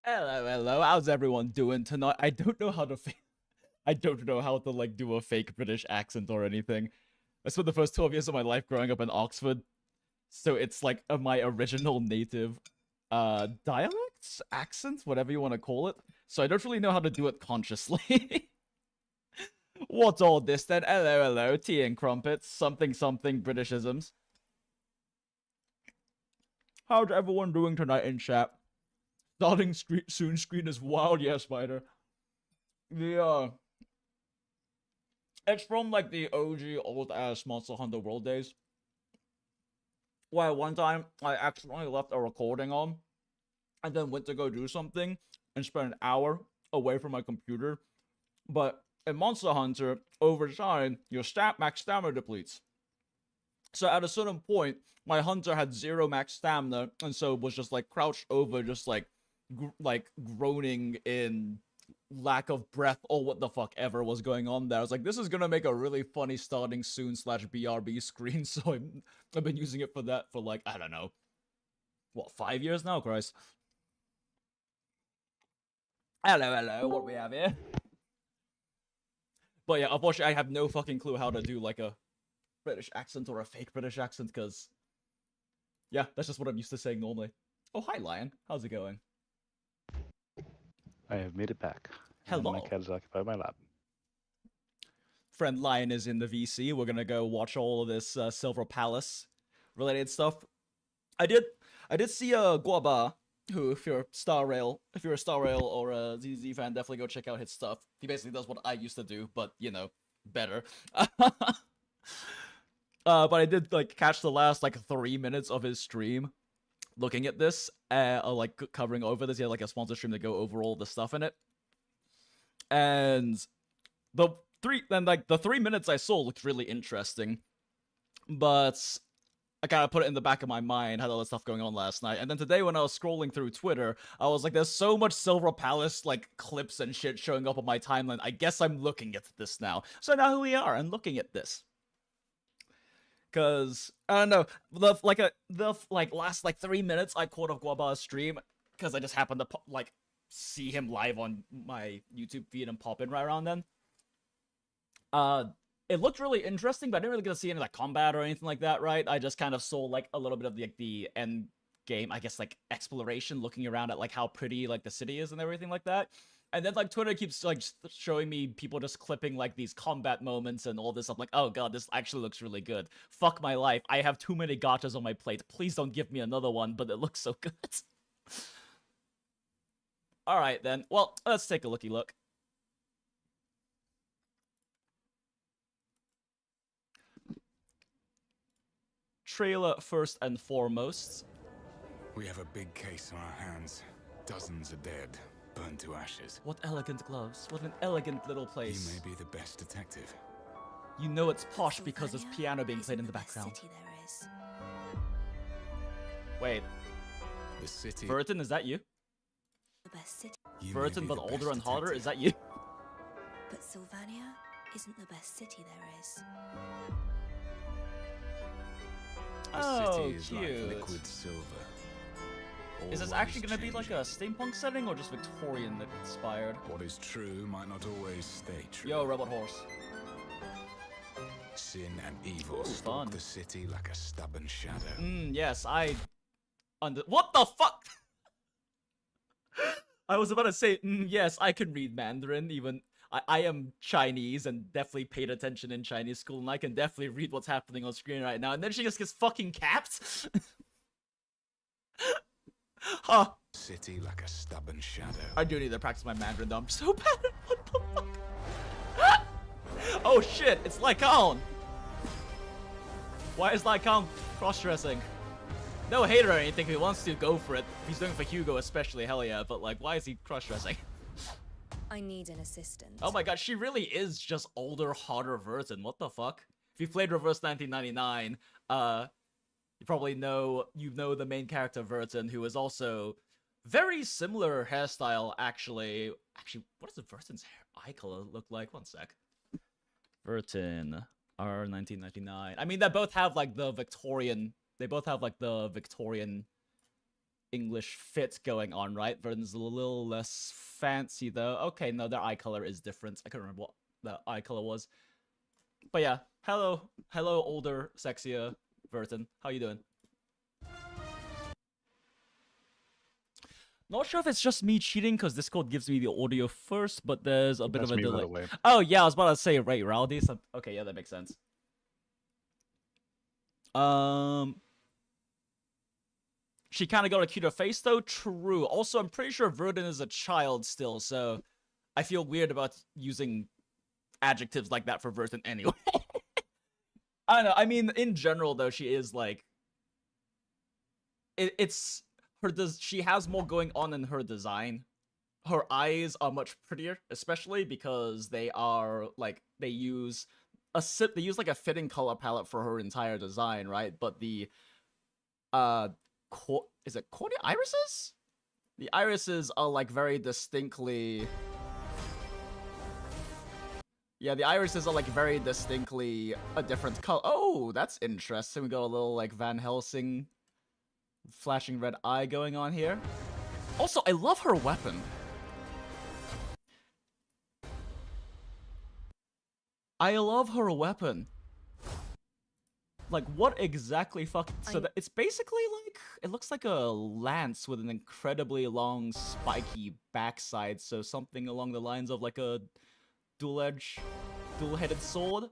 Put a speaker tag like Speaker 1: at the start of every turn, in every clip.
Speaker 1: Hello, how's everyone doing tonight? I don't know how to like do a fake British accent or anything. I spent the first 12 years of my life growing up in Oxford, so it's like my original native dialects, accent, whatever you want to call it. So I don't really know how to do it consciously. What's all this then? Hello, tea and crumpets, something Britishisms. How's everyone doing tonight in chat? Starting soon screen is wild, yeah, Spider. It's from like the OG old ass Monster Hunter World days. Where one time I accidentally left a recording on and then went to go do something and spent an hour away from my computer. But in Monster Hunter, over time, your max stamina depletes. So at a certain point, my hunter had 0 max stamina, and so was just like crouched over, just like groaning in lack of breath or what the fuck ever was going on there. I was like, this is gonna make a really funny starting soon /BRB screen, so I've been using it for that for like, I don't know, what, 5 years now, Christ. Hello, what do we have here? But yeah, unfortunately, I have no fucking clue how to do like a British accent or a fake British accent, because yeah, that's just what I'm used to saying normally. Oh, hi, Lion. How's it going?
Speaker 2: I have made it back.
Speaker 1: Hello.
Speaker 2: My cat has occupied my lap.
Speaker 1: Friend Lion is in the VC. We're gonna go watch all of this Silver Palace related stuff. I did see GOOOOOAAALS, who, if you're a Star Rail or a ZZ fan, definitely go check out his stuff. He basically does what I used to do, but you know, better. But I did like catch the last like 3 minutes of his stream looking at this, like covering over this. He had like a sponsor stream to go over all the stuff in it. And the 3 minutes I saw looked really interesting. But I kind of put it in the back of my mind, had all that stuff going on last night. And then today when I was scrolling through Twitter, I was like, there's so much Silver Palace like clips and shit showing up on my timeline. I guess I'm looking at this now. So now here we are, and looking at this. Cause I don't know, the last 3 minutes I caught of GOOOOOAAALS' stream, because I just happened to like see him live on my YouTube feed and pop in right around then. It looked really interesting, but I didn't really get to see any like combat or anything like that, right? I just kind of saw like a little bit of the end game, I guess, like exploration, looking around at like how pretty like the city is and everything like that. And then, like, Twitter keeps, like, showing me people just clipping, like, these combat moments and all this stuff. Like, oh, God, this actually looks really good. Fuck my life. I have too many gachas on my plate. Please don't give me another one, but it looks so good. Alright, then. Well, let's take a looky look. Trailer first and foremost.
Speaker 3: We have a big case on our hands. Dozens are dead. Burned to ashes.
Speaker 1: What elegant gloves. What an elegant little place.
Speaker 3: You may be the best detective.
Speaker 1: You know it's posh because there's piano being played in the background. Wait.
Speaker 3: The city.
Speaker 1: Burton, is that you?
Speaker 4: The best city.
Speaker 1: Burton, but older and hotter, is that you?
Speaker 4: But Sylvania isn't the best city there is.
Speaker 3: The city
Speaker 1: Oh,
Speaker 3: is
Speaker 1: cute.
Speaker 3: like liquid silver.
Speaker 1: Is this actually going to be like a steampunk setting or just Victorian inspired?
Speaker 3: What is true might not always stay true.
Speaker 1: Yo, robot horse.
Speaker 3: Sin and evil
Speaker 1: Ooh,
Speaker 3: stalk
Speaker 1: fun.
Speaker 3: the city like a stubborn shadow.
Speaker 1: Yes, what the fuck? I was about to say, yes, I can read Mandarin, even... I am Chinese and definitely paid attention in Chinese school, and I can definitely read what's happening on screen right now, and then she just gets fucking capped? Huh.
Speaker 3: City like a stubborn shadow.
Speaker 1: I do need to practice my Mandarin though, I'm so bad at what the Oh shit, it's Lycaon! Why is Lycaon cross-dressing? No hate or anything, if he wants to, go for it. If he's doing it for Hugo especially, hell yeah, but like, why is he cross-dressing?
Speaker 4: I need an assistant.
Speaker 1: Oh my god, she really is just older, hotter Vertin, what the fuck? If you played Reverse 1999, you probably know, the main character Vertin, who is also very similar hairstyle, actually. Actually, what does the Vertin's eye color look like? One sec. Vertin, R1999. I mean, they both have like the Victorian English fit going on, right? Vertin's a little less fancy though. Okay, no, their eye color is different. I can't remember what the eye color was. But yeah, hello, older, sexier Vertin. How you doing? Not sure if it's just me cheating because Discord gives me the audio first, but there's a bit of a delay. Oh yeah, I was about to say right, Rowdy. So, okay, yeah, that makes sense. She kind of got a cuter face though. True. Also, I'm pretty sure Vertin is a child still, so I feel weird about using adjectives like that for Vertin anyway. I don't know. I mean, in general though, she is like, she has more going on in her design. Her eyes are much prettier, especially because they are like they use like a fitting color palette for her entire design, right? But the is it cornea irises? The irises are like very distinctly. Yeah, the irises are like very distinctly a different color. Oh, that's interesting. We got a little like Van Helsing flashing red eye going on here. Also, I love her weapon. I love her weapon. Like, what exactly so that it's basically like, it looks like a lance with an incredibly long, spiky backside, so something along the lines of like a dual-headed sword.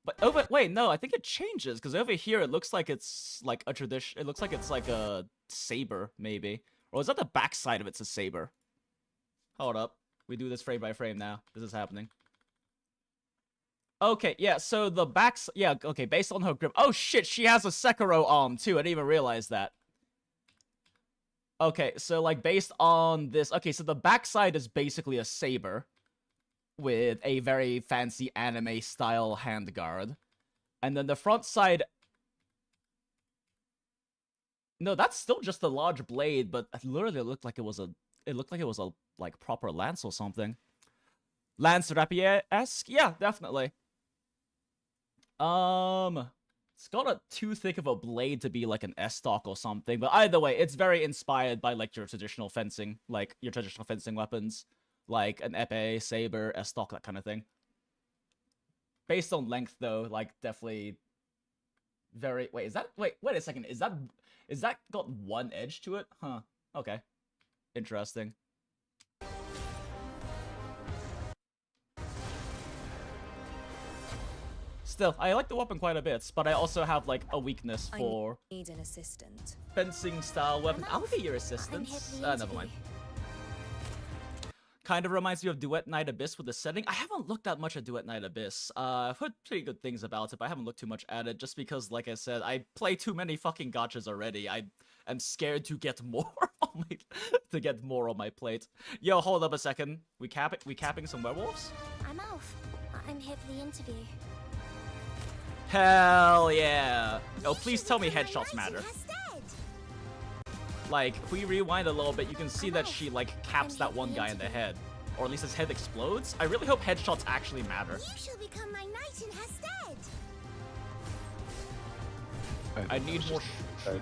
Speaker 1: But wait, no, I think it changes, because over here it looks like it's like a it looks like it's like a saber, maybe. Or is that the backside of it's a saber? Hold up. We do this frame by frame now. This is happening. Okay, yeah, so the backs... Yeah, okay, based on her grip... Oh, shit, she has a Sekiro arm, too. I didn't even realize that. Okay, so, like, based on this... Okay, so the backside is basically a saber with a very fancy anime-style handguard. And then the front side... No, that's still just a large blade, but it literally looked like it was a... It looked like it was a, like, proper lance or something. Lance rapier-esque? Yeah, definitely. It's got a too thick of a blade to be like an S-stock or something, but either way, it's very inspired by like your traditional fencing weapons, like an epee, saber, S-stock, that kind of thing. Based on length, though, like definitely very. Wait, wait a second. Is that got one edge to it? Huh. Okay. Interesting. Still, I like the weapon quite a bit, but I also have like a weakness for
Speaker 4: need an assistant.
Speaker 1: Fencing style weapons. I'll be your assistant. Never mind. Kind of reminds me of Duet Night Abyss with the setting. I haven't looked that much at Duet Night Abyss. I've heard pretty good things about it, but I haven't looked too much at it just because, like I said, I play too many fucking gachas already. I am scared to get more on my plate. Yo, hold up a second. We capping some werewolves?
Speaker 5: I'm Alf. I'm here for the interview.
Speaker 1: Hell yeah! Oh, please tell me headshots matter. Like, if we rewind a little bit, you can see that she, like, caps that one guy in the head. Or at least his head explodes. I really hope headshots actually matter.
Speaker 5: You shall become my knight in her stead.
Speaker 1: I need more... Sorry,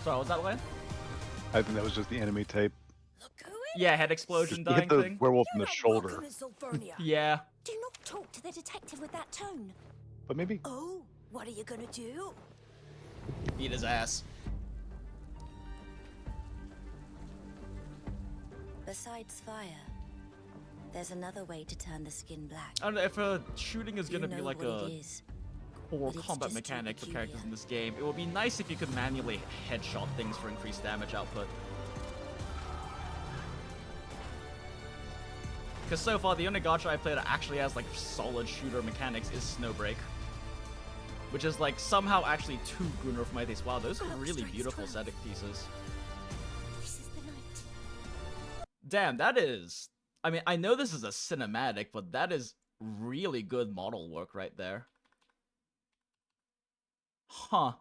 Speaker 1: what was that, Lane?
Speaker 2: I think that was just the enemy type.
Speaker 1: Yeah, head explosion
Speaker 2: Just hit
Speaker 1: dying
Speaker 2: the
Speaker 1: thing.
Speaker 2: werewolf in the shoulder.
Speaker 1: Yeah.
Speaker 5: Do not talk to the detective with that tone.
Speaker 2: But maybe...
Speaker 5: Oh, what are you gonna do?
Speaker 1: Beat his ass.
Speaker 4: Besides fire, there's another way to turn the skin black.
Speaker 1: I don't know, if shooting is gonna be like a core
Speaker 4: but it's
Speaker 1: combat
Speaker 4: just too
Speaker 1: mechanic for characters
Speaker 4: peculiar.
Speaker 1: in this game, it would be nice if you could manually headshot things for increased damage output. Because so far, the only gacha I played that actually has, like, solid shooter mechanics is Snowbreak. Which is, like, somehow actually too Gunner for my taste. Wow, those are really beautiful aesthetic pieces.
Speaker 5: This is the night.
Speaker 1: Damn, that is... I mean, I know this is a cinematic, but that is really good model work right there. Huh.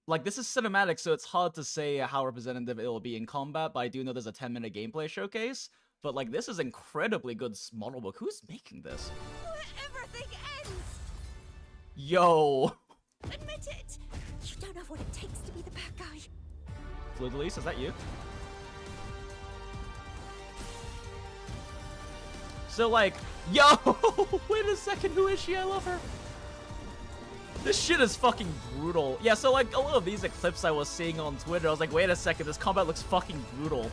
Speaker 1: Like, this is cinematic, so it's hard to say how representative it will be in combat, but I do know there's a 10-minute gameplay showcase. But, like, this is incredibly good model work. Who's making this?
Speaker 5: Where everything ends!
Speaker 1: Yo!
Speaker 5: Admit it! You don't have what it takes to be the bad guy.
Speaker 1: Fluidalise, is that you? So, like, yo! Wait a second, who is she? I love her. This shit is fucking brutal. Yeah, so, like, a lot of these clips I was seeing on Twitter, I was like, wait a second, this combat looks fucking brutal.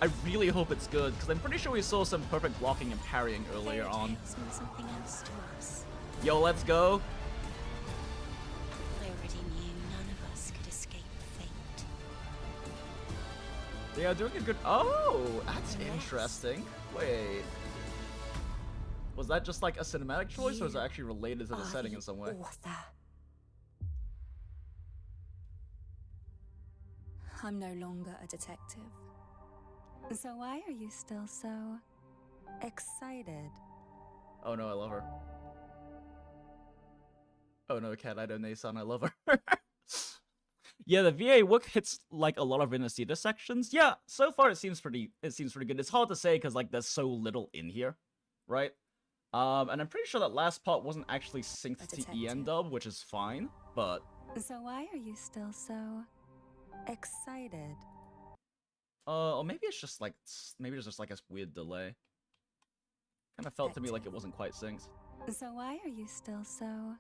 Speaker 1: I really hope it's good, because I'm pretty sure we saw some perfect blocking and parrying earlier on.
Speaker 5: Fairy tales mean something else to us.
Speaker 1: Yo, let's go.
Speaker 5: I already knew none of us could escape fate.
Speaker 1: They are doing a good... Oh, that's interesting. Wait. Was that just like a cinematic choice, or is it actually related to the setting in some way?
Speaker 5: Author.
Speaker 6: I'm no longer a detective. So why are you still so excited?
Speaker 1: Oh no, I love her. Oh no, Cat, I don't know, son, I love her. Yeah, the VA work hits like a lot of interceder sections. Yeah, so far it seems pretty good. It's hard to say because like there's so little in here, right? And I'm pretty sure that last part wasn't actually synced to EN dub, which is fine, but...
Speaker 6: So why are you still so excited?
Speaker 1: Or maybe it's just like, maybe there's just like a weird delay. Kind of felt to me like it wasn't quite synced.
Speaker 6: So why are you still so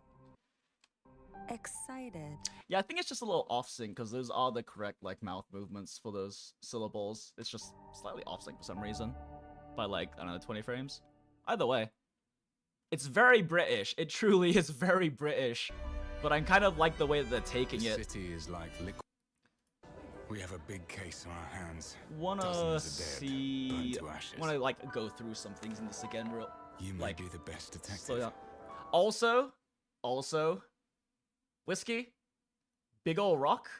Speaker 6: excited?
Speaker 1: Yeah, I think it's just a little off sync because those are the correct like mouth movements for those syllables. It's just slightly off sync for some reason, by like I don't know 20 frames. Either way, it's very British. It truly is very British, but I'm kind of like the way that they're taking
Speaker 3: The
Speaker 1: it.
Speaker 3: city is like liquid. We have a big case on our hands.
Speaker 1: Wanna
Speaker 3: Dozens are dead,
Speaker 1: see?
Speaker 3: burned to ashes.
Speaker 1: Wanna like go through some things in this again, real?
Speaker 3: You may
Speaker 1: like,
Speaker 3: be the best detective.
Speaker 1: Slow down. Also, whiskey, big ol' rock.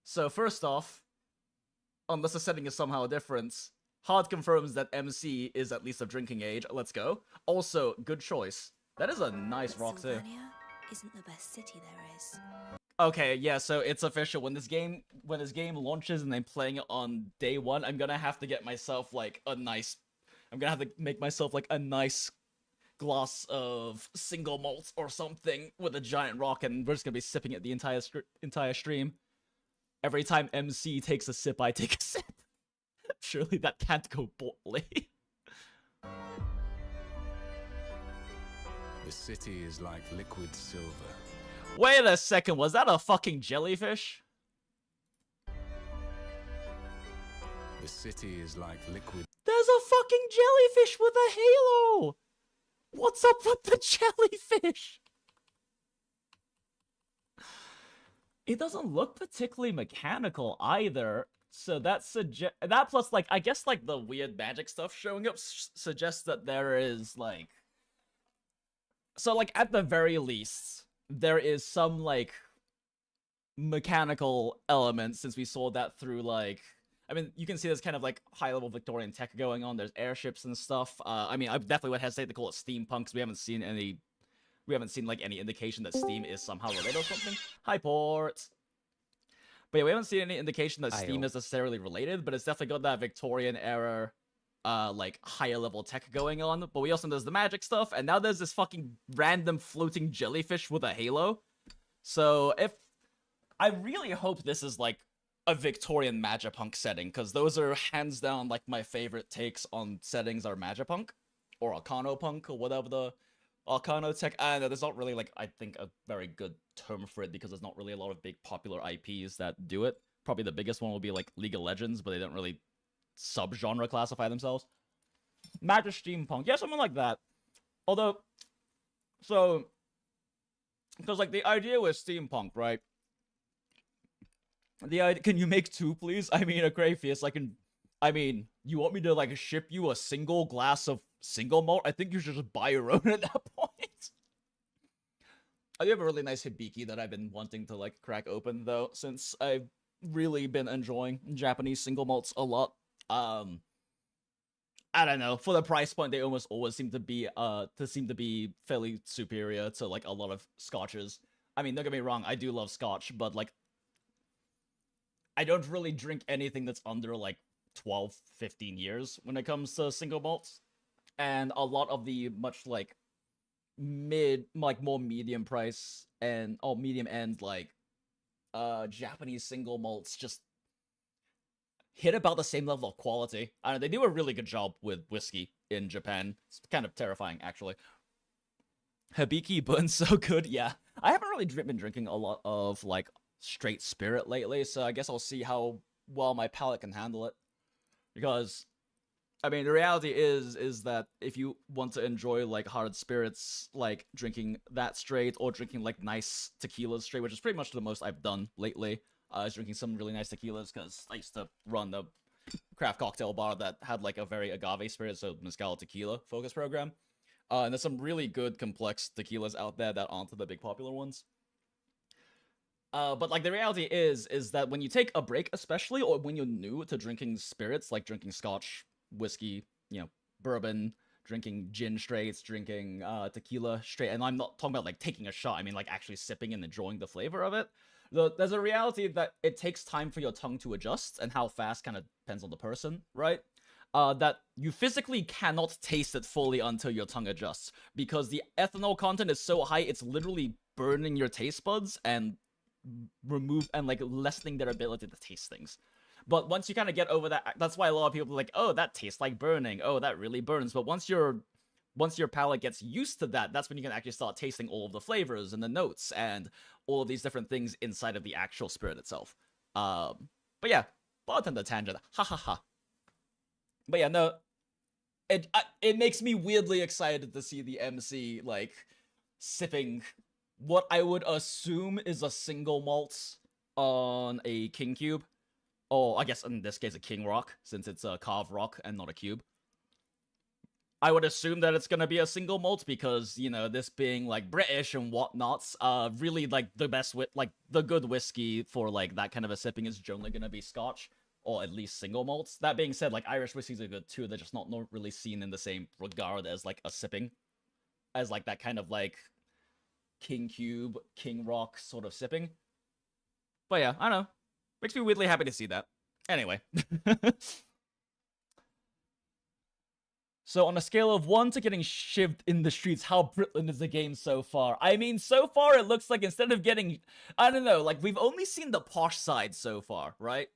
Speaker 1: So first off, unless the setting is somehow different, Hard confirms that MC is at least of drinking age. Let's go. Also, good choice. That is a nice rock too.
Speaker 4: Sylvania isn't the best city there is.
Speaker 1: Okay, yeah, so it's official. When this game launches and I'm playing it on day one, I'm gonna have to get myself like a nice. I'm gonna have to make myself like a nice glass of single malt or something with a giant rock, and we're just gonna be sipping it the entire stream. Every time MC takes a sip, I take a sip. Surely that can't go poorly.
Speaker 3: The city is like liquid silver.
Speaker 1: Wait a second, was that a fucking jellyfish?
Speaker 3: The city is like liquid.
Speaker 1: There's a fucking jellyfish with a halo! What's up with the jellyfish? It doesn't look particularly mechanical either. So that plus like I guess like the weird magic stuff showing up suggests that there is like like at the very least there is some like mechanical elements, since we saw that through like I mean you can see there's kind of like high level Victorian tech going on. There's airships and stuff. I mean I definitely would hesitate to call it steampunk because we haven't seen like any indication that steam is somehow related or something. Hi port. But yeah, we haven't seen any indication that Steam is necessarily related, but it's definitely got that Victorian era, like, higher level tech going on. But we also know there's the magic stuff, and now there's this fucking random floating jellyfish with a halo. So I really hope this is, like, a Victorian Magipunk setting, because those are hands down, like, my favorite takes on settings are Magipunk, or Arcanopunk, or whatever the Arcano tech. And there's not really, like, I think a very good term for it because there's not really a lot of big popular IPs that do it. Probably the biggest one will be, like, League of Legends, but they don't really sub-genre classify themselves. Magic Steampunk. Yeah, something like that. Although, so, because, like, the idea with Steampunk, right? The idea, can you make two, please? I mean, Acrafius, you want me to like ship you a single glass of single malt? I think you should just buy your own at that point. I do have a really nice hibiki that I've been wanting to like crack open though, since I've really been enjoying Japanese single malts a lot. I don't know, for the price point, they almost always seem to be fairly superior to like a lot of scotches. I mean, don't get me wrong, I do love scotch, but like I don't really drink anything that's under like 12, 15 years when it comes to single malts. And a lot of the much like more medium price and medium end like Japanese single malts just hit about the same level of quality. They do a really good job with whiskey in Japan. It's kind of terrifying, actually. Hibiki burns so good, yeah. I haven't really been drinking a lot of like straight spirit lately, so I guess I'll see how well my palate can handle it. Because, I mean, the reality is that if you want to enjoy like hard spirits, like drinking that straight or drinking like nice tequilas straight, which is pretty much the most I've done lately. I was drinking some really nice tequilas because I used to run the craft cocktail bar that had like a very agave spirit, so mezcal tequila focus program. And there's some really good complex tequilas out there that aren't the big popular ones. But like the reality is that when you take a break, especially, or when you're new to drinking spirits, like drinking scotch, whiskey, you know, bourbon, drinking gin straights, drinking tequila straight, and I'm not talking about like taking a shot, I mean like actually sipping and enjoying the flavor of it. There's a reality that it takes time for your tongue to adjust, and how fast kind of depends on the person, right? That you physically cannot taste it fully until your tongue adjusts, because the ethanol content is so high, it's literally burning your taste buds and like lessening their ability to taste things. But once you kind of get over that, that's why a lot of people are like, oh, that tastes like burning. Oh, that really burns. But once your palate gets used to that, that's when you can actually start tasting all of the flavors and the notes and all of these different things inside of the actual spirit itself. But yeah, bartender tangent. Ha ha ha. But yeah, no, it makes me weirdly excited to see the MC like sipping what I would assume is a single malt on a king cube. Or I guess in this case a king rock, since it's a carved rock and not a cube. I would assume that it's gonna be a single malt because, you know, this being like British and whatnots, really like the best like the good whiskey for like that kind of a sipping is generally gonna be Scotch, or at least single malts. That being said, like Irish whiskeys are good too, they're just not really seen in the same regard as like a sipping, as like that kind of like king cube, king rock sort of sipping. But yeah, I don't know. Makes me weirdly happy to see that. Anyway. So on a scale of 1 to getting shivved in the streets, how Britland is the game so far? I mean, so far it looks like instead of getting, I don't know, like we've only seen the posh side so far, right?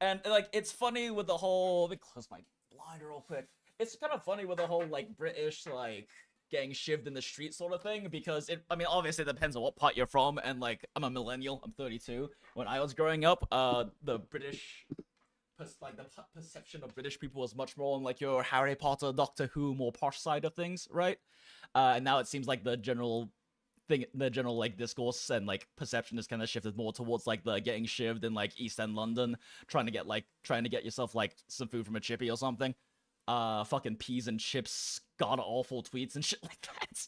Speaker 1: And like, it's funny with the whole, let me close my blind real quick. It's kind of funny with the whole like British, like getting shivved in the street sort of thing, because I mean, obviously it depends on what part you're from, and like, I'm a millennial, I'm 32. When I was growing up, the British, like the perception of British people was much more on like your Harry Potter, Doctor Who, more posh side of things, right? And now it seems like the general like discourse and like perception is kind of shifted more towards like the getting shivved in like East End London, trying to get yourself like some food from a chippy or something. Fucking peas and chips, god awful tweets and shit like that.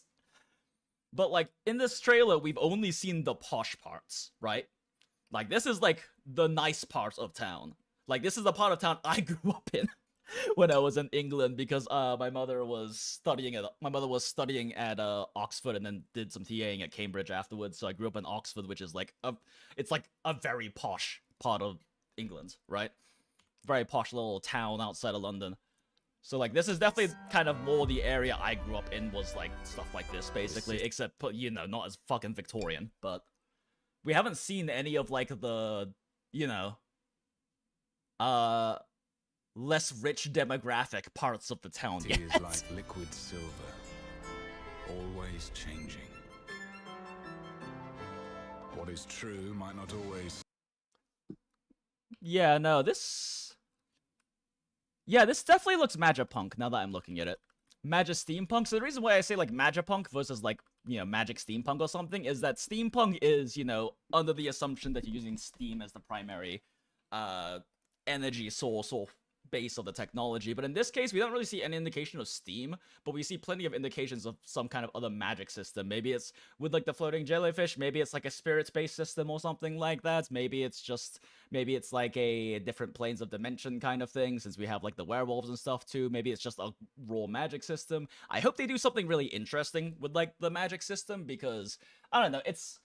Speaker 1: But like in this trailer, we've only seen the posh parts, right? Like this is like the nice part of town. Like this is the part of town I grew up in when I was in England, because my mother was studying at Oxford and then did some TAing at Cambridge afterwards. So I grew up in Oxford, which is like it's like a very posh part of England, right? Very posh little town outside of London. So like this is definitely kind of more the area I grew up in, was like stuff like this basically, except you know, not as fucking Victorian. But we haven't seen any of like the, you know, less rich demographic parts of the town
Speaker 3: Tea
Speaker 1: yet.
Speaker 3: is like liquid silver, always changing. What is true might not always.
Speaker 1: Yeah, no, this definitely looks Magipunk now that I'm looking at it. Magic Steampunk. So the reason why I say like Magipunk versus like, you know, Magic Steampunk or something is that Steampunk is, you know, under the assumption that you're using steam as the primary energy source or base of the technology. But in this case, we don't really see any indication of steam, but we see plenty of indications of some kind of other magic system. Maybe it's with like the floating jellyfish, maybe it's like a spirit-based system or something like that. Maybe it's like a different planes of dimension kind of thing, since we have like the werewolves and stuff too. Maybe it's just a raw magic system. I hope they do something really interesting with like the magic system, because I don't know, it's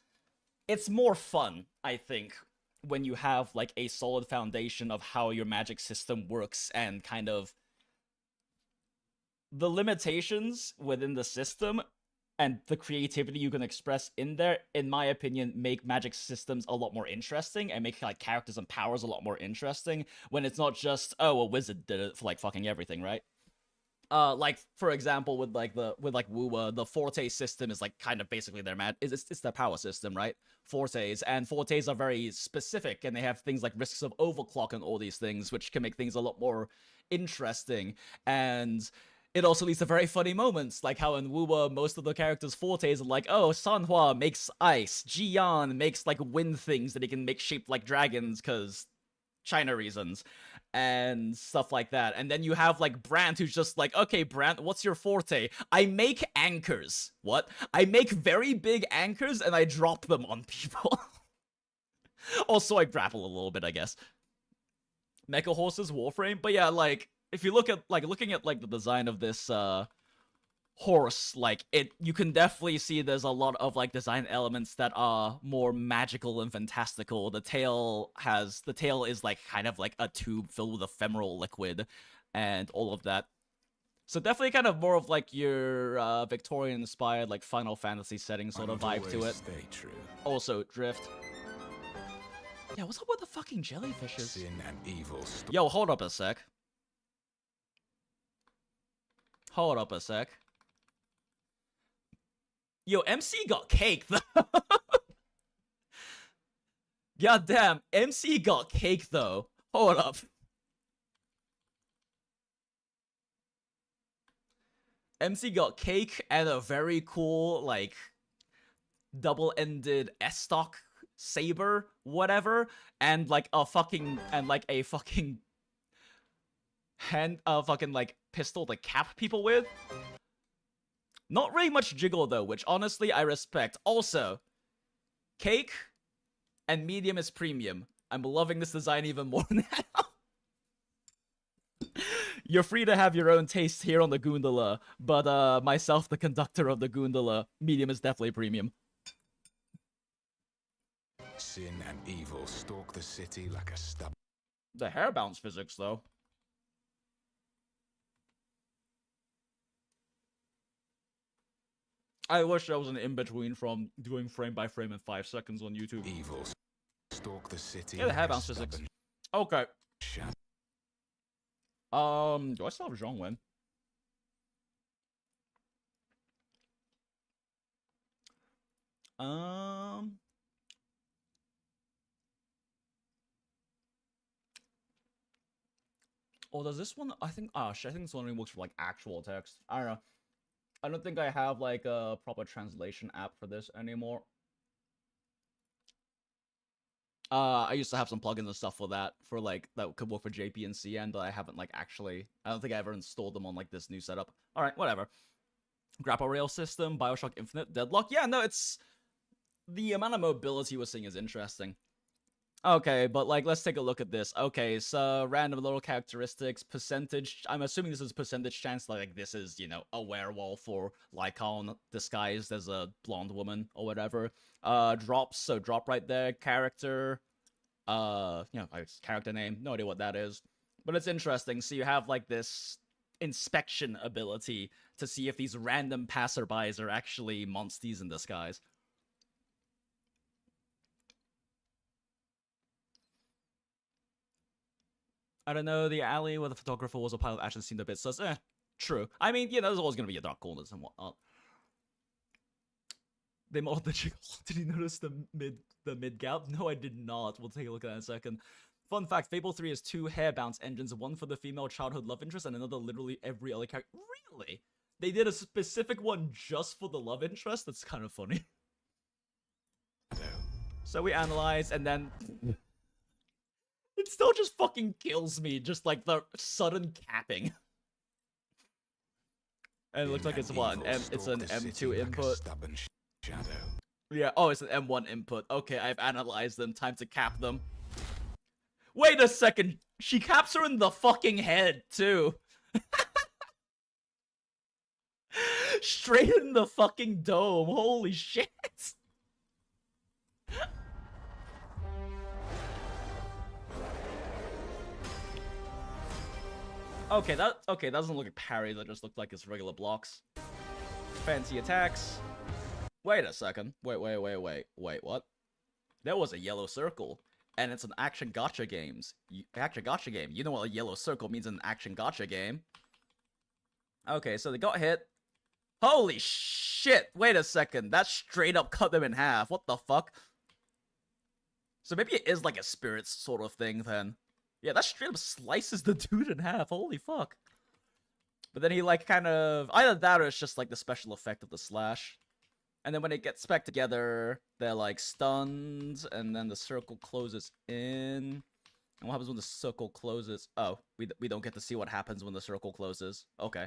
Speaker 1: more fun, I think, when you have like a solid foundation of how your magic system works, and kind of the limitations within the system and the creativity you can express in there, in my opinion, make magic systems a lot more interesting and make like characters and powers a lot more interesting, when it's not just, oh, a wizard did it for like fucking everything, right? Like for example, with WuWa, the Forte system is like kind of basically their it's their power system, right? Fortes, and Fortes are very specific, and they have things like risks of overclock and all these things, which can make things a lot more interesting. And it also leads to very funny moments, like how in WuWa, most of the characters' fortes are like, oh, Sanhua makes ice, Jian makes like wind things that he can make shaped like dragons, cause China reasons, and stuff like that. And then you have like Brant, who's just like, okay, Brant, what's your forte? I make anchors. What? I make very big anchors and I drop them on people. Also, I grapple a little bit, I guess. Mecha Horse's Warframe. But yeah, like, if you look at, like, looking at, like, the design of this, horse, like, you can definitely see there's a lot of, like, design elements that are more magical and fantastical. The tail is, like, kind of like a tube filled with ephemeral liquid and all of that. So definitely kind of more of, like, your, Victorian-inspired, like, Final Fantasy setting sort of vibe to it.
Speaker 3: Stay true.
Speaker 1: Also, Drift. Yeah, what's up with the fucking jellyfishes?
Speaker 3: Sin and evil.
Speaker 1: Yo, hold up a sec. Hold up a sec. Yo, MC got cake though. God damn, MC got cake though. Hold up. MC got cake and a very cool, like, double-ended S-stock saber, whatever, and like a fucking like pistol to cap people with. Not really much jiggle though, which honestly I respect. Also, cake and medium is premium. I'm loving this design even more now. You're free to have your own taste here on the Goondala, but myself, the conductor of the Goondala, medium is definitely premium.
Speaker 3: Sin and evil stalk the city like a stub.
Speaker 1: The hair bounce physics, though. I wish there was an in-between from doing frame by frame in 5 seconds on YouTube.
Speaker 3: Evil stalk the city.
Speaker 1: Yeah, the hair
Speaker 3: like a
Speaker 1: bounce physics.
Speaker 3: stubborn
Speaker 1: Okay.
Speaker 3: shadow.
Speaker 1: Do I still have Zhongwen? Oh, does this one? I think. Oh, shit, I think this one only works for like actual text. I don't know. I don't think I have like a proper translation app for this anymore. I used to have some plugins and stuff for that, that could work for JP and CN, but I haven't like actually. I don't think I ever installed them on like this new setup. All right, whatever. Grapple rail system, Bioshock Infinite, Deadlock. Yeah, no, it's the amount of mobility we're seeing is interesting. Okay, but like, let's take a look at this. Okay, so random little characteristics, percentage. I'm assuming this is percentage chance. Like this is, you know, a werewolf or Lycaon disguised as a blonde woman or whatever. Drops. So drop right there. Character. Character name. No idea what that is, but it's interesting. So you have like this inspection ability to see if these random passerbys are actually monsters in disguise. I don't know, the alley where the photographer was a pilot actually seemed a bit sus. True. I mean, you know, there's always going to be a dark corners and whatnot. They modded the jiggle. Did you notice the mid gap? No, I did not. We'll take a look at that in a second. Fun fact, Fable 3 has 2 hair bounce engines, one for the female childhood love interest and another literally every other character. Really? They did a specific one just for the love interest? That's kind of funny. So we analyze and then... It's still just fucking kills me, just like the sudden capping. And it looks like it's what? It's an M2 input. Yeah, oh, it's an M1 input. Okay, I've analyzed them. Time to cap them. Wait a second. She caps her in the fucking head, too. Straight in the fucking dome. Holy shit. Okay, that doesn't look like parry. That just looked like it's regular blocks. Fancy attacks. Wait a second. Wait, what? There was a yellow circle, and it's an action gacha games. Action gacha game. You know what a yellow circle means in an action gacha game. Okay, so they got hit. Holy shit! Wait a second. That straight up cut them in half. What the fuck? So maybe it is like a spirits sort of thing then. Yeah, that straight up slices the dude in half. Holy fuck. But then he like kind of... Either that or it's just like the special effect of the slash. And then when it gets back together, they're like stunned, and then the circle closes in. And what happens when the circle closes? Oh, we don't get to see what happens when the circle closes. Okay.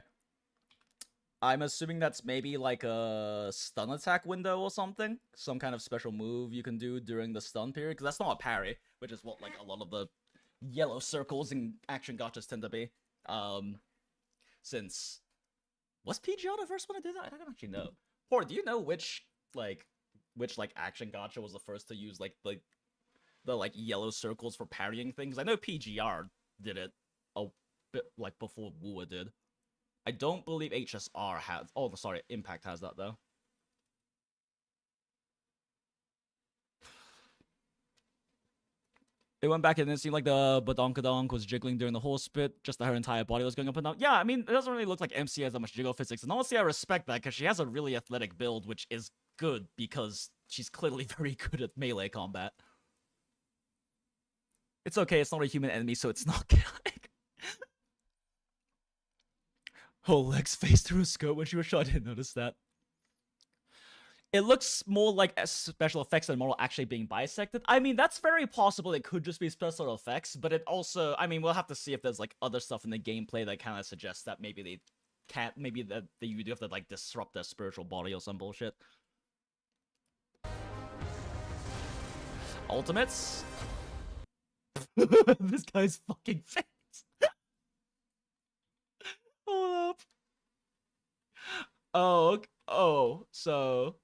Speaker 1: I'm assuming that's maybe like a stun attack window or something. Some kind of special move you can do during the stun period. Because that's not a parry, which is what like a lot of the yellow circles in action gachas tend to be. Since... Was PGR the first one to do that? I don't actually know. Or do you know which action gacha was the first to use like the like yellow circles for parrying things? I know PGR did it a bit like before WuWa did. I don't believe HSR has. Oh, sorry, Impact has that though. It went back and it seemed like the badonkadonk was jiggling during the whole spit, just that her entire body was going up and down. Yeah, I mean, it doesn't really look like MC has that much jiggle physics, and honestly, I respect that, because she has a really athletic build, which is good, because she's clearly very good at melee combat. It's okay, it's not a human enemy, so it's not chaotic. Whole legs face through a scope when she was shot, I didn't notice that. It looks more like special effects than model actually being bisected. I mean, that's very possible. It could just be special effects, but it also... I mean, we'll have to see if there's, like, other stuff in the gameplay that kind of suggests that maybe they can't... Maybe that you do have to, like, disrupt their spiritual body or some bullshit. Ultimates? This guy's fucking face. Hold up. Oh, so...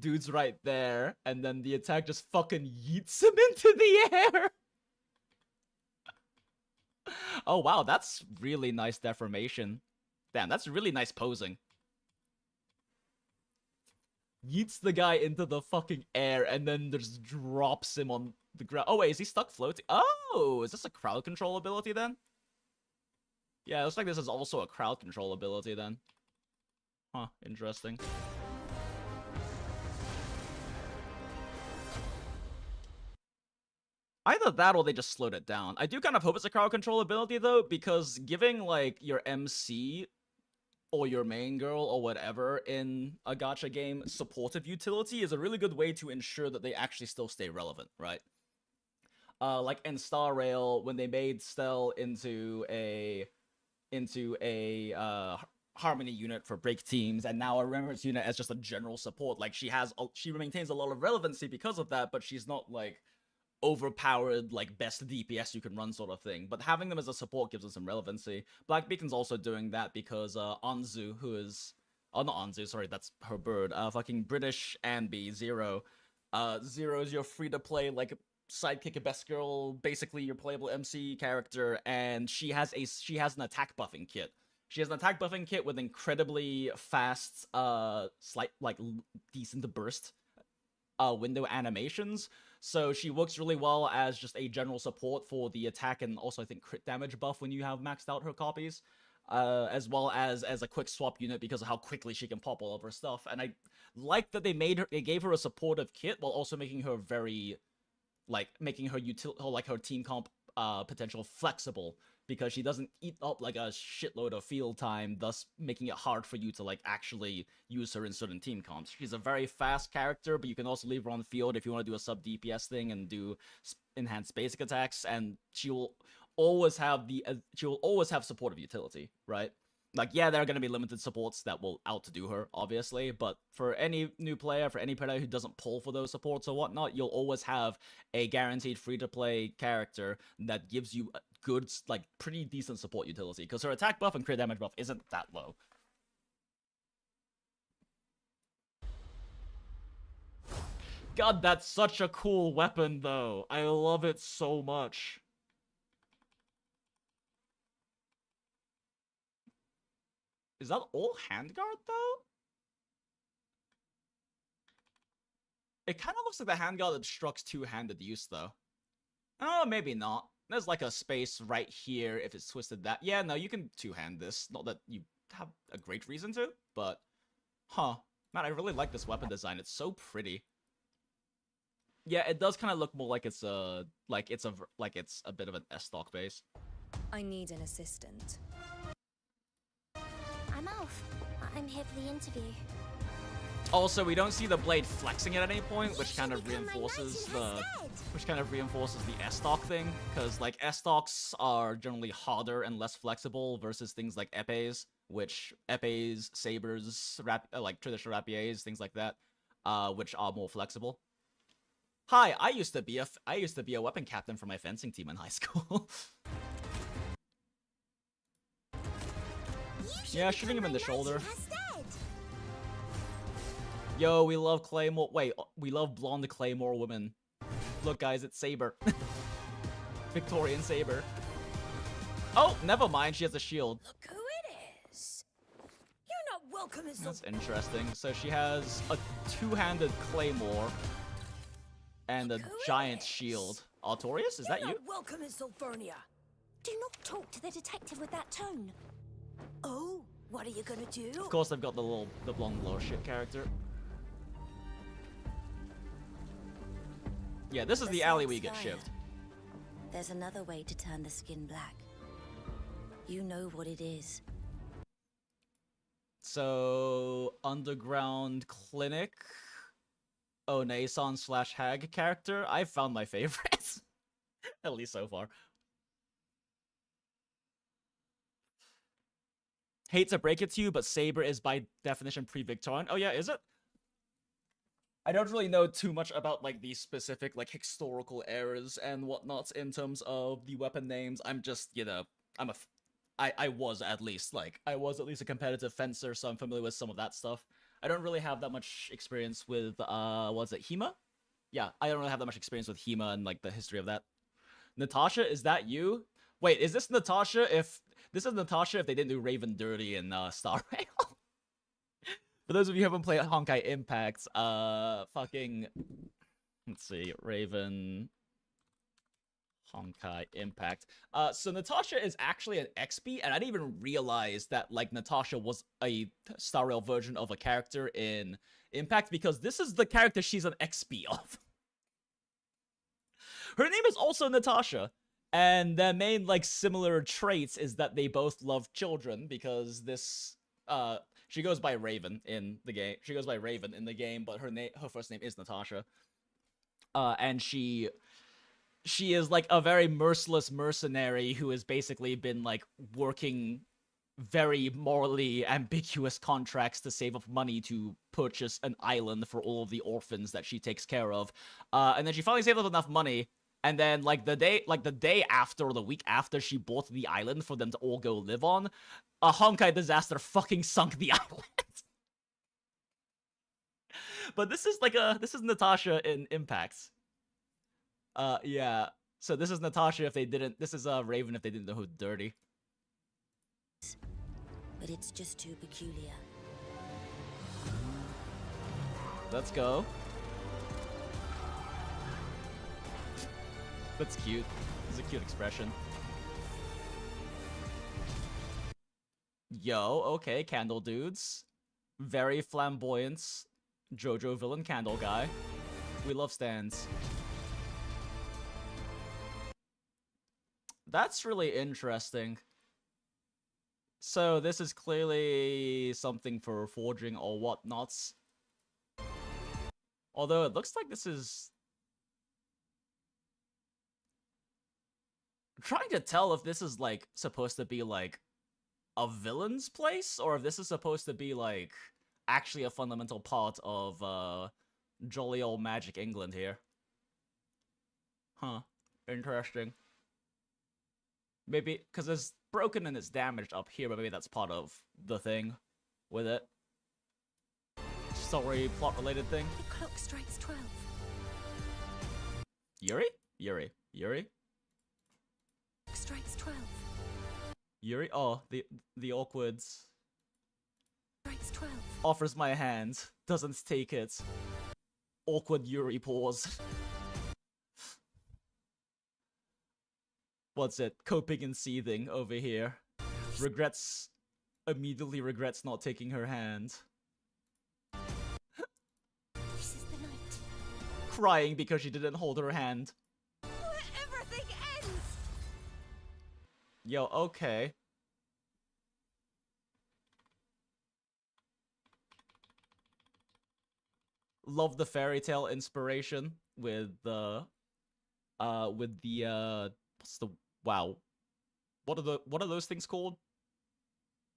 Speaker 1: Dude's right there, and then the attack just fucking yeets him into the air. Oh wow, that's really nice deformation. Damn, that's really nice posing. Yeets the guy into the fucking air, and then just drops him on the ground. Oh wait, is he stuck floating? Oh, is this a crowd control ability then? Yeah, it looks like this is also a crowd control ability then. Huh, interesting. Either that or they just slowed it down. I do kind of hope it's a crowd control ability, though, because giving, like, your MC or your main girl or whatever in a gacha game supportive utility is a really good way to ensure that they actually still stay relevant, right? Like in Star Rail, when they made Stell into a harmony unit for break teams, and now a remembrance unit as just a general support. Like, she maintains a lot of relevancy because of that, but she's not, like, overpowered, like, best DPS you can run sort of thing. But having them as a support gives them some relevancy. Black Beacon's also doing that because Anzu, who is... Oh, not Anzu, sorry, that's her bird. Fucking British Anby, Zero. Zero is your free-to-play, like, sidekick best girl, basically your playable MC character, and she has an attack buffing kit. She has an attack buffing kit with incredibly fast, decent burst window animations. So she works really well as just a general support for the attack and also I think crit damage buff when you have maxed out her copies. As well as a quick swap unit because of how quickly she can pop all of her stuff. And I like that they gave her a supportive kit while also making her very, like, making her her team comp potential flexible. because she doesn't eat up like a shitload of field time, thus making it hard for you to like actually use her in certain team comps. She's a very fast character, but you can also leave her on the field if you want to do a sub DPS thing and do enhanced basic attacks, and she will always have supportive utility, right? Like, yeah, there are going to be limited supports that will outdo her, obviously, but for any new player, for any player who doesn't pull for those supports or whatnot, you'll always have a guaranteed free-to-play character that gives you a good, like, pretty decent support utility, because her attack buff and crit damage buff isn't that low. God, that's such a cool weapon, though. I love it so much. Is that all handguard, though? It kind of looks like the handguard obstructs two-handed use, though. Oh, maybe not. There's like a space right here if it's twisted that. Yeah, no, you can two-hand this. Not that you have a great reason to, but... Huh. Man, I really like this weapon design. It's so pretty. Yeah, it does kind of look more like it's a bit of an S-stock base.
Speaker 6: I need an assistant.
Speaker 5: I'm Alf. I'm here for the interview.
Speaker 1: Also, we don't see the blade flexing at any point, which kind of reinforces the S-stock thing, because like S-stocks are generally harder and less flexible versus things like epées, which epées, sabers, like traditional rapiers, things like that, which are more flexible. Hi, I used to be a weapon captain for my fencing team in high school. Yeah, shooting him in the shoulder. Yo, we love Claymore. Wait, we love blonde Claymore women. Look, guys, it's Saber. Victorian Saber. Oh, never mind. She has a shield.
Speaker 5: Look who it is. You're not welcome as
Speaker 1: That's interesting. So she has a two-handed Claymore and a giant shield. Artorias, is that you?
Speaker 5: Welcome in Sulfurnia. Do not talk to the detective with that tone. Oh, what are you gonna do?
Speaker 1: Of course, they've got the blonde little shit character. Yeah, this is the alley we get shivved.
Speaker 4: There's another way to turn the skin black. You know what it is.
Speaker 1: So, Underground Clinic. Oh, Nason / Hag character. I found my favorite. At least so far. Hate to break it to you, but Saber is by definition pre-Victorian. Oh yeah, is it? I don't really know too much about like the specific like historical eras and whatnot in terms of the weapon names. I'm just, you know, I was at least a competitive fencer, so I'm familiar with some of that stuff. I don't really have that much experience with what's it, Hema? Yeah, I don't really have that much experience with Hema and like the history of that. Natasha, is that you? Wait, is this Natasha if they didn't do Raven Dirty in Star Rail? For those of you who haven't played Honkai Impact, fucking... Let's see, Raven... Honkai Impact. So Natasha is actually an XP, and I didn't even realize that, like, Natasha was a Star Rail version of a character in Impact, because this is the character she's an XP of. Her name is also Natasha. And their main, like, similar traits is that they both love children, because this, she goes by Raven in the game. She goes by Raven in the game, but her first name is Natasha. And she is, like, a very merciless mercenary who has basically been, like, working very morally ambiguous contracts to save up money to purchase an island for all of the orphans that she takes care of. And then she finally saved up enough money. And then, like, the day after or the week after she bought the island for them to all go live on, a Honkai disaster fucking sunk the island. But this is Natasha in Impacts. Yeah. So this is Natasha if they didn't, this is Raven if they didn't know who's Dirty.
Speaker 4: But it's just too peculiar.
Speaker 1: Let's go. That's cute. It's a cute expression. Yo, okay, candle dudes. Very flamboyant JoJo villain candle guy. We love stands. That's really interesting. So this is clearly something for forging or whatnots. Although it looks like this is... I'm trying to tell if this is, like, supposed to be, like, a villain's place, or if this is supposed to be, like, actually a fundamental part of, jolly old Magic England here. Huh. Interesting. Maybe, because it's broken and it's damaged up here, but maybe that's part of the thing with it. Story, plot-related thing.
Speaker 5: The clock strikes 12.
Speaker 1: Yuri? Yuri. Yuri?
Speaker 5: Strikes 12.
Speaker 1: Yuri? Oh, the awkward...
Speaker 5: Strikes 12.
Speaker 1: Offers my hand. Doesn't take it. Awkward Yuri pause. What's it? Coping and seething over here. Regrets... Immediately regrets not taking her hand.
Speaker 5: This is the night
Speaker 1: Crying because she didn't hold her hand.
Speaker 5: where everything ends.
Speaker 1: Yo, okay. Love the fairy tale inspiration with the what's the wow. What are those things called?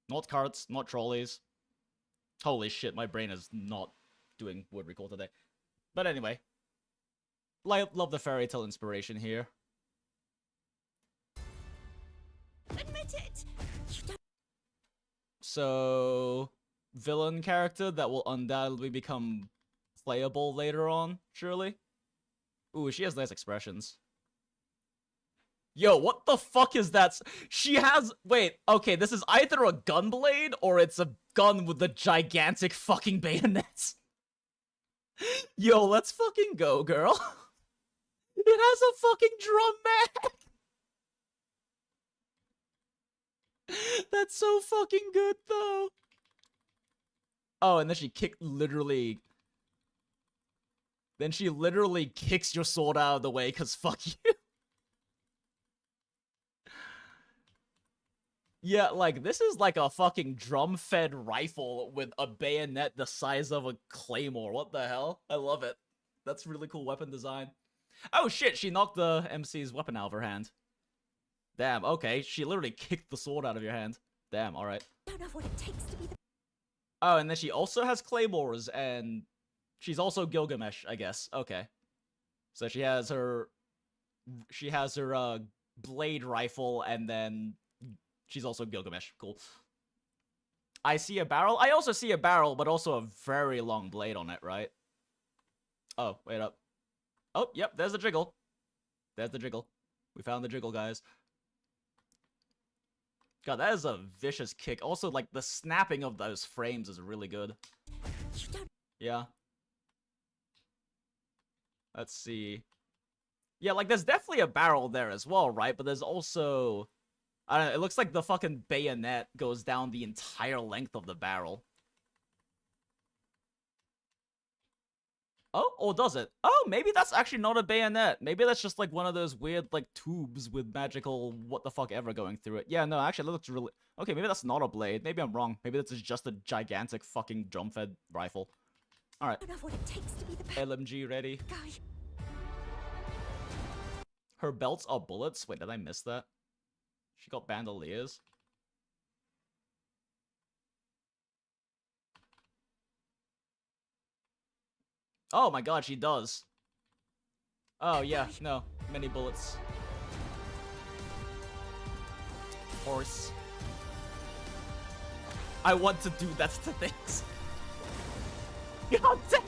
Speaker 1: Not carts, not trolleys. Holy shit, my brain is not doing word recall today. But anyway. Love the fairy tale inspiration here.
Speaker 5: Admit it. You don't.
Speaker 1: So, villain character that will undoubtedly become playable later on, surely? Ooh, she has nice expressions. Yo, what the fuck is that? She has... Wait, okay, this is either a gun blade or it's a gun with a gigantic fucking bayonet. Yo, let's fucking go, girl. It has a fucking drum mag. That's so fucking good, though. Oh, and then she literally... Then she literally kicks your sword out of the way, because fuck you. Yeah, like, this is like a fucking drum-fed rifle with a bayonet the size of a claymore. What the hell? I love it. That's really cool weapon design. Oh shit, she knocked the MC's weapon out of her hand. Damn, okay. She literally kicked the sword out of your hand. Damn, alright.
Speaker 5: Don't have what it takes to be the.
Speaker 1: Oh, and then she also has claymores, and she's also Gilgamesh, I guess. Okay. So she has her blade rifle, and then she's also Gilgamesh. Cool. I see a barrel. I also see a barrel, but also a very long blade on it, right? Oh, wait up. Oh, yep, there's the jiggle. There's the jiggle. We found the jiggle, guys. God, that is a vicious kick. Also, like, the snapping of those frames is really good.
Speaker 5: You don't.
Speaker 1: Yeah. Let's see. Yeah, like, there's definitely a barrel there as well, right? But there's also... I don't know, it looks like the fucking bayonet goes down the entire length of the barrel. Oh, or does it? Oh, maybe that's actually not a bayonet. Maybe that's just like one of those weird like tubes with magical what the fuck ever going through it. Yeah, no, actually that looks really... Okay, maybe that's not a blade. Maybe I'm wrong. Maybe this is just a gigantic fucking drum-fed rifle. Alright.
Speaker 5: I don't have what it takes to be the
Speaker 1: LMG ready.
Speaker 5: guy.
Speaker 1: Her belts are bullets? Wait, did I miss that? She got bandoliers. Oh my god, she does. Oh yeah, no. Many bullets. Horse. I want to do that to things. God damn!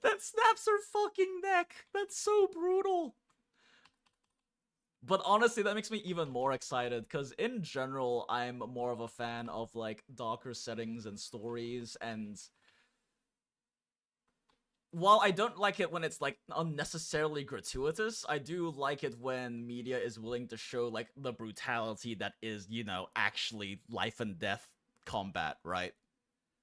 Speaker 1: That snaps her fucking neck. That's so brutal. But honestly, that makes me even more excited, because in general, I'm more of a fan of, like, darker settings and stories, and... While I don't like it when it's, like, unnecessarily gratuitous, I do like it when media is willing to show, like, the brutality that is, you know, actually life and death combat, right?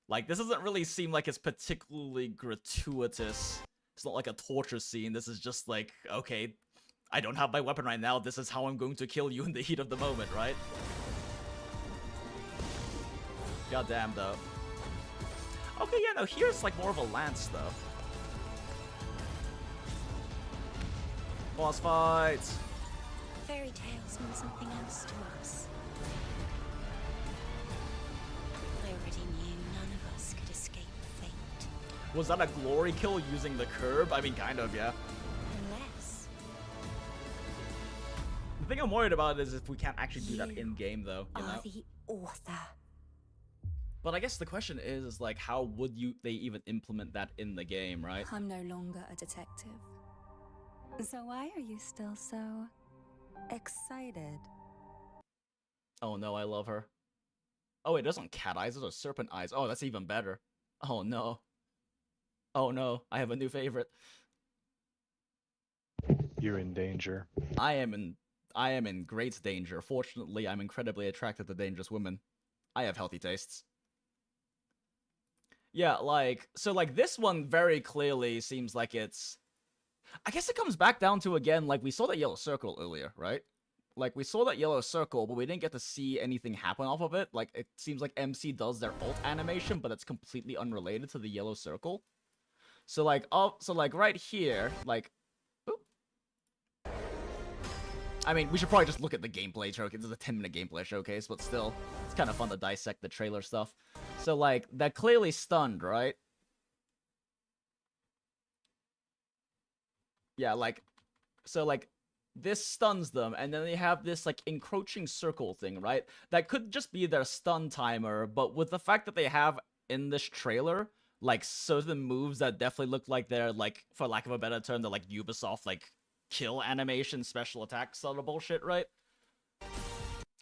Speaker 1: Like, this doesn't really seem like it's particularly gratuitous. It's not like a torture scene. This is just like, okay, I don't have my weapon right now, this is how I'm going to kill you in the heat of the moment, right? God damn, though. Okay, yeah, no, here's like more of a lance, though. Boss fights!
Speaker 5: Fairy tales mean something else to us. I already knew none of us could escape fate.
Speaker 1: Was that a glory kill using the curb? I mean, kind of, yeah.
Speaker 5: Unless
Speaker 1: The thing I'm worried about is if we can't actually do that in-game, though, you
Speaker 5: are
Speaker 1: know?
Speaker 5: the author.
Speaker 1: But I guess the question is like, how would they even implement that in the game, right?
Speaker 6: I'm no longer a detective. So why are you still so excited?
Speaker 1: Oh no, I love her. Oh, it doesn't cat eyes, those are serpent eyes. Oh, that's even better. Oh no. Oh no, I have a new favorite.
Speaker 2: You're in danger.
Speaker 1: I am in great danger. Fortunately, I'm incredibly attracted to dangerous women. I have healthy tastes. Yeah, like, so like this one very clearly seems like it's... I guess it comes back down to, again, like we saw that yellow circle earlier, right? Like we saw that yellow circle, but we didn't get to see anything happen off of it. Like it seems like MC does their ult animation, but it's completely unrelated to the yellow circle. So like, oh, so like right here, like, oop. I mean, we should probably just look at the gameplay showcase. This is a 10-minute gameplay showcase, but still, it's kind of fun to dissect the trailer stuff. So like, they're clearly stunned, right? Yeah, like, so like, this stuns them, and then they have this like encroaching circle thing, right? That could just be their stun timer, but with the fact that they have in this trailer, like certain moves that definitely look like they're like, for lack of a better term, they're like Ubisoft like kill animation special attack sort of bullshit, right?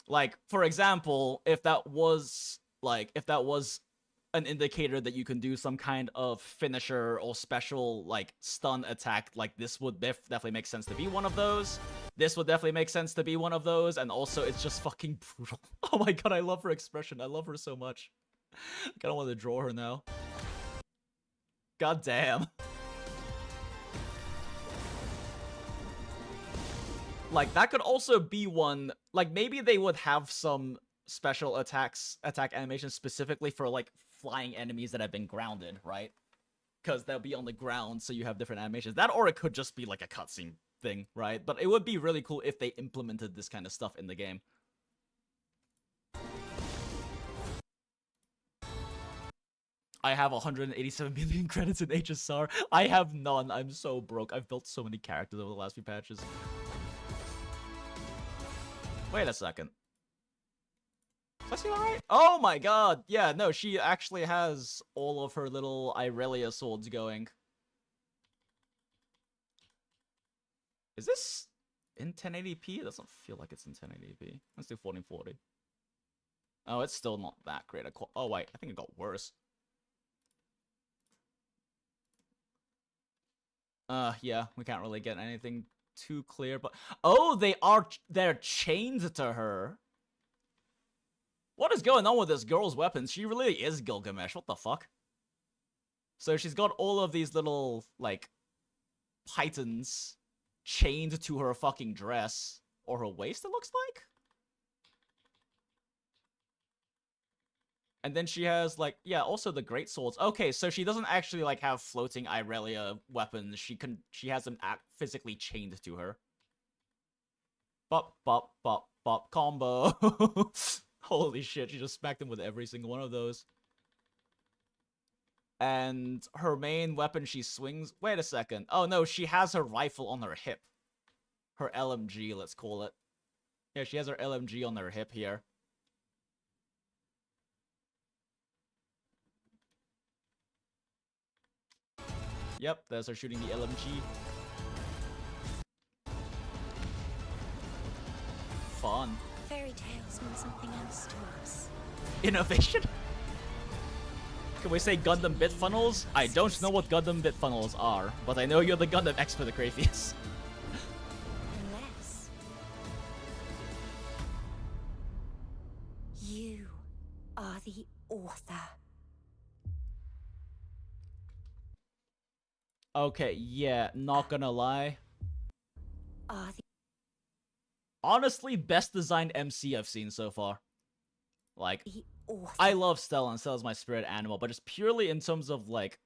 Speaker 1: Like, for example, if that was an indicator that you can do some kind of finisher or special, like, stun attack, like, this would definitely make sense to be one of those. This would definitely make sense to be one of those, and also, it's just fucking brutal. Oh my god, I love her expression. I love her so much. I kinda want to draw her now. God damn. Like, that could also be one... Like, maybe they would have some special attack animations specifically for, like, flying enemies that have been grounded, right? Because they'll be on the ground, so you have different animations. That, or it could just be, like, a cutscene thing, right? But it would be really cool if they implemented this kind of stuff in the game. I have 187 million credits in HSR. I have none. I'm so broke. I've built so many characters over the last few patches. Wait a second. Is that alright? Oh my god! Yeah, no, she actually has all of her little Irelia swords going. Is this in 1080p? It doesn't feel like it's in 1080p. Let's do 1440. Oh, it's still not that great. Oh wait, I think it got worse. Yeah, we can't really get anything too clear, but... Oh, they're chained to her. What is going on with this girl's weapons? She really is Gilgamesh. What the fuck? So she's got all of these little, like, pythons chained to her fucking dress. Or her waist, it looks like? And then she has, like, yeah, also the great swords. Okay, so she doesn't actually, like, have floating Irelia weapons. She has them physically chained to her. Bop, bop, bop, bop, combo. Holy shit, she just smacked him with every single one of those. And her main weapon she swings... Wait a second. Oh, no, she has her rifle on her hip. Her LMG, let's call it. Yeah, she has her LMG on her hip here. Yep, there's her shooting the LMG. Fun.
Speaker 5: Fairy tales mean something else to us.
Speaker 1: Innovation? Can we say Gundam bit funnels? I don't know what Gundam bit funnels are, but I know you're the Gundam expert, Akrafius.
Speaker 5: Unless you are the author.
Speaker 1: Okay, yeah, not gonna lie.
Speaker 5: Are the
Speaker 1: Honestly, best designed MC I've seen so far. Like,
Speaker 5: Be awesome.
Speaker 1: I love Stella, and Stella's my spirit animal, but just purely in terms of, like,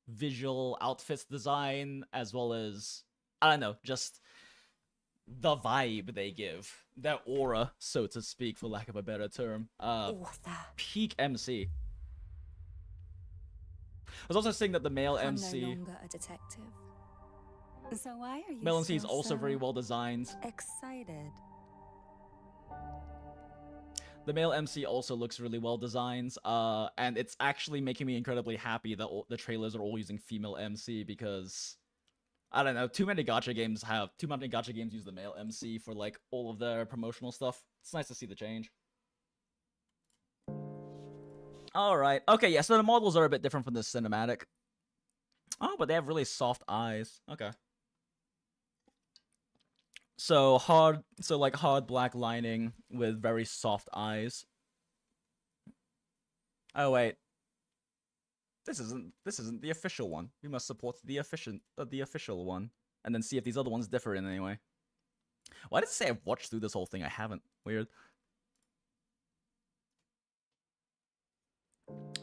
Speaker 1: visual outfits design, as well as, I don't know, just the vibe they give. Their aura, so to speak, for lack of a better term.
Speaker 5: Author.
Speaker 1: Peak MC. I was also saying that the male
Speaker 6: I'm
Speaker 1: MC...
Speaker 6: no longer a detective. So why are you
Speaker 1: Male MC is
Speaker 6: still
Speaker 1: also
Speaker 6: so
Speaker 1: very well designed.
Speaker 6: excited?
Speaker 1: The male MC also looks really well designed, and it's actually making me incredibly happy that the trailers are all using female MC, because I don't know, too many gacha games use the male MC for like all of their promotional stuff. It's nice to see the change. Alright, okay, yeah, so the models are a bit different from the cinematic. Oh, but they have really soft eyes. Okay. So hard black lining with very soft eyes. Oh wait, this isn't the official one. We must support the official one, and then see if these other ones differ in any way. Why did it say I've watched through this whole thing? I haven't. Weird.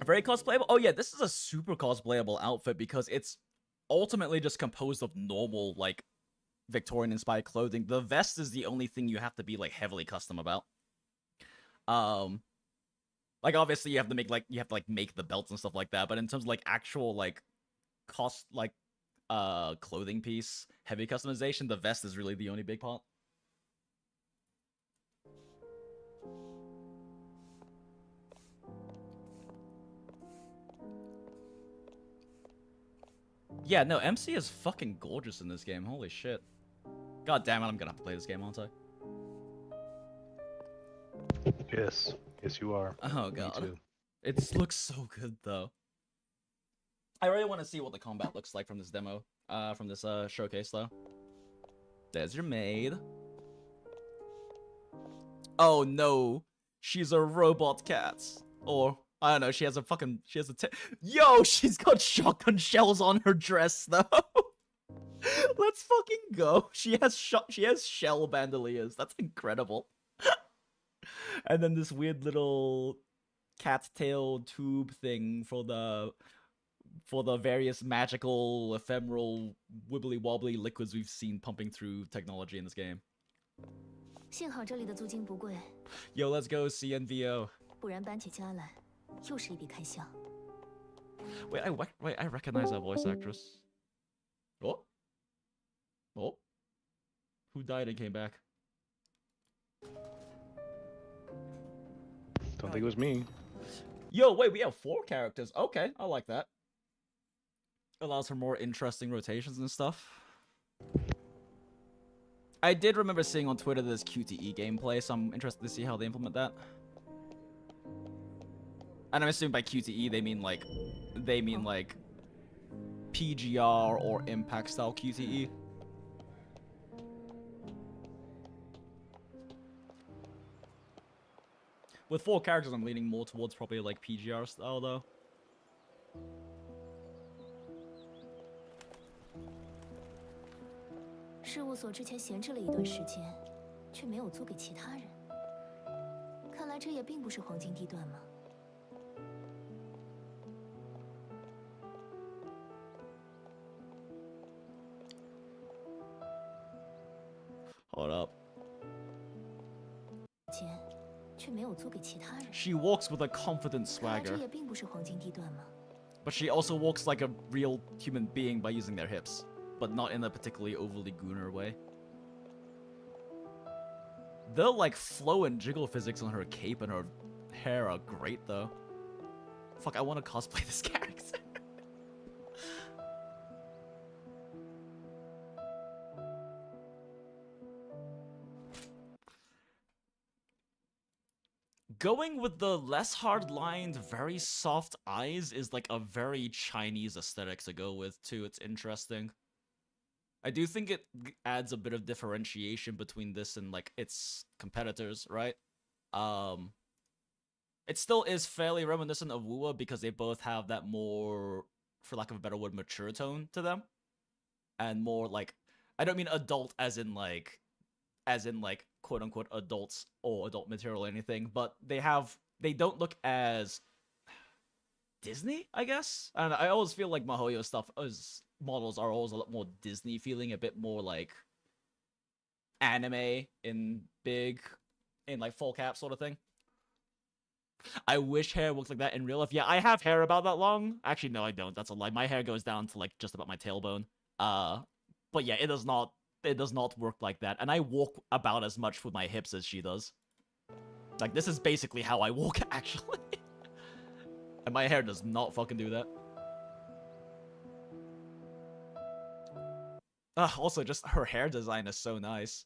Speaker 1: Very cosplayable. Oh yeah, this is a super cosplayable outfit because it's ultimately just composed of normal, like, Victorian inspired clothing. The vest is the only thing you have to be like heavily custom about. Like obviously you have to make the belts and stuff like that, but in terms of like actual like clothing piece, heavy customization, the vest is really the only big part. Yeah, no, MC is fucking gorgeous in this game. Holy shit. God damn it, I'm gonna have to play this game, aren't I?
Speaker 2: Yes. Yes, you are.
Speaker 1: Oh
Speaker 2: Me
Speaker 1: god.
Speaker 2: too.
Speaker 1: It looks so good, though. I really want to see what the combat looks like from this demo, from this showcase, though. There's your maid. Oh no, she's a robot cat. Or, I don't know, Yo, she's got shotgun shells on her dress, though. Let's fucking go. She has shell bandoliers. That's incredible. And then this weird little cat tail tube thing for the various magical, ephemeral, wibbly wobbly liquids we've seen pumping through technology in this game.
Speaker 5: 幸好这里的租金不贵，
Speaker 1: Yo, let's go CNVO.
Speaker 5: 不然搬起家来又是一笔开销。
Speaker 1: Wait, I recognize that voice actress. Oh? Oh? Who died and came back?
Speaker 2: Don't think it was me.
Speaker 1: Yo, wait, we have 4 characters. Okay, I like that. Allows for more interesting rotations and stuff. I did remember seeing on Twitter this QTE gameplay, so I'm interested to see how they implement that. And I'm assuming by QTE they mean like PGR or Impact style QTE. With 4 characters, I'm leaning more towards probably like PGR style though.
Speaker 5: 事务所之前闲置了一段时间，却没有租给其他人。看来这也并不是黄金地段嘛。
Speaker 1: Hold up.
Speaker 5: 钱却没有租给其他人。
Speaker 1: She walks with a confident
Speaker 5: 看来这
Speaker 1: swagger,
Speaker 5: 也并不是黄金地段嘛。
Speaker 1: but she also walks like a real human being by using their hips, but not in a particularly overly gooner way. The like flow and jiggle physics on her cape and her hair are great though. Fuck, I want to cosplay this character. Going with the less hard-lined, very soft eyes is like a very Chinese aesthetic to go with too. It's interesting. I do think it adds a bit of differentiation between this and like its competitors, right? It still is fairly reminiscent of WuWa because they both have that more, for lack of a better word, mature tone to them. And more like, I don't mean adult as in like as in like quote unquote adults or adult material or anything, but they don't look as Disney, I guess. And I always feel like MiHoYo stuff as models are always a lot more Disney feeling, a bit more like anime in like full cap sort of thing. I wish hair looks like that in real life. Yeah, I have hair about that long. Actually, no, I don't. That's a lie. My hair goes down to like just about my tailbone. But yeah, it does not work like that. And I walk about as much with my hips as she does. Like, this is basically how I walk, actually. And my hair does not fucking do that. Also, just her hair design is so nice.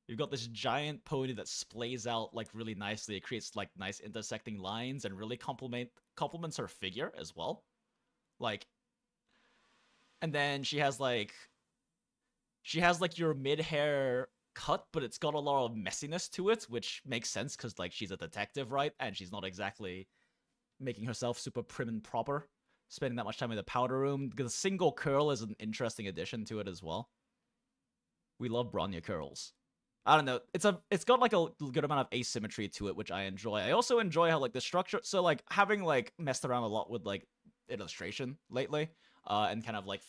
Speaker 1: You've got this giant pony that splays out like really nicely. It creates like nice intersecting lines and really complements her figure as well. Like, and then she has like your mid-hair cut, but it's got a lot of messiness to it, which makes sense because like she's a detective, right? And she's not exactly making herself super prim and proper, spending that much time in the powder room. The single curl is an interesting addition to it as well. We love Bronya curls. I don't know. It's got like a good amount of asymmetry to it, which I enjoy. I also enjoy how like the structure. So like having like messed around a lot with like illustration lately, and kind of like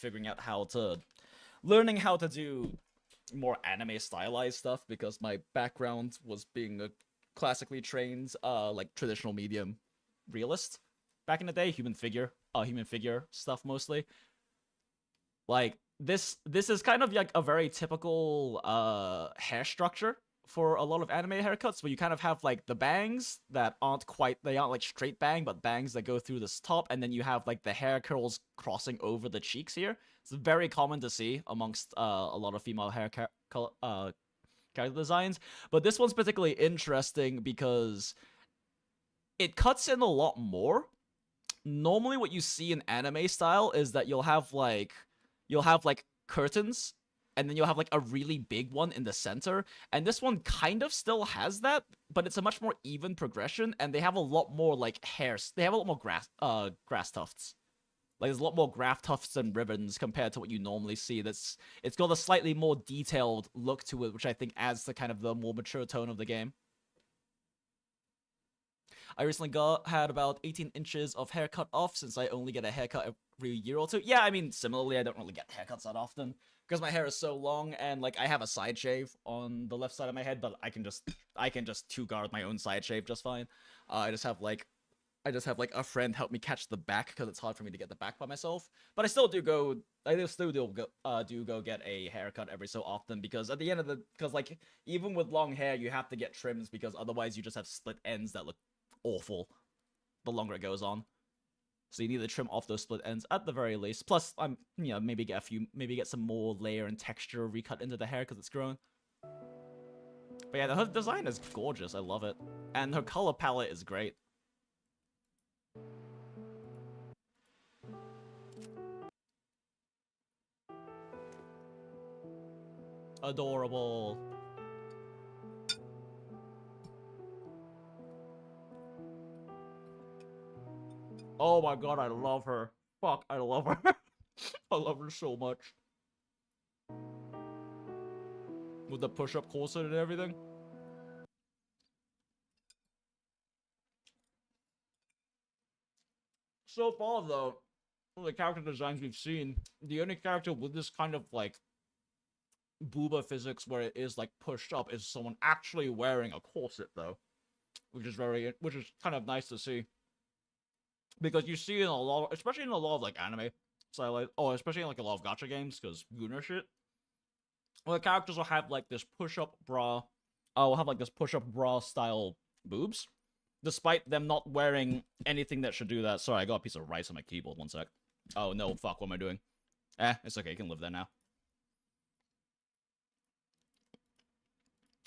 Speaker 1: learning how to do more anime stylized stuff because my background was being a classically trained like traditional medium realist back in the day, human figure stuff mostly. Like this is kind of like a very typical hair structure for a lot of anime haircuts, where you kind of have like the bangs that aren't like straight bang, but bangs that go through this top, and then you have like the hair curls crossing over the cheeks here. It's very common to see amongst a lot of female hair character designs, but this one's particularly interesting because it cuts in a lot more. Normally what you see in anime style is that you'll have like curtains, and then you'll have like a really big one in the center, and this one kind of still has that, but it's a much more even progression, and they have a lot more like hairs. They have a lot more grass tufts. Like there's a lot more grass tufts and ribbons compared to what you normally see. It's got a slightly more detailed look to it, which I think adds to kind of the more mature tone of the game. I recently had about 18 inches of hair cut off since I only get a haircut every year or two. Yeah, I mean, similarly, I don't really get haircuts that often because my hair is so long, and like I have a side shave on the left side of my head, but I can just two-guard my own side shave just fine. I just have like a friend help me catch the back because it's hard for me to get the back by myself. But I still do go get a haircut every so often because at the end of because like even with long hair you have to get trims because otherwise you just have split ends that look awful the longer it goes on. So you need to trim off those split ends at the very least. Plus, maybe get some more layer and texture recut into the hair because it's grown. But yeah, her design is gorgeous. I love it, and her color palette is great. Adorable. Oh my god, I love her. Fuck, I love her. I love her so much. With the push-up corset and everything. So far, though, from the character designs we've seen, the only character with this kind of, like, booba physics where it is, like, pushed up is someone actually wearing a corset, though. Which is kind of nice to see. Because you see in a lot, especially in a lot of, like, anime style, especially in, like, a lot of gacha games, because Gunner shit, where the characters will have, like, this push-up bra, style boobs, despite them not wearing anything that should do that. Sorry, I got a piece of rice on my keyboard, one sec. Oh, no, fuck, what am I doing? It's okay, you can live there now.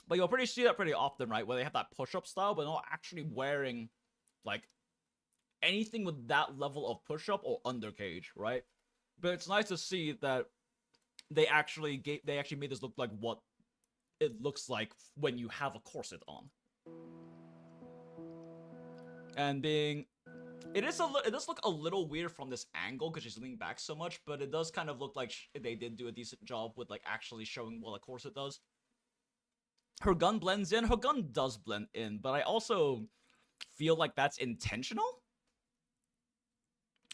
Speaker 1: But you'll see that pretty often, right, where they have that push-up style, but not actually wearing, like, anything with that level of push-up or undercage, right? But it's nice to see that they actually made this look like what it looks like when you have a corset on. And it does look a little weird from this angle because she's leaning back so much, but it does kind of look like they did do a decent job with like actually showing what a corset does. her gun blends in. Her gun does blend in, but I also feel like that's intentional.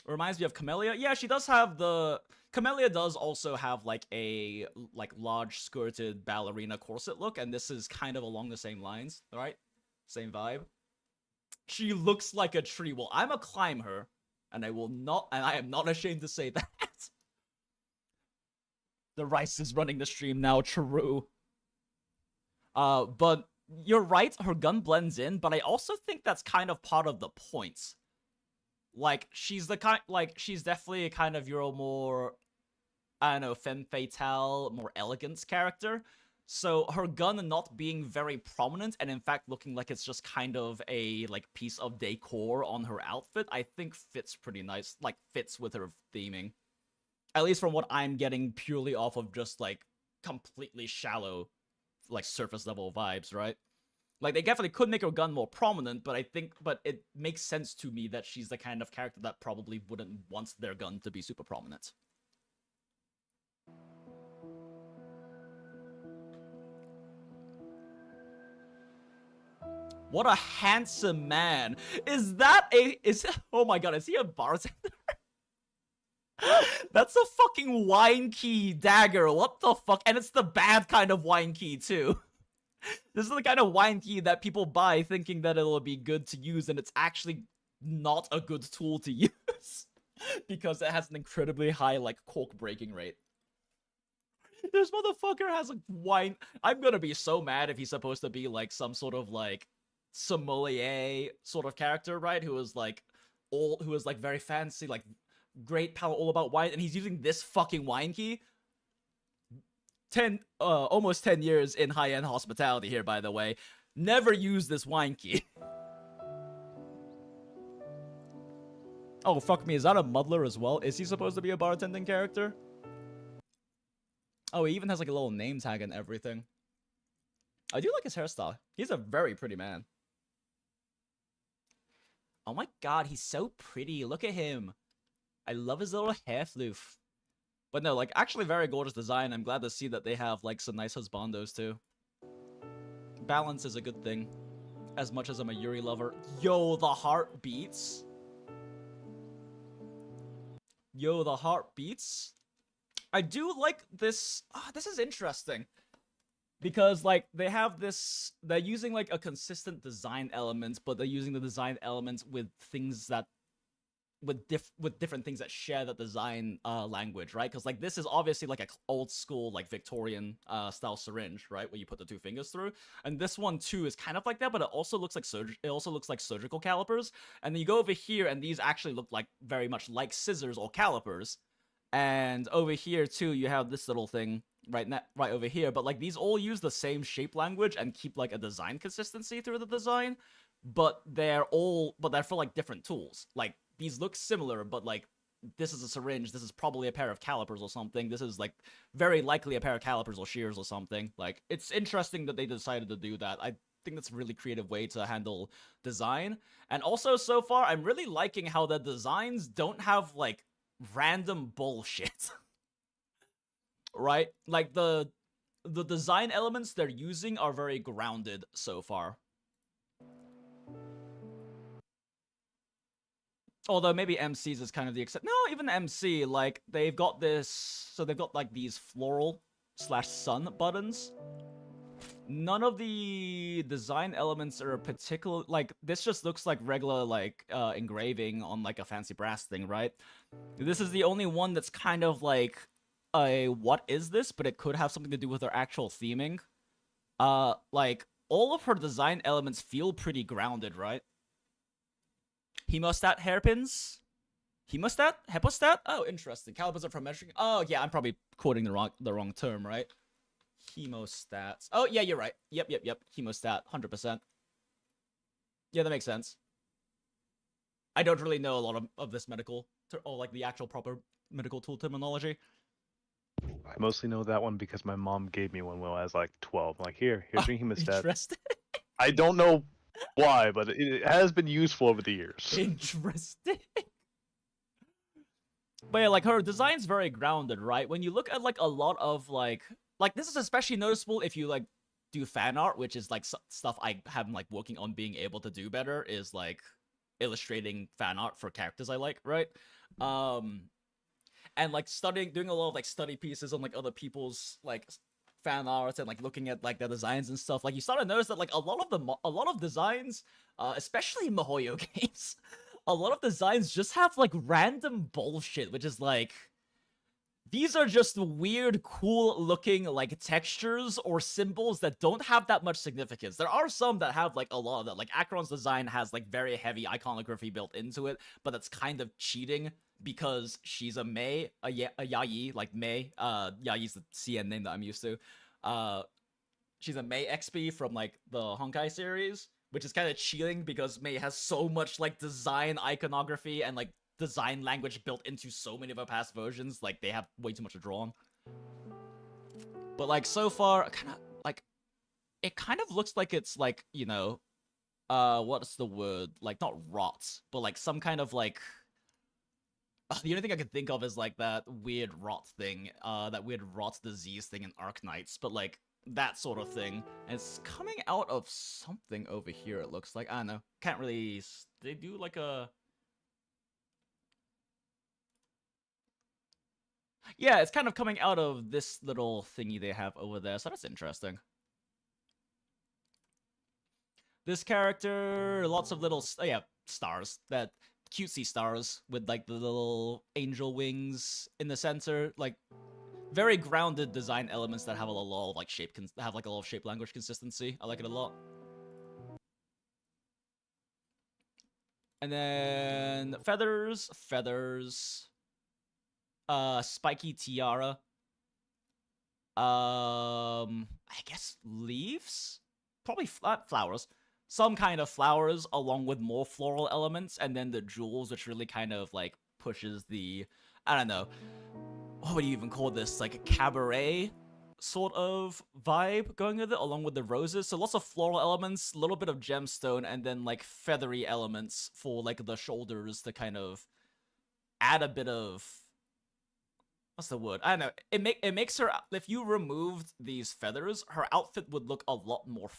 Speaker 1: Reminds me of Camellia. Yeah, she does have the... Camellia does also have, like, a, like, large skirted ballerina corset look, and this is kind of along the same lines, right? Same vibe. She looks like a tree. Well, I'm a climb her, and I am not ashamed to say that. The rice is running the stream now, true. But you're right, her gun blends in, but I also think that's kind of part of the point. Like, she's definitely kind of your more, I don't know, femme fatale, more elegant character. So her gun not being very prominent and in fact looking like it's just kind of a, like, piece of decor on her outfit, I think fits pretty nice, like, fits with her theming. At least from what I'm getting purely off of just, like, completely shallow, like, surface level vibes, right? Like, they definitely could make her gun more prominent, but but it makes sense to me that she's the kind of character that probably wouldn't want their gun to be super prominent. What a handsome man. Oh my god, is he a bartender? That's a fucking wine key dagger. What the fuck? And it's the bad kind of wine key, too. This is the kind of wine key that people buy thinking that it'll be good to use, and it's actually not a good tool to use. Because it has an incredibly high, like, cork breaking rate. This motherfucker has a wine... I'm gonna be so mad if he's supposed to be, like, some sort of, like, sommelier sort of character, right? Who is, like, very fancy, like, great palate all about wine, and he's using this fucking wine key. Almost 10 years in high-end hospitality here, by the way. Never use this wine key. Oh, fuck me, is that a muddler as well? Is he supposed to be a bartending character? Oh, he even has, like, a little name tag and everything. I do like his hairstyle. He's a very pretty man. Oh my god, he's so pretty. Look at him. I love his little hair floof. But no, like, actually very gorgeous design. I'm glad to see that they have, like, some nice husbandos, too. Balance is a good thing. As much as I'm a Yuri lover. Yo, the heart beats. Yo, the heart beats. I do like this. This is interesting. Because, like, they have this... They're using, like, a consistent design element, but they're using the design elements with things that... With different things that share the design language, right? Because, like, this is obviously, like, a old school, like, Victorian style syringe, right? Where you put the two fingers through. And this one, too, is kind of like that, but it also looks like surgical calipers. And then you go over here, and these actually look like very much like scissors or calipers. And over here, too, you have this little thing right over here. But, like, these all use the same shape language and keep, like, a design consistency through the design. But they're for, like, different tools. Like, these look similar, but, like, this is a syringe, this is probably a pair of calipers or something, this is, like, very likely a pair of calipers or shears or something. Like, it's interesting that they decided to do that. I think that's a really creative way to handle design. And also, so far, I'm really liking how the designs don't have, like, random bullshit. Right? Like, the design elements they're using are very grounded so far. Although maybe MC's is kind of the exception. No, even MC, like, they've got this... So they've got, like, these floral/sun buttons. None of the design elements are particular... Like, this just looks like regular, like, engraving on, like, a fancy brass thing, right? This is the only one that's kind of, like, what is this? But it could have something to do with her actual theming. Like, all of her design elements feel pretty grounded, right? Hemostat hairpins? Hemostat? Hepostat? Oh, interesting. Calipers are for measuring... Oh, yeah, I'm probably quoting the wrong term, right? Hemostats. Oh, yeah, you're right. Yep. Hemostat, 100%. Yeah, that makes sense. I don't really know a lot of this medical... Or, like, the actual proper medical tool terminology.
Speaker 2: I mostly know that one because my mom gave me one when I was, like, 12. I'm like, here's your hemostat.
Speaker 1: Interesting.
Speaker 2: I don't know why, but it has been useful over the years.
Speaker 1: Interesting. But yeah, like, her design's very grounded, right? When you look at, like, a lot of, like, this is especially noticeable if you, like, do fan art, which is like stuff I have like working on being able to do better, is like illustrating fan art for characters I like, right? And like doing a lot of like study pieces on like other people's like fan art and like looking at like their designs and stuff. Like you start to notice that like a lot of designs, especially in MiHoYo games, a lot of designs just have like random bullshit, which is like, these are just weird, cool looking like textures or symbols that don't have that much significance. There are some that have like a lot of that. Like Acheron's design has like very heavy iconography built into it, but that's kind of cheating because she's a Mei, a Yayi, like Mei. Yayi's the CN name that I'm used to. She's a Mei XP from like the Honkai series, which is kind of cheating because Mei has so much like design iconography and like design language built into so many of her past versions. Like they have way too much to draw on. But like so far, it kind of looks like it's like, you know, what's the word? Like not rot, but like some kind of like, the only thing I can think of is like that weird rot thing, that weird rot disease thing in Arknights, but like that sort of thing. And it's coming out of something over here, it looks like. I don't know. Can't really... They do like a... Yeah, it's kind of coming out of this little thingy they have over there, so that's interesting. This character, lots of little... yeah, stars. That cutesy stars with like the little angel wings in the center. Like, very grounded design elements that have a lot of like shape... have like a lot of shape language consistency. I like it a lot. And then... feathers. Spiky tiara. I guess leaves? Probably flowers. Some kind of flowers along with more floral elements, and then the jewels, which really kind of like pushes the, I don't know, what would you even call this? Like a cabaret sort of vibe going with it, along with the roses. So lots of floral elements, a little bit of gemstone, and then like feathery elements for like the shoulders to kind of add a bit of... what's the word? I don't know. It makes her... if you removed these feathers, her outfit would look a lot more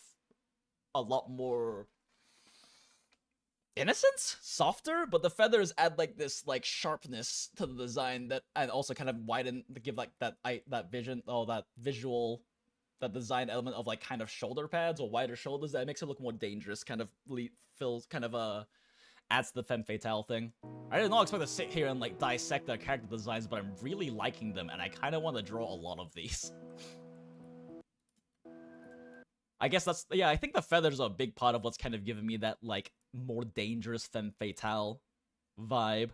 Speaker 1: innocent, softer, but the feathers add like this like sharpness to the design that, and also kind of widen to give like that visual, that design element of like kind of shoulder pads or wider shoulders that makes it look more dangerous, kind of adds to the femme fatale thing. I did not expect to sit here and like dissect their character designs, but I'm really liking them, and I kind of want to draw a lot of these. I guess that's... yeah, I think the feathers are a big part of what's kind of giving me that like more dangerous femme fatale vibe.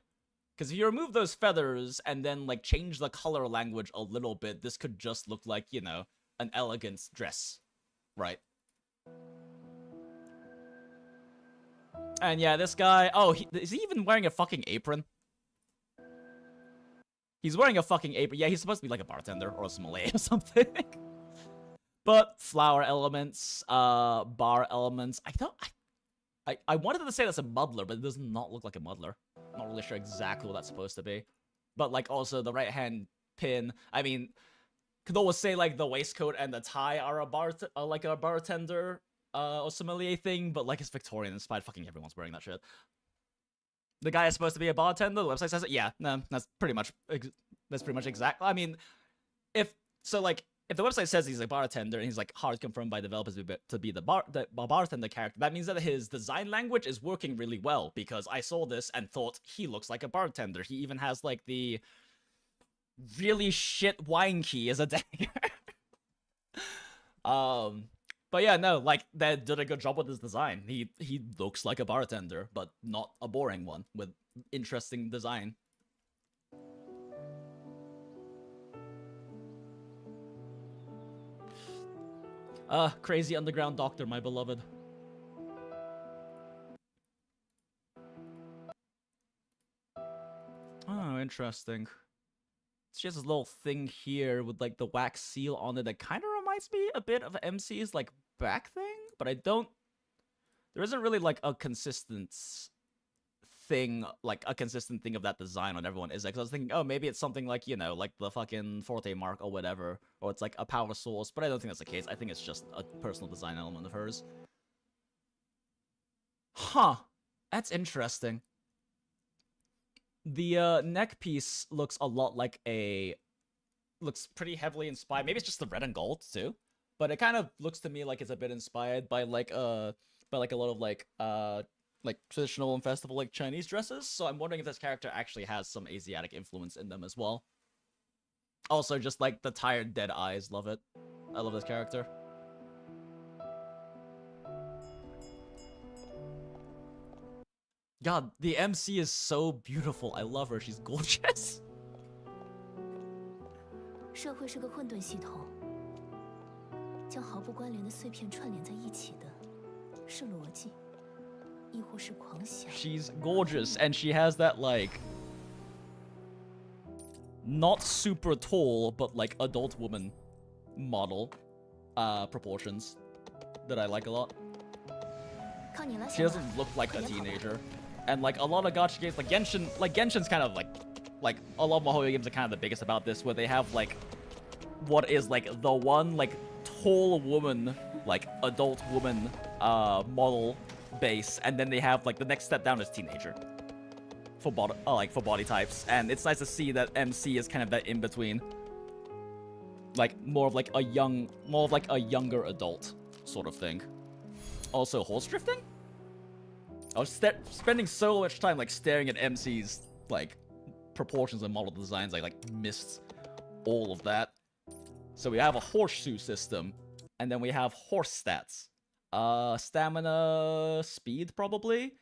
Speaker 1: Because if you remove those feathers and then like change the color language a little bit, this could just look like, you know, an elegant dress, right? And yeah, this guy... oh, is he even wearing a fucking apron? He's wearing a fucking apron. Yeah, he's supposed to be like a bartender or a sommelier or something. But flower elements, bar elements. I wanted to say that's a muddler, but it does not look like a muddler. Not really sure exactly what that's supposed to be. But like also the right hand pin. I mean, could always say like the waistcoat and the tie are like a bartender or sommelier thing, but like it's Victorian inspired. Fucking everyone's wearing that shit. The guy is supposed to be a bartender. The website says it. Yeah, no, that's pretty much exact. I mean, if the website says he's a bartender and he's like hard confirmed by developers to be the bartender character, that means that his design language is working really well, because I saw this and thought he looks like a bartender. He even has like the really shit wine key as a dagger. But yeah, no, like they did a good job with his design. He looks like a bartender, but not a boring one, with interesting design. Crazy underground doctor, my beloved. Oh, interesting. It's just this little thing here with like the wax seal on it that kind of reminds me a bit of MC's like back thing, but I don't... there isn't really like a consistent thing, like a consistent thing of that design on everyone is like, 'cause I was thinking, oh, maybe it's something like, you know, like the fucking Forte mark or whatever, or it's like a power source, but I don't think that's the case. I think it's just a personal design element of hers. Huh. That's interesting. The neck piece looks a lot like looks pretty heavily inspired. Maybe it's just the red and gold too, but it kind of looks to me like it's a bit inspired by like a lot of like traditional and festival like Chinese dresses. So I'm wondering if this character actually has some Asiatic influence in them as well. Also, just like the tired dead eyes, love it. I love this character. God, the MC is so beautiful. I love her. She's gorgeous.
Speaker 5: 社会是个混沌系统，将毫不关联的碎片串联在一起的，是逻辑，亦或是狂想。
Speaker 1: She's gorgeous, and she has that like not super tall, but like adult woman model proportions that I like a lot.
Speaker 5: 靠你了，
Speaker 1: She
Speaker 5: 小马
Speaker 1: doesn't look like a
Speaker 5: 快点跑吧
Speaker 1: teenager. And like a lot of gacha games, like Genshin's kind of like a lot of Mihoyo games are kind of the biggest about this, where they have like what is like the one like tall woman, like adult woman model base, and then they have like the next step down is teenager for body types, and it's nice to see that MC is kind of that in between, like more of like a younger adult sort of thing. Also, horse drifting. I was spending so much time like staring at MC's like proportions and model designs. I like missed all of that. So we have a horseshoe system, and then we have horse stats. Stamina, speed, probably.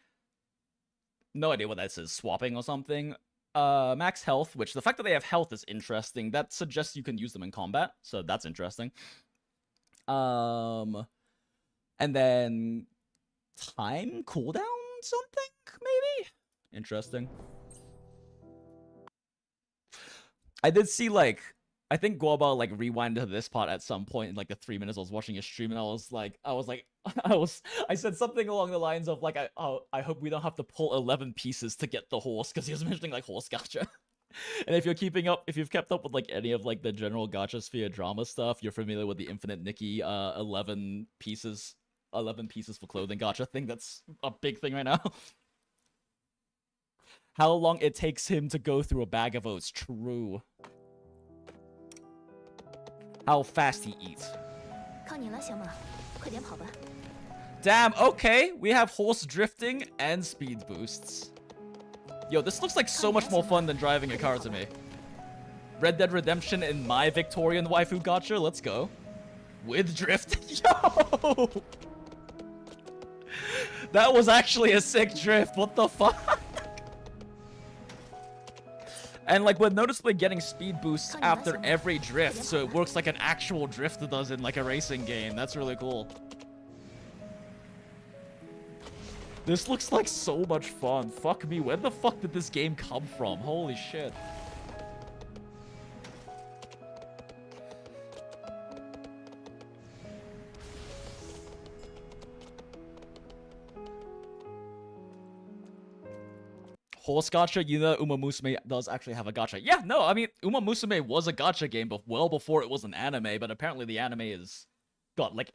Speaker 1: No idea what that says. Swapping or something. Max health, which the fact that they have health is interesting. That suggests you can use them in combat, so that's interesting. And then time cooldown something, maybe? Interesting. I did see, like, I think Guaba, like, rewinded to this part at some point in, like, the 3 minutes I was watching his stream, and I said something along the lines of, like, I hope we don't have to pull 11 pieces to get the horse, because he was mentioning, like, horse gacha. And if you've kept up with, like, any of, like, the general gacha sphere drama stuff, you're familiar with the Infinite Nikki, 11 pieces for clothing gacha thing. That's a big thing right now. How long it takes him to go through a bag of oats. True. How fast he eats.
Speaker 5: 靠你了，小马，快点跑吧。
Speaker 1: Damn, okay. We have horse drifting and speed boosts. Yo, this looks like so much more fun than driving a car to me. Red Dead Redemption in my Victorian waifu gacha. Let's go. With drift. Yo! That was actually a sick drift. What the fuck? And like we're noticeably getting speed boosts after every drift, so it works like an actual drift does in like a racing game. That's really cool. This looks like so much fun. Fuck me, where the fuck did this game come from? Holy shit. Horse gacha, you know Uma Musume does actually have a gacha. Yeah, no, I mean, Uma Musume was a gacha game well before it was an anime, but apparently the anime has got like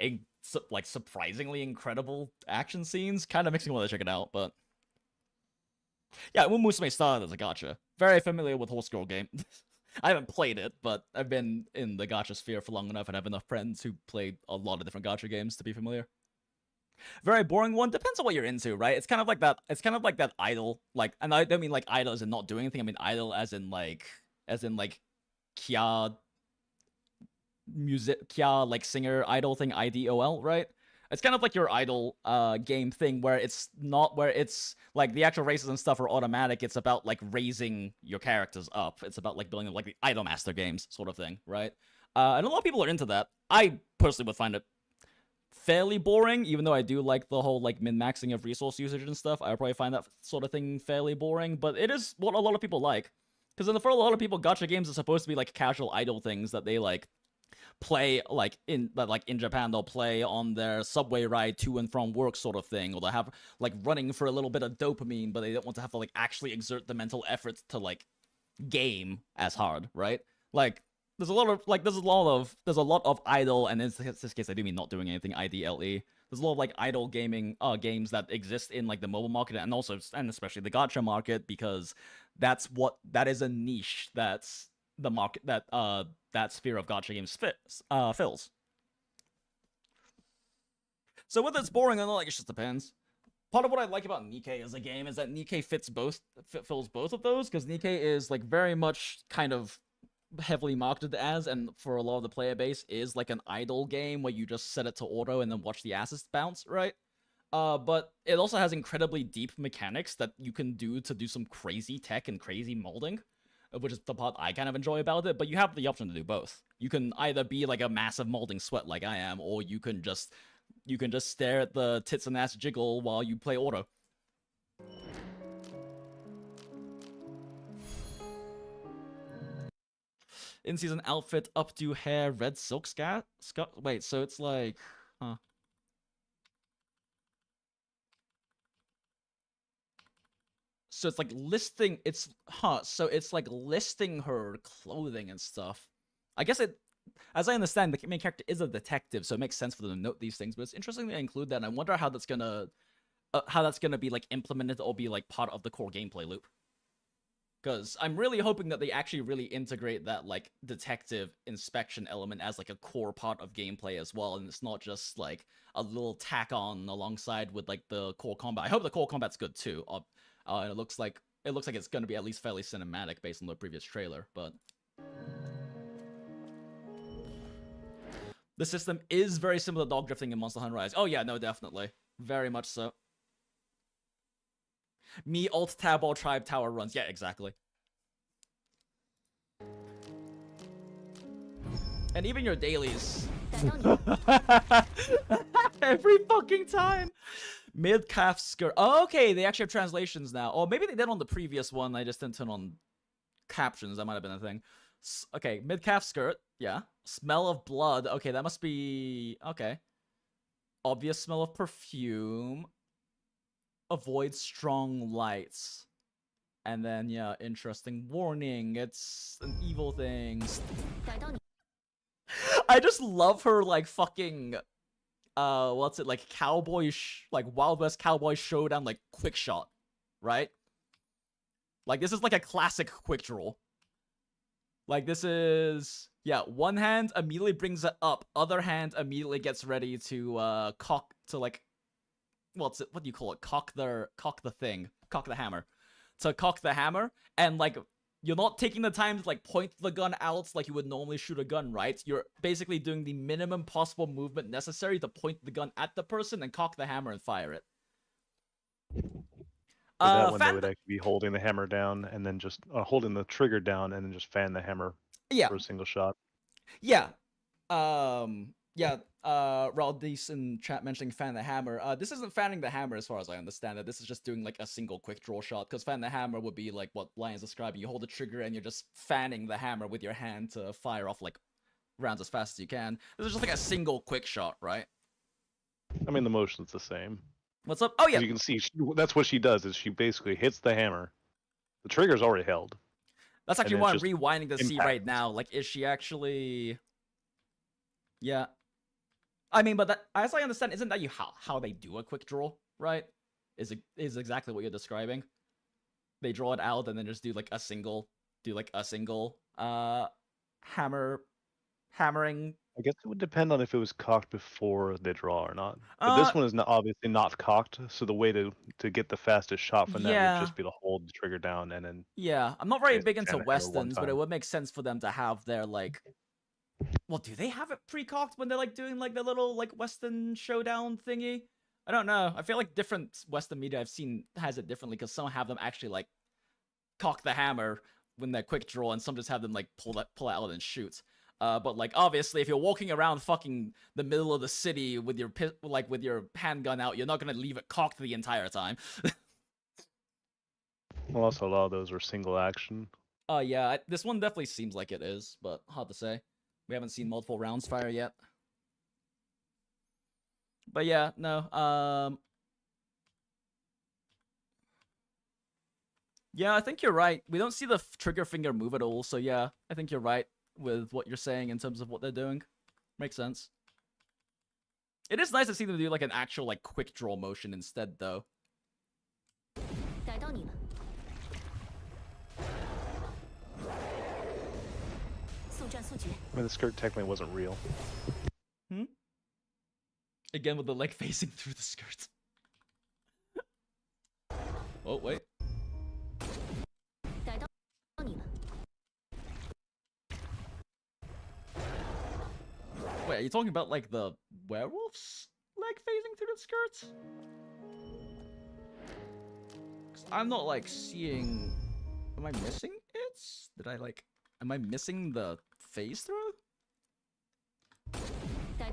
Speaker 1: surprisingly incredible action scenes. Kind of makes me want to check it out, but yeah, Uma Musume started as a gacha. Very familiar with Horse Girl game. I haven't played it, but I've been in the gacha sphere for long enough and have enough friends who played a lot of different gacha games to be familiar. Very boring one. Depends on what you're into, right? It's kind of like that. It's kind of like that idol, like, and I don't mean like idol as in not doing anything. I mean idol as in like Kya music, Kya like singer idol thing, IDOL, right? It's kind of like your idol game thing where it's not where it's like the actual races and stuff are automatic. It's about like raising your characters up. It's about like building like the idol master games sort of thing, right? And a lot of people are into that. I personally would find it fairly boring, even though I do like the whole like min-maxing of resource usage and stuff. I would probably find that sort of thing fairly boring, but it is what a lot of people like. Because for a lot of people, gacha games are supposed to be like casual idle things that they like play like in Japan, they'll play on their subway ride to and from work sort of thing, or they'll have like running for a little bit of dopamine, but they don't want to have to like actually exert the mental effort to like game as hard, right? Like there's a lot of idle, and in this case I do mean not doing anything IDLE. There's a lot of like idle gaming games that exist in like the mobile market, and also and especially the gacha market, because that is a niche that's the market that sphere of gacha games fills. So whether it's boring or not, like, it just depends. Part of what I like about Nikkei as a game is that Nikkei fills both of those, because Nikkei is like very much kind of heavily marketed as, and for a lot of the player base, is like an idle game where you just set it to auto and then watch the assets bounce, right? But it also has incredibly deep mechanics that you can do to do some crazy tech and crazy molding, which is the part I kind of enjoy about it. But you have the option to do both. You can either be like a massive molding sweat like I am, or you can just stare at the tits and ass jiggle while you play auto. In-season outfit, updo hair, red silk scat. Wait, so it's like, huh? So it's like listing. So it's like listing her clothing and stuff. I guess it, as I understand, the main character is a detective, so it makes sense for them to note these things. But it's interesting to include that, and I wonder how that's gonna be like implemented or be like part of the core gameplay loop. Because I'm really hoping that they actually really integrate that like detective inspection element as like a core part of gameplay as well, and it's not just like a little tack on alongside with like the core combat. I hope the core combat's good too. And it looks like it's going to be at least fairly cinematic based on the previous trailer, but the system is very similar to dog drifting in Monster Hunter Rise. Oh yeah, no, definitely. Very much so. Me alt tab all tribe tower runs. Yeah, exactly. And even your dailies. Every fucking time. Mid-calf skirt. Oh, okay, they actually have translations now. Or maybe they did on the previous one. I just didn't turn on captions. That might have been a thing. Okay, mid-calf skirt. Yeah. Smell of blood. Okay, that must be... Okay. Obvious smell of perfume. Avoid strong lights. And then, yeah, interesting warning. It's an evil thing. I just love her, like, fucking... what's it, like, like, Wild West Cowboy Showdown, like, quick shot, right? Like, this is like a classic quick draw. Like, this is... Yeah, one hand immediately brings it up. Other hand immediately gets ready to, cock... To, like... What do you call it? Cock the thing. Cock the hammer. To cock the hammer, and, like... You're not taking the time to, like, point the gun out like you would normally shoot a gun, right? You're basically doing the minimum possible movement necessary to point the gun at the person and cock the hammer and fire it.
Speaker 2: For that one, they would actually be holding the hammer down and then just holding the trigger down and then just fan the hammer for a single shot.
Speaker 1: Yeah. Yeah. Raldis in chat mentioning fan the hammer. This isn't fanning the hammer as far as I understand it. This is just doing like a single quick draw shot, because fan the hammer would be like what Lion's describing. You hold the trigger and you're just fanning the hammer with your hand to fire off like rounds as fast as you can. This is just like a single quick shot, right?
Speaker 2: I mean, the motion's the same.
Speaker 1: What's up? Oh yeah.
Speaker 2: As you can see, that's what she does, is she basically hits the hammer. The trigger's already held.
Speaker 1: That's actually what I'm rewinding to see right now. Like, is she actually... Yeah. I mean, but that, as I understand, isn't that how they do a quick draw, right? Is exactly what you're describing. They draw it out and then just do like a single hammering.
Speaker 2: I guess it would depend on if it was cocked before the draw or not. But this one is obviously not cocked, so the way to get the fastest shot from that would just be to hold the trigger down and then...
Speaker 1: Yeah, I'm not very big into westerns, but it would make sense for them to have their, like... Well, do they have it pre-cocked when they're, like, doing, like, the little, like, Western showdown thingy? I don't know. I feel like different Western media I've seen has it differently, because some have them actually, like, cock the hammer when they're quick draw, and some just have them, like, pull it out and shoot. But, like, obviously, if you're walking around fucking the middle of the city with your handgun out, you're not gonna leave it cocked the entire time.
Speaker 2: Well, also, a lot of those are single action.
Speaker 1: Yeah, this one definitely seems like it is, but hard to say. We haven't seen multiple rounds fire yet. But yeah, no. Yeah, I think you're right. We don't see the trigger finger move at all, so yeah, I think you're right with what you're saying in terms of what they're doing. Makes sense. It is nice to see them do like an actual like quick draw motion instead, though.
Speaker 5: I
Speaker 2: mean, the skirt technically wasn't real.
Speaker 1: Hmm? Again with the leg facing through the skirt. Oh, wait. Wait, are you talking about like the werewolf's leg phasing through the skirts? 'Cause I'm not like seeing. Am I missing it? Did I like? Am I missing the phase through? I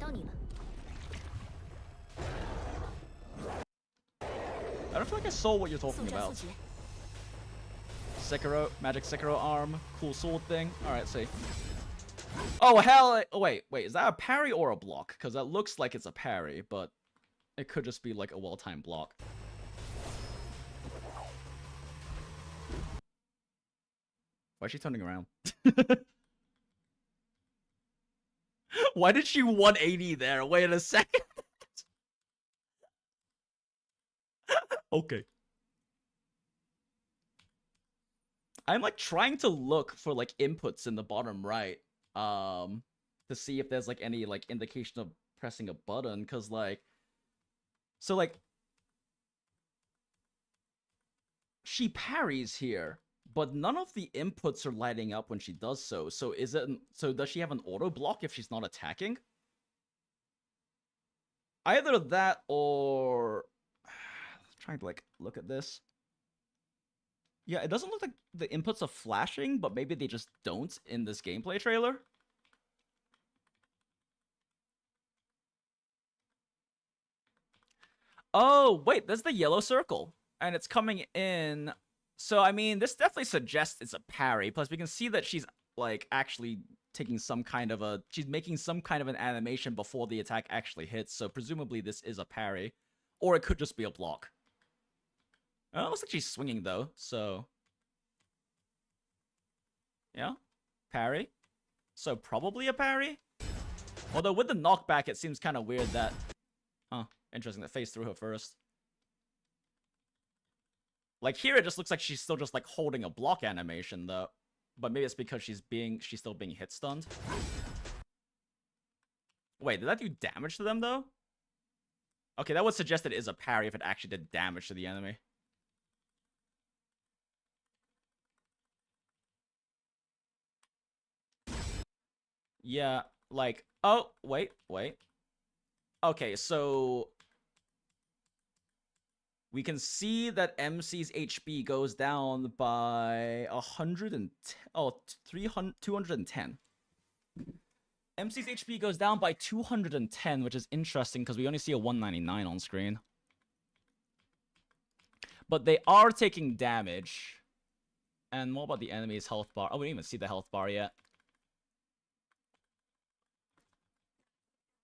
Speaker 1: don't feel like I saw what you're talking about. Sekiro, magic Sekiro arm, cool sword thing. All right, see. Oh hell! Oh, wait, is that a parry or a block? Because that looks like it's a parry, but it could just be like a well-timed block. Why is she turning around? Why did she 180 there? Wait a second. Okay. I'm like trying to look for like inputs in the bottom right. To see if there's like any like indication of pressing a button, cause like, so like, she parries here, but none of the inputs are lighting up when she does so. So is it, so does she have an auto block if she's not attacking? Either that or, trying to like look at this. Yeah, it doesn't look like the inputs are flashing, but maybe they just don't in this gameplay trailer. Oh, wait, there's the yellow circle. And it's coming in. So, I mean, this definitely suggests it's a parry. Plus, we can see that she's, like, actually taking some kind of a... She's making some kind of an animation before the attack actually hits. So, presumably, this is a parry. Or it could just be a block. It looks like she's swinging, though. So... Yeah. Parry. So, probably a parry? Although, with the knockback, it seems kind of weird that... Huh. Interesting, that phase through her first. Like, here it just looks like she's still just, like, holding a block animation, though. But maybe it's because she's still being hit stunned. Wait, did that do damage to them, though? Okay, that would suggest it is a parry if it actually did damage to the enemy. Yeah, like... Oh, wait. Okay, so... we can see that MC's HP goes down by 210. MC's HP goes down by 210, which is interesting because we only see a 199 on screen. But they are taking damage. And what about the enemy's health bar? Oh, we didn't even see the health bar yet.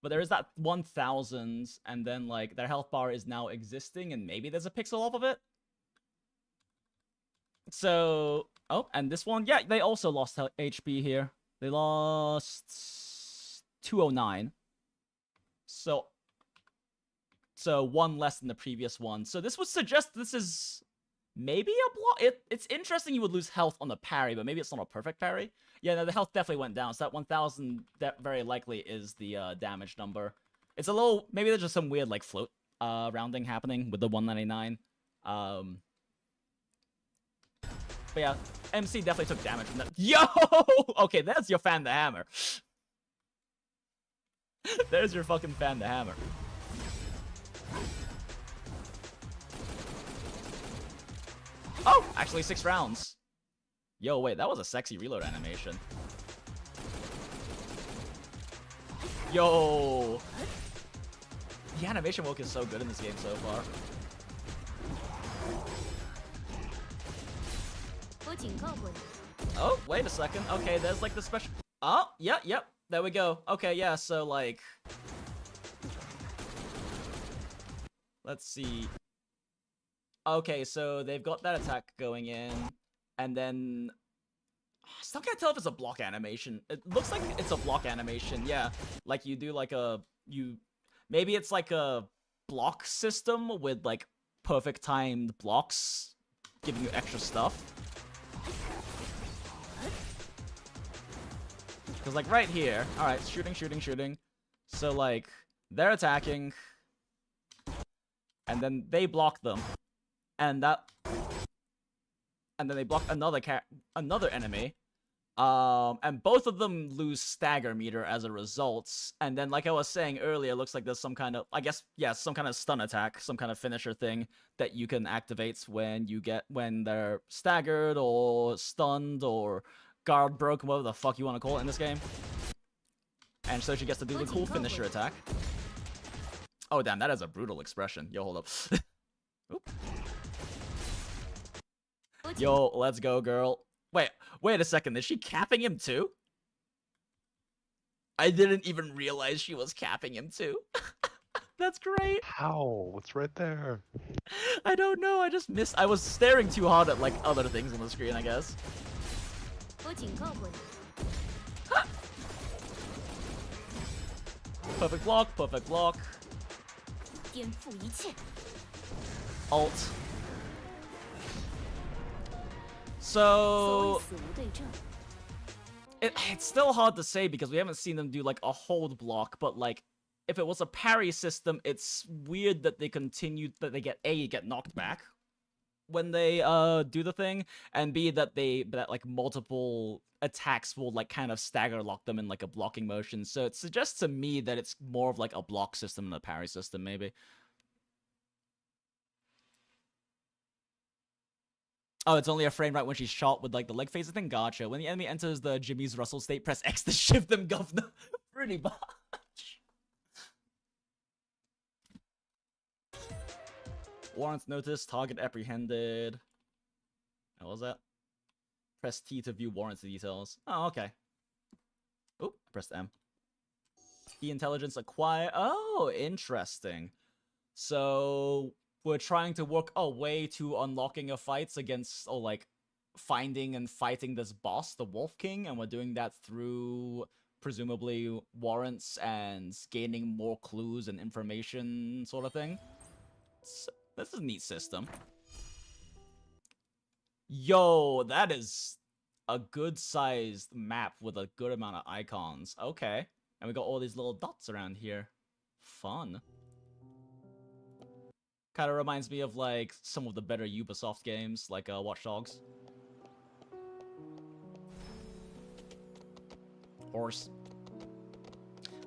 Speaker 1: But there is that 1000, and then, like, their health bar is now existing, and maybe there's a pixel off of it? So... Oh, and this one, yeah, they also lost HP here. They lost 209. So one less than the previous one. So this would suggest this is maybe a block. It's interesting you would lose health on the parry, but maybe it's not a perfect parry. Yeah, no, the health definitely went down. So that 1000 that very likely is the damage number. It's a little... Maybe there's just some weird, like, float rounding happening with the 199. But yeah, MC definitely took damage from that. Yo! Okay, there's your fan the hammer. There's your fucking fan the hammer. Oh! Actually, 6 rounds. Yo, wait, that was a sexy reload animation. Yo! The animation work is so good in this game so far. Oh, wait a second. Okay, there's like the special... Oh, yep. There we go. Okay, yeah, so like... Let's see. Okay, so they've got that attack going in, and then... I still can't tell if it's a block animation. It looks like it's a block animation, yeah. Like you do like a... Maybe it's like a block system with like perfect timed blocks giving you extra stuff. Because, like, right here... Alright, shooting. So, like, they're attacking. And then they block them. And that... And then they block another enemy. And both of them lose stagger meter as a result. And then, like I was saying earlier, it looks like there's some kind of... I guess, yeah, some kind of stun attack. Some kind of finisher thing that you can activate when they're staggered or stunned or... guard broken, whatever the fuck you want to call it in this game. And so she gets to do the cool finisher attack. Oh damn, that is a brutal expression. Yo, hold up. Oop. Yo, let's go, girl. Wait a second, is she capping him too? I didn't even realize she was capping him too. That's great.
Speaker 2: How? What's right there?
Speaker 1: I don't know, I just missed. I was staring too hard at like other things on the screen, I guess. Perfect block. Alt. So... It's still hard to say because we haven't seen them do like a hold block, but like, if it was a parry system, it's weird that they get knocked back when they do the thing, and B, that like multiple attacks will like kind of stagger lock them in like a blocking motion. So it suggests to me that it's more of like a block system than a parry system, maybe. Oh, it's only a frame right when she's shot with like the leg phase thing. Gotcha. When the enemy enters the Jimmy's Russell state, press X to shift them, governor. Pretty much. Warrants noticed, target apprehended. What was that? Press T to view warrants details. Oh, okay. Oh, I pressed M. The intelligence acquired. Oh, interesting. So we're trying to work our way to unlocking a fights against, or like finding and fighting this boss, the Wolf King, and we're doing that through presumably warrants and gaining more clues and information, sort of thing. So, this is a neat system. Yo, that is a good-sized map with a good amount of icons. Okay. And we got all these little dots around here. Fun. Kind of reminds me of, like, some of the better Ubisoft games, like Watch Dogs. Horse.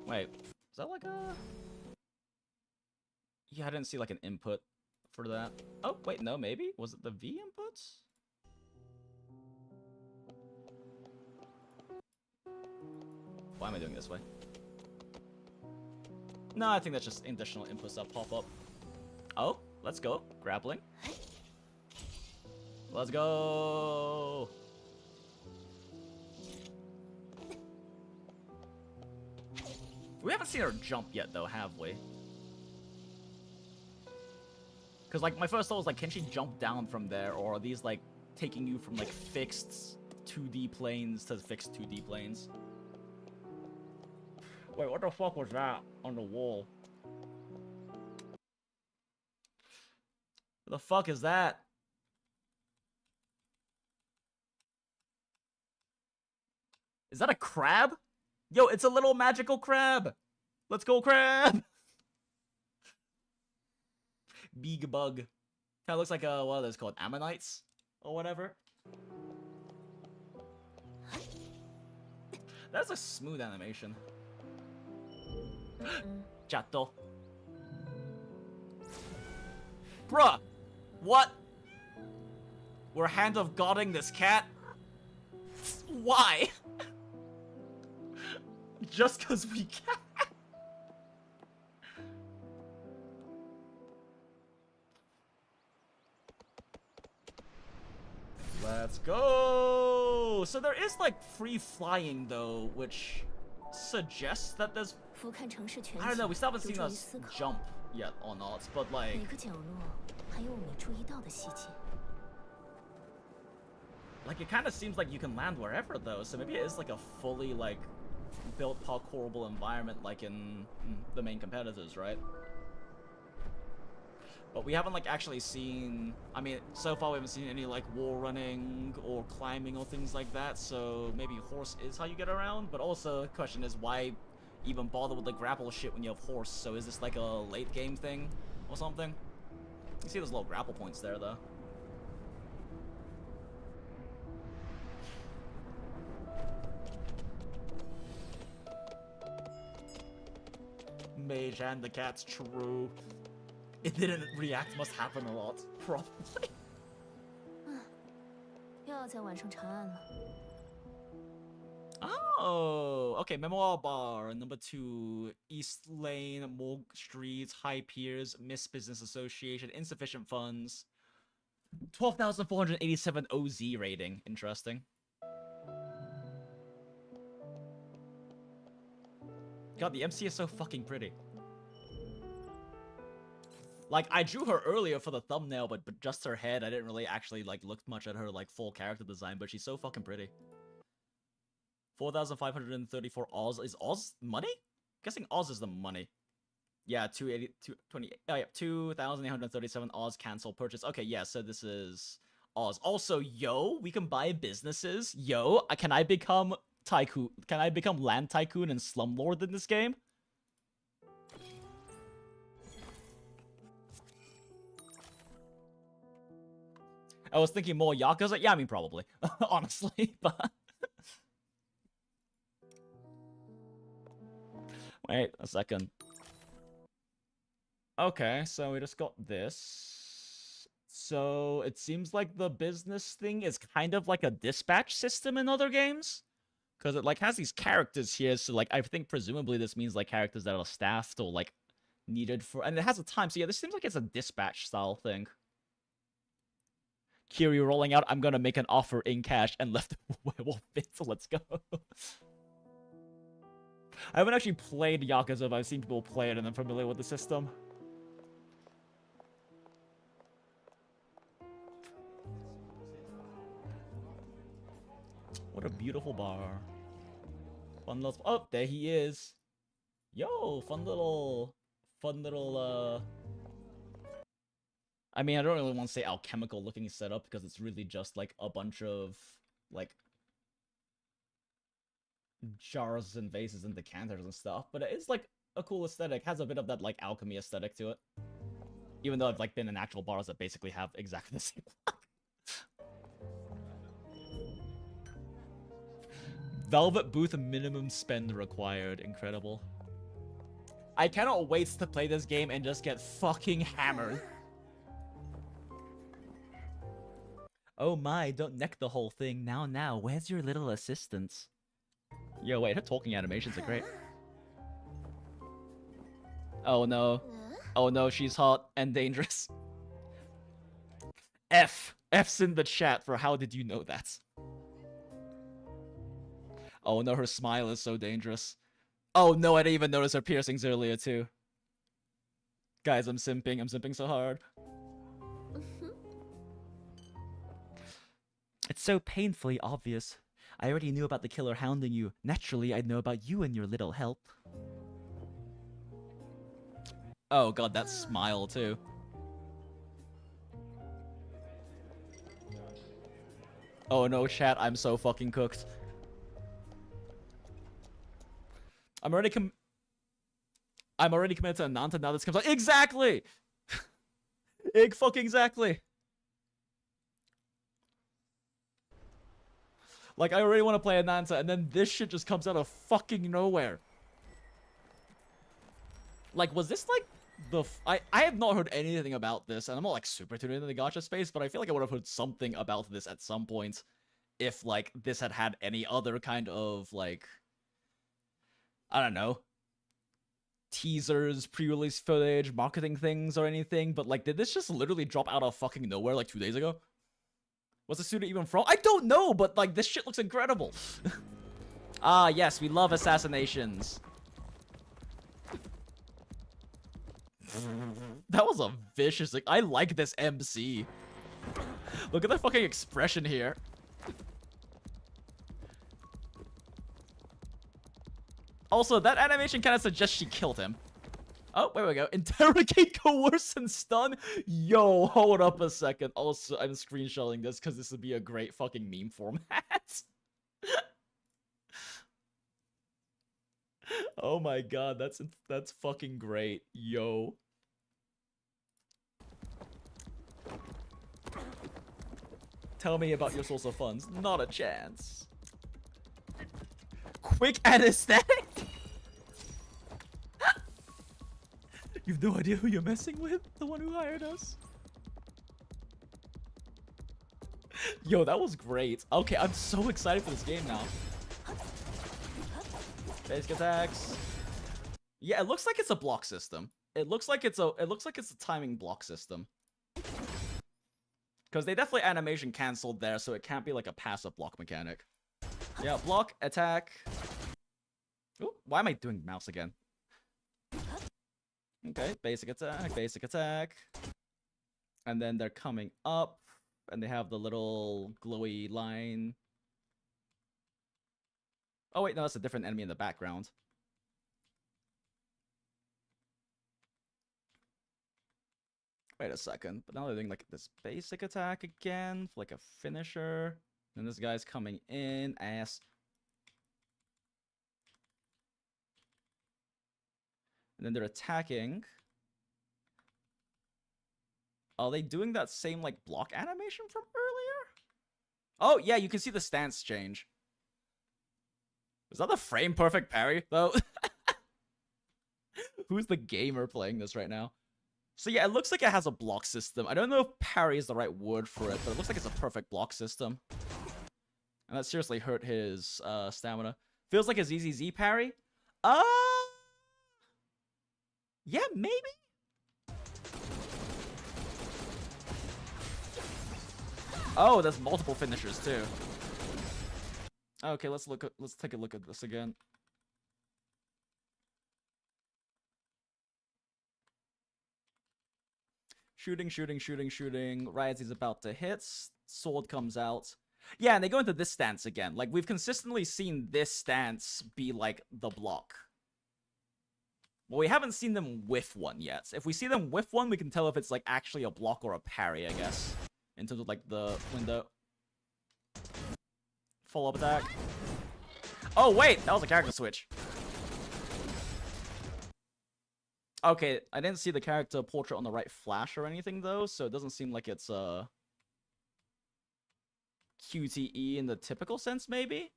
Speaker 1: Wait, is that like a... Yeah, I didn't see, like, an input for that. Oh, wait, no, maybe? Was it the V inputs? Why am I doing it this way? No, I think that's just additional inputs that pop up. Oh, let's go. Grappling. Let's go. We haven't seen her jump yet, though, have we? Because, like, my first thought was, like, can she jump down from there? Or are these, like, taking you from, like, fixed 2D planes to fixed 2D planes? Wait, what the fuck was that on the wall? What the fuck is that? Is that a crab? Yo, it's a little magical crab! Let's go, crab! Big bug. Kinda looks like what are those called? Ammonites? Or whatever? That's a smooth animation. Chato. Bruh! What? We're hand of godding this cat? Why? Just cause we can. Let's go! So there is like free flying though, which suggests that there's...
Speaker 5: 俯瞰城市全
Speaker 1: I don't
Speaker 5: 景
Speaker 1: know, we still haven't
Speaker 5: 有
Speaker 1: seen
Speaker 5: 助于
Speaker 1: us
Speaker 5: 思考
Speaker 1: jump yet or not, but like...
Speaker 5: 每个角落还有我没注意到的细节。
Speaker 1: Like, it kind of seems like you can land wherever, though, so maybe it is like a fully, like, built parkourable environment like in the main competitors, right? But we haven't, like, actually seen... I mean, so far we haven't seen any, like, wall running or climbing or things like that, so maybe horse is how you get around, but also the question is why even bother with the grapple shit when you have horse? So is this, like, a late game thing or something? You see those little grapple points there, though. Mage and the cat's true. It didn't react must happen a lot, probably.
Speaker 5: 又要在晚上查案了。
Speaker 1: Oh, okay. Memoir Bar, number 2, East Lane, Morgue Street, High Piers, Miss Business Association, insufficient funds. 12,487 OZ rating. Interesting. God, the MC is so fucking pretty. Like, I drew her earlier for the thumbnail, but just her head. I didn't really actually, like, look much at her, like, full character design, but she's so fucking pretty. 4,534 Oz. Is Oz money? I'm guessing Oz is the money. Yeah, 2,837 Oz cancel purchase. Okay, yeah, so this is Oz. Also, yo, we can buy businesses. Yo, can I become tycoon? Can I become land tycoon and slumlord in this game? I was thinking more Yakuza. Yeah, I mean, probably. Honestly, but... Wait a second. Okay, so we just got this. So it seems like the business thing is kind of like a dispatch system in other games. Because it, like, has these characters here, so, like, I think presumably this means, like, characters that are staffed or, like, needed for... And it has a time, so yeah, this seems like it's a dispatch-style thing. Kiryu rolling out, I'm gonna make an offer in cash and left werewolf bit, so let's go. I haven't actually played Yakuza, but I've seen people play it and I'm familiar with the system. What a beautiful bar. Fun little... Oh, there he is. Yo, fun little... I mean, I don't really want to say alchemical looking setup because it's really just like a bunch of like jars and vases and decanters and stuff, but it is like a cool aesthetic. Has a bit of that like alchemy aesthetic to it. Even though I've like been in actual bars that basically have exactly the same look. Velvet booth minimum spend required. Incredible. I cannot wait to play this game and just get fucking hammered. Oh my, don't neck the whole thing. Now, where's your little assistance? Yo, wait, her talking animations are great. Oh no. Oh no, she's hot and dangerous. F's in the chat for how did you know that? Oh no, her smile is so dangerous. Oh no, I didn't even notice her piercings earlier too. Guys, I'm simping so hard. It's so painfully obvious. I already knew about the killer hounding you. Naturally, I'd know about you and your little help. Oh god, that smile too. Oh no, chat, I'm so fucking cooked. I'm already committed to Ananta now this comes out. Exactly! Exactly! Like, I already want to play Ananta, and then this shit just comes out of fucking nowhere. Like, was this, like, I have not heard anything about this, and I'm not, like, super tuned into the gacha space, but I feel like I would have heard something about this at some point if, like, this had had any other kind of, like, I don't know, teasers, pre-release footage, marketing things, or anything, but, like, did this just literally drop out of fucking nowhere, like, 2 days ago? Was the studio even from? I don't know, but, like, this shit looks incredible. Ah, yes, we love assassinations. That was a vicious... I like this MC. Look at the fucking expression here. Also, that animation kind of suggests she killed him. Oh, wait we go. Interrogate, coerce, and stun? Yo, hold up a second. Also, I'm screenshotting this because this would be a great fucking meme format. Oh my god, that's fucking great. Yo. Tell me about your source of funds. Not a chance. Quick anesthetic? You've no idea who you're messing with? The one who hired us? Yo, that was great. Okay, I'm so excited for this game now. Basic attacks. Yeah, it looks like it's a block system. It looks like it's a timing block system. Because they definitely animation canceled there, so it can't be like a passive block mechanic. Yeah, block, attack. Ooh, why am I doing mouse again? Okay, basic attack. And then they're coming up, and they have the little glowy line. Oh wait, no, that's a different enemy in the background. Wait a second, but now they're doing like this basic attack again, for like a finisher. And this guy's coming in, ass. And then they're attacking. Are they doing that same like block animation from earlier? Oh yeah, you can see the stance change. Is that the frame perfect parry though? Who's the gamer playing this right now? So yeah, it looks like it has a block system. I don't know if parry is the right word for it, but it looks like it's a perfect block system. And that seriously hurt his stamina. Feels like a ZZZ parry? Yeah, maybe? Oh, there's multiple finishers too. Okay, let's take a look at this again. Shooting. Right as he's about to hit, sword comes out. Yeah, and they go into this stance again. Like, we've consistently seen this stance be, like, the block. Well, we haven't seen them with one yet. If we see them with one, we can tell if it's, like, actually a block or a parry, I guess. In terms of, like, the window. Follow-up attack. Oh, wait! That was a character switch. Okay, I didn't see the character portrait on the right flash or anything, though, so it doesn't seem like it's, QTE in the typical sense, maybe?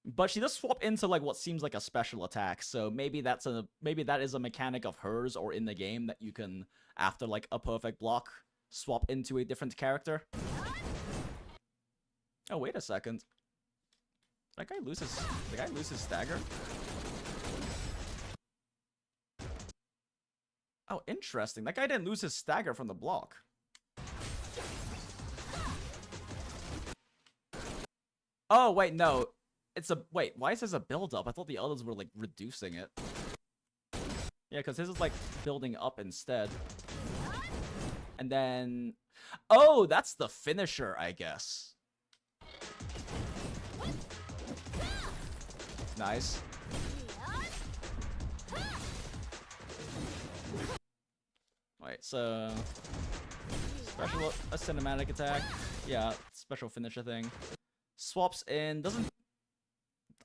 Speaker 1: But she does swap into, like, what seems like a special attack, so maybe that is a mechanic of hers or in the game that you can, after, like, a perfect block, swap into a different character. Oh, wait a second. Did the guy lose his stagger? Oh, interesting. That guy didn't lose his stagger from the block. Oh, wait, no. Wait, why is this a build-up? I thought the others were, like, reducing it. Yeah, because his is, like, building up instead. And then... Oh, that's the finisher, I guess. Nice. Wait, so... a cinematic attack. Yeah, special finisher thing. Swaps in, doesn't...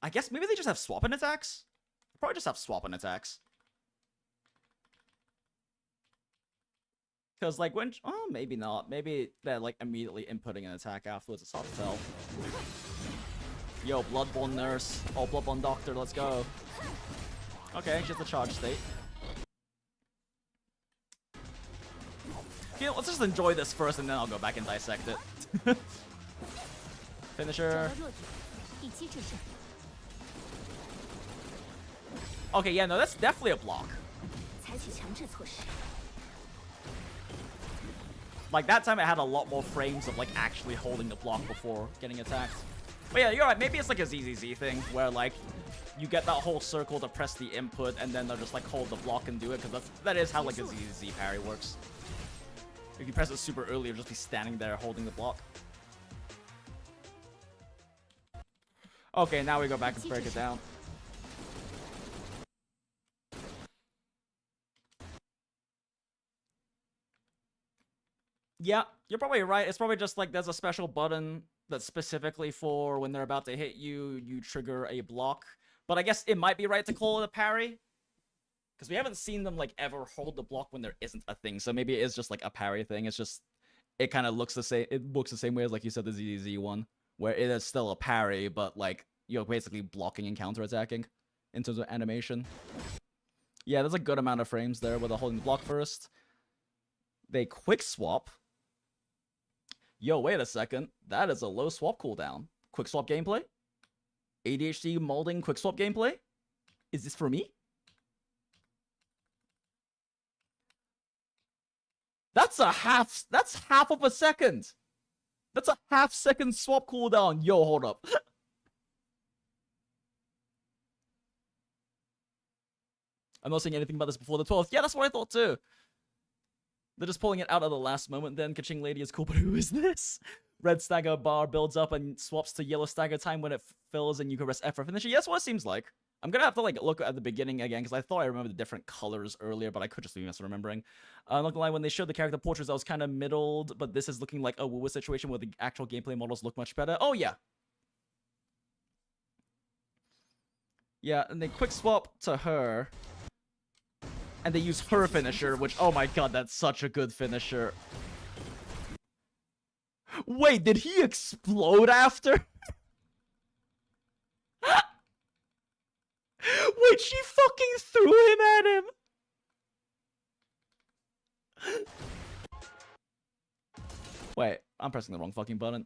Speaker 1: I guess maybe they just have swap-in attacks? Probably just have swap-in attacks. Because, like, when... Oh, maybe not. Maybe they're, like, immediately inputting an attack afterwards. It's hard to tell. Yo, Bloodborne Nurse. Oh, Bloodborne Doctor, let's go. Okay, just a charge state. You know, let's just enjoy this first and then I'll go back and dissect it. Finisher. Okay, yeah, no, that's definitely a block. Like, that time it had a lot more frames of, like, actually holding the block before getting attacked. But yeah, you're right. Maybe it's like a ZZZ thing where like you get that whole circle to press the input and then they'll just like hold the block and do it, because that is how like a ZZZ parry works. If you press it super early, you'll just be standing there holding the block. Okay, now we go back and break it down. Yeah, you're probably right. It's probably just like there's a special button that's specifically for when they're about to hit you, you trigger a block. But I guess it might be right to call it a parry, because we haven't seen them like ever hold the block when there isn't a thing. So maybe it is just like a parry thing. It's just, it kind of looks the same. It looks the same way as like you said the ZZ one, where it is still a parry, but like you're basically blocking and counterattacking in terms of animation. Yeah, there's a good amount of frames there where they're holding the block first. They quick swap. Yo, wait a second. That is a low swap cooldown. Quick swap gameplay? ADHD molding quick swap gameplay? Is this for me? That's half of a second. That's a half-second swap cooldown. Yo, hold up. I'm not saying anything about this before the 12th. Yeah, that's what I thought too. They're just pulling it out at the last moment then. Kaching Lady is cool, but who is this? Red stagger bar builds up and swaps to yellow stagger time when it fills, and you can press F for finisher. Yeah, that's what it seems like. I'm gonna have to like look at the beginning again, because I thought I remembered the different colors earlier, but I could just be misremembering. I'm not gonna lie, when they showed the character portraits, I was kind of middled, but this is looking like a WoWa situation where the actual gameplay models look much better. Oh yeah. Yeah, and they quick swap to her. And they use her finisher, which, oh my god, that's such a good finisher. Wait, did he explode after? Wait, she fucking threw him at him! Wait, I'm pressing the wrong fucking button.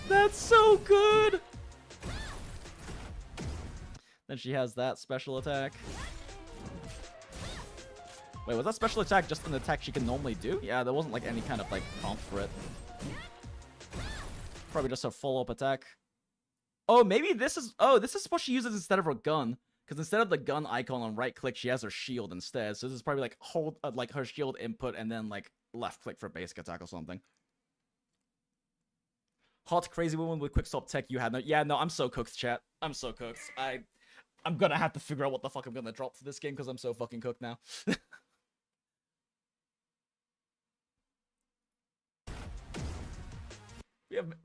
Speaker 1: That's so good! Then she has that special attack. Wait, was that special attack just an attack she can normally do? Yeah, there wasn't like any kind of like prompt for it. Probably just a follow-up attack. Oh, maybe this is... Oh, this is what she uses instead of her gun. Because instead of the gun icon on right-click, she has her shield instead. So this is probably like hold like her shield input and then like left-click for basic attack or something. Hot crazy woman with quick stop tech you had no... Yeah, no, I'm so cooked, chat. I'm so cooked. I'm gonna have to figure out what the fuck I'm gonna drop for this game because I'm so fucking cooked now.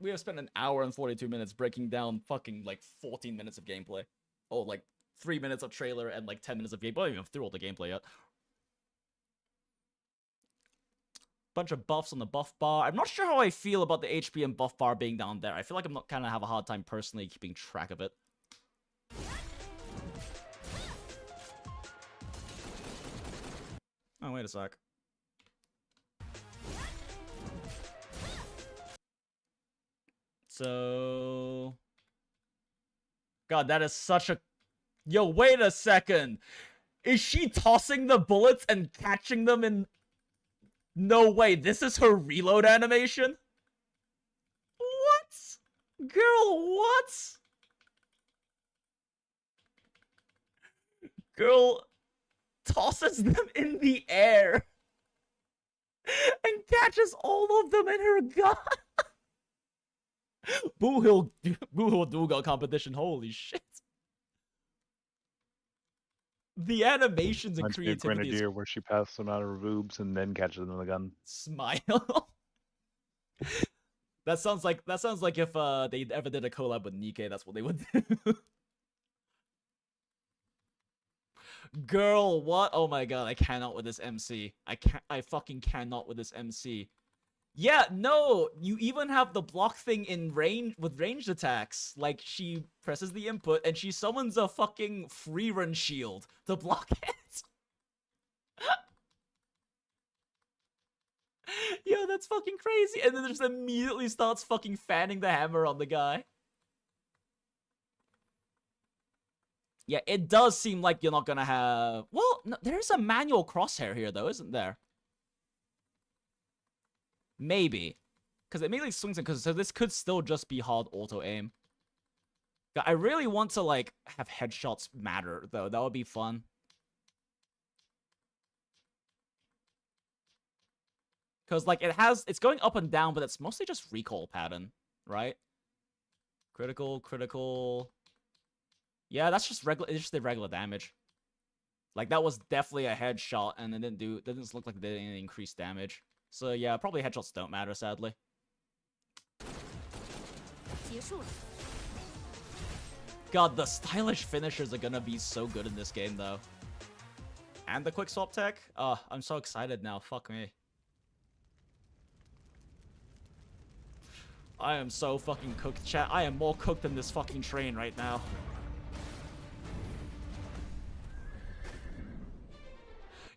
Speaker 1: We have spent an hour and 42 minutes breaking down fucking like 14 minutes of gameplay. Oh, like 3 minutes of trailer and like 10 minutes of gameplay. I don't even through all the gameplay yet. Bunch of buffs on the buff bar. I'm not sure how I feel about the HP and buff bar being down there. I feel like I'm not kind of have a hard time personally keeping track of it. Oh, wait a sec. So... God, that is such a... Yo, wait a second! Is she tossing the bullets and catching them in... No way, this is her reload animation? What? Girl, what? Girl... tosses them in the air and catches all of them in her gun. Boo-hill Dougal competition, holy shit. The animations and creativity
Speaker 2: Grenadier is... where she passes them out of her boobs and then catches them in the gun.
Speaker 1: Smile. That sounds like if they ever did a collab with Nikke, that's what they would do. Girl, what? Oh my god, I cannot with this MC. I fucking cannot with this MC. Yeah, no, you even have the block thing in range with ranged attacks. Like, she presses the input and she summons a fucking free run shield to block it. Yo, that's fucking crazy. And then just immediately starts fucking fanning the hammer on the guy. Yeah, it does seem like you're not gonna have... Well, no, there's a manual crosshair here, though, isn't there? Maybe. Because it immediately swings in, so this could still just be hard auto-aim. I really want to, like, have headshots matter, though. That would be fun. Because, like, it's going up and down, but it's mostly just recoil pattern, right? Critical, critical. Yeah, that's just regular, it's just the regular damage. Like, that was definitely a headshot, and it didn't look like it did any increased damage. So, yeah, probably headshots don't matter, sadly. God, the stylish finishers are gonna be so good in this game, though. And the quick swap tech? I'm so excited now. Fuck me. I am so fucking cooked, chat. I am more cooked than this fucking train right now.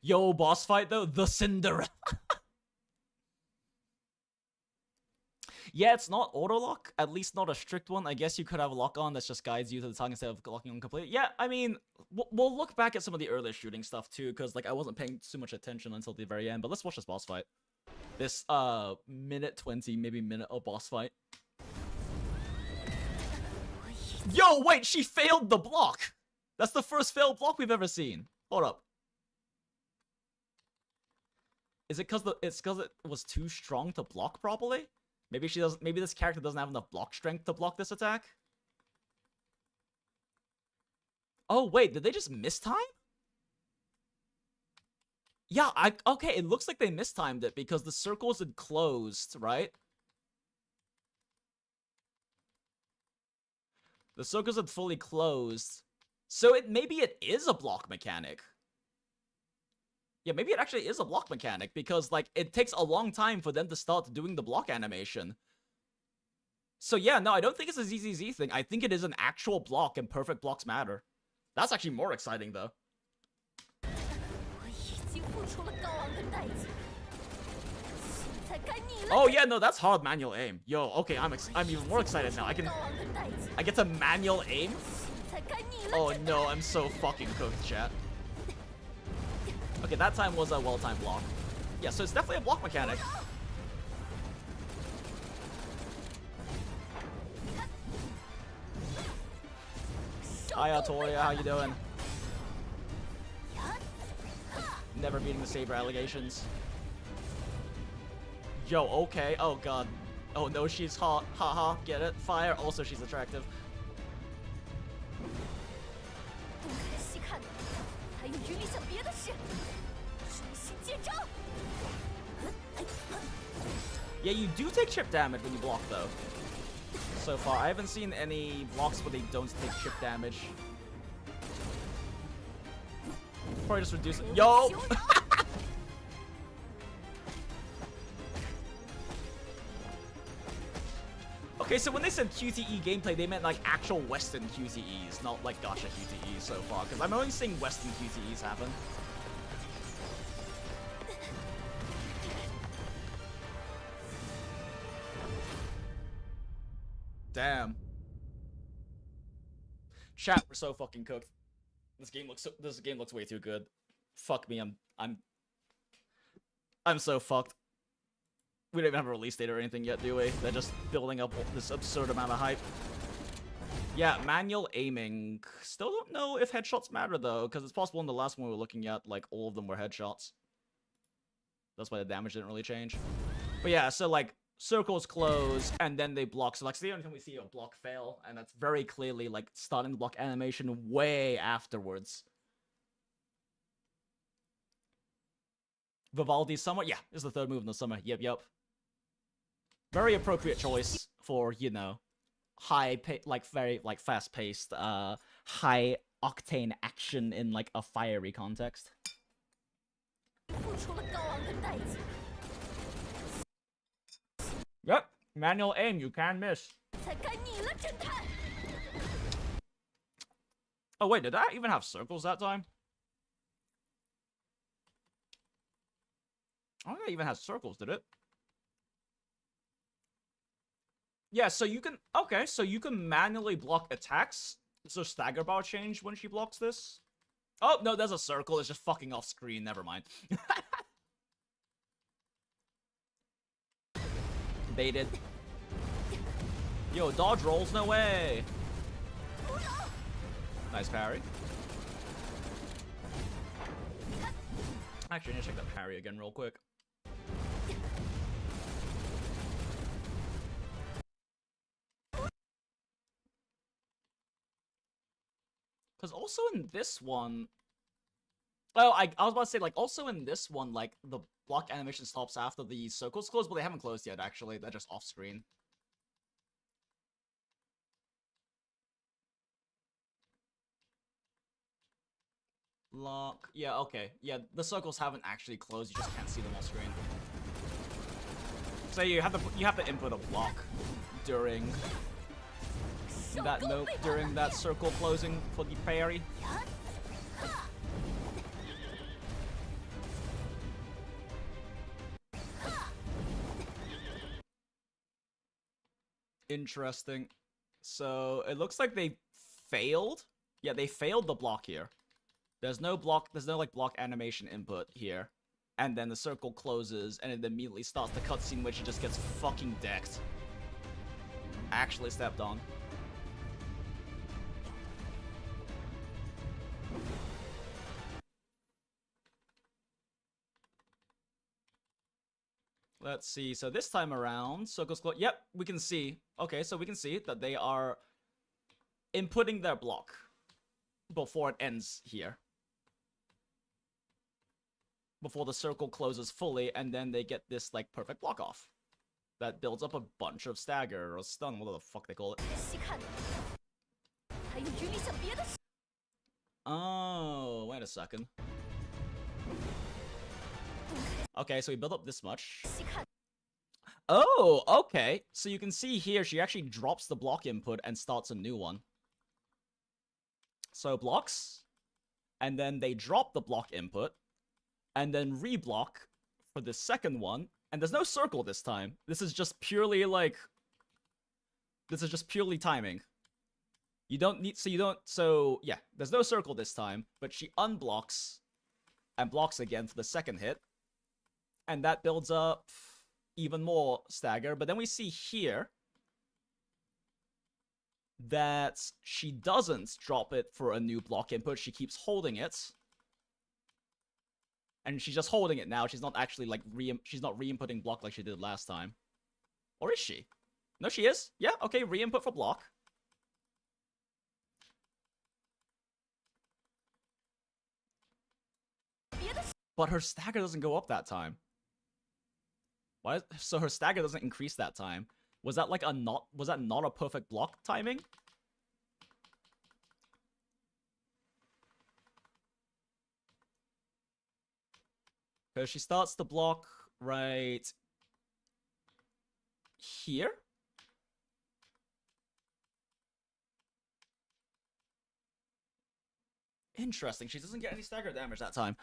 Speaker 1: Yo, boss fight, though? The Cinderella. Yeah, it's not auto-lock. At least not a strict one. I guess you could have a lock-on that just guides you to the target instead of locking on completely. Yeah, I mean, we'll look back at some of the earlier shooting stuff, too, because, like, I wasn't paying too much attention until the very end. But let's watch this boss fight. This, minute 20, maybe minute of boss fight. Yo, wait, she failed the block! That's the first failed block we've ever seen. Hold up. Is it because it was too strong to block properly? Maybe she doesn't. Maybe this character doesn't have enough block strength to block this attack. Oh wait, did they just mistime? Yeah, okay. It looks like they mistimed it because the circles had closed, right? The circles had fully closed, so maybe it is a block mechanic. Yeah, maybe it actually is a block mechanic, because, like, it takes a long time for them to start doing the block animation. So, yeah, no, I don't think it's a ZZZ thing. I think it is an actual block, and perfect blocks matter. That's actually more exciting, though. Oh, yeah, no, that's hard manual aim. Yo, okay, I'm even more excited now. I get to manual aim? Oh, no, I'm so fucking cooked, chat. Okay, that time was a well-timed block. Yeah, so it's definitely a block mechanic. Hi, Artoria, how you doing? Never meeting the Saber allegations. Yo, okay. Oh, God. Oh, no, she's hot. Haha, get it? Fire. Also, she's attractive. Yeah, you do take chip damage when you block, though. So far, I haven't seen any blocks where they don't take chip damage. Probably just reduce it. Yo! Okay, so when they said QTE gameplay, they meant like actual Western QTEs, not like gacha QTEs so far, because I'm only seeing Western QTEs happen. Damn. Chat, we're so fucking cooked. This game looks way too good. Fuck me, I'm so fucked. We don't even have a release date or anything yet, do we? They're just building up this absurd amount of hype. Yeah, manual aiming. Still don't know if headshots matter though, because it's possible in the last one we were looking at, like, all of them were headshots. That's why the damage didn't really change. But yeah, so like, circles close, and then they block. So, like, the only time we see a block fail, and that's very clearly, like, starting the block animation way afterwards. Vivaldi's Summer? Yeah, it's the third move in the summer. Yep. Very appropriate choice for, you know, very, like, fast-paced, high-octane action in, like, a fiery context. Yep, manual aim, you can miss. Oh wait, did that even have circles that time? I don't think it even has circles, did it? Yeah, so you can, okay, so you can manually block attacks. So stagger bar change when she blocks this? Oh, no, there's a circle, it's just fucking off screen, never mind. Baited. Yo, dodge rolls, no way. Nice parry. Actually, I need to check that parry again real quick. Because also in this one... Oh, I was about to say, like, also in this one, like, the block animation stops after the circles close, but they haven't closed yet, actually. They're just off-screen. Lock. Yeah, okay. Yeah, the circles haven't actually closed, you just can't see them off screen. So you have to input a block during that note, during that circle closing for the parry. Interesting. So it looks like they failed. Yeah, they failed the block here. There's no block, there's no like block animation input here. And then the circle closes and it immediately starts the cutscene which he just gets fucking decked. Actually stepped on. Let's see, so this time around, circles close. Yep, we can see. Okay, so we can see that they are inputting their block before it ends here. Before the circle closes fully, and then they get this, like, perfect block off. That builds up a bunch of stagger, or stun, whatever the fuck they call it. Oh, wait a second. Okay, so we built up this much. Oh, okay. So you can see here, she actually drops the block input and starts a new one. So blocks, and then they drop the block input, and then reblock for the second one, and there's no circle this time. This is just purely like... This is just purely timing. You don't need... So, yeah, there's no circle this time, but she unblocks and blocks again for the second hit, and that builds up even more stagger. But then we see here that she doesn't drop it for a new block input. She keeps holding it. And she's just holding it now. She's not actually, like, she's not re-inputting block like she did last time. Or is she? No, she is. Yeah, okay, re-input for block. But her stagger doesn't go up that time. Why? So her stagger doesn't increase that time. Was that, like, was that not a perfect block timing? Because she starts the block right here. Interesting. She doesn't get any stagger damage that time.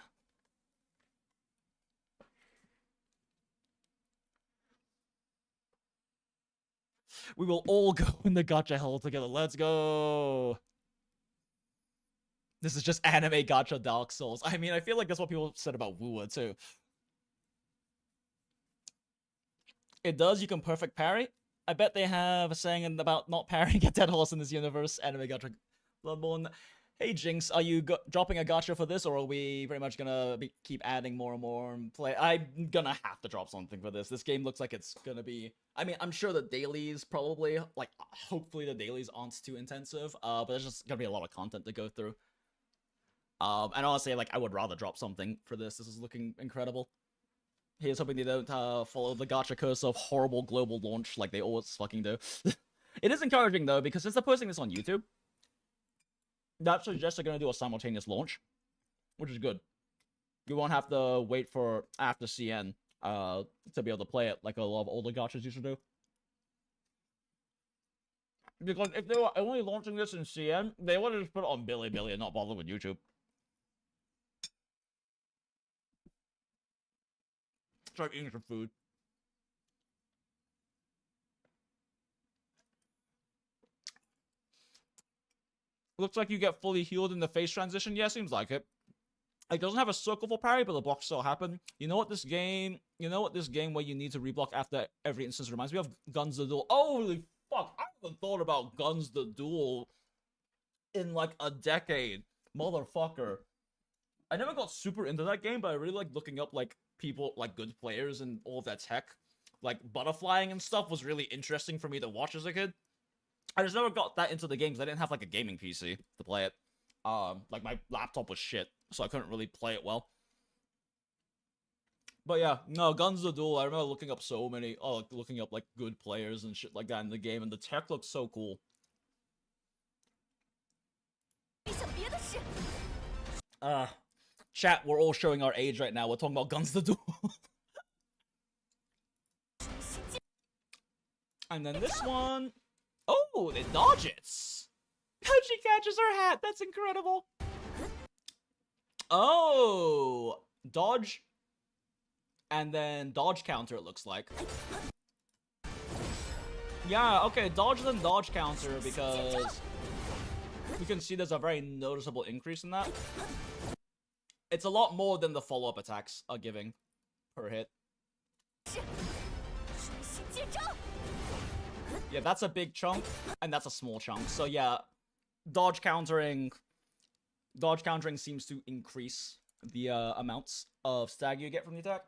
Speaker 1: We will all go in the gacha hell together. Let's go. This is just anime gacha Dark Souls. I mean, I feel like that's what people said about WuWa too. It does, you can perfect parry. I bet they have a saying about not parrying a dead horse in this universe. Anime gacha Bloodborne. Hey Jinx, are you dropping a gacha for this, or are we pretty much gonna keep adding more and more and play? I'm gonna have to drop something for this. This game looks like it's gonna be... I mean, I'm sure the dailies probably, like, hopefully the dailies aren't too intensive, but there's just gonna be a lot of content to go through. And honestly, like, I would rather drop something for this. This is looking incredible. Here's hoping they don't follow the gacha curse of horrible global launch like they always fucking do. It is encouraging, though, because since they're posting this on YouTube, that suggests they're going to do a simultaneous launch, which is good. You won't have to wait for after CN to be able to play it like a lot of older gachas used to do. Because if they were only launching this in CN, they would have just put it on Bilibili and not bother with YouTube. Start eating some food. Looks like you get fully healed in the face transition. Yeah, seems like it. It doesn't have a circle for parry, but the blocks still happen. You know what this game where you need to reblock after every instance reminds me of? Guns the Duel. Holy fuck, I haven't thought about Guns the Duel in like a decade. Motherfucker. I never got super into that game, but I really like looking up like people, like good players and all of that tech. Like butterflying and stuff was really interesting for me to watch as a kid. I just never got that into the game because I didn't have like a gaming PC to play it. Like my laptop was shit, so I couldn't really play it well. But yeah, no, Guns the Duel, I remember looking up so many, looking up like good players and shit like that in the game, and the tech looks so cool. Chat, we're all showing our age right now. We're talking about Guns the Duel. And then this one, oh, it dodges. She catches her hat. That's incredible. Oh, dodge. And then dodge counter, it looks like. Yeah, okay, dodge then dodge counter, because you can see there's a very noticeable increase in that. It's a lot more than the follow-up attacks are giving per hit. Yeah, that's a big chunk, and that's a small chunk. So yeah, dodge countering seems to increase the amounts of stag you get from the attack.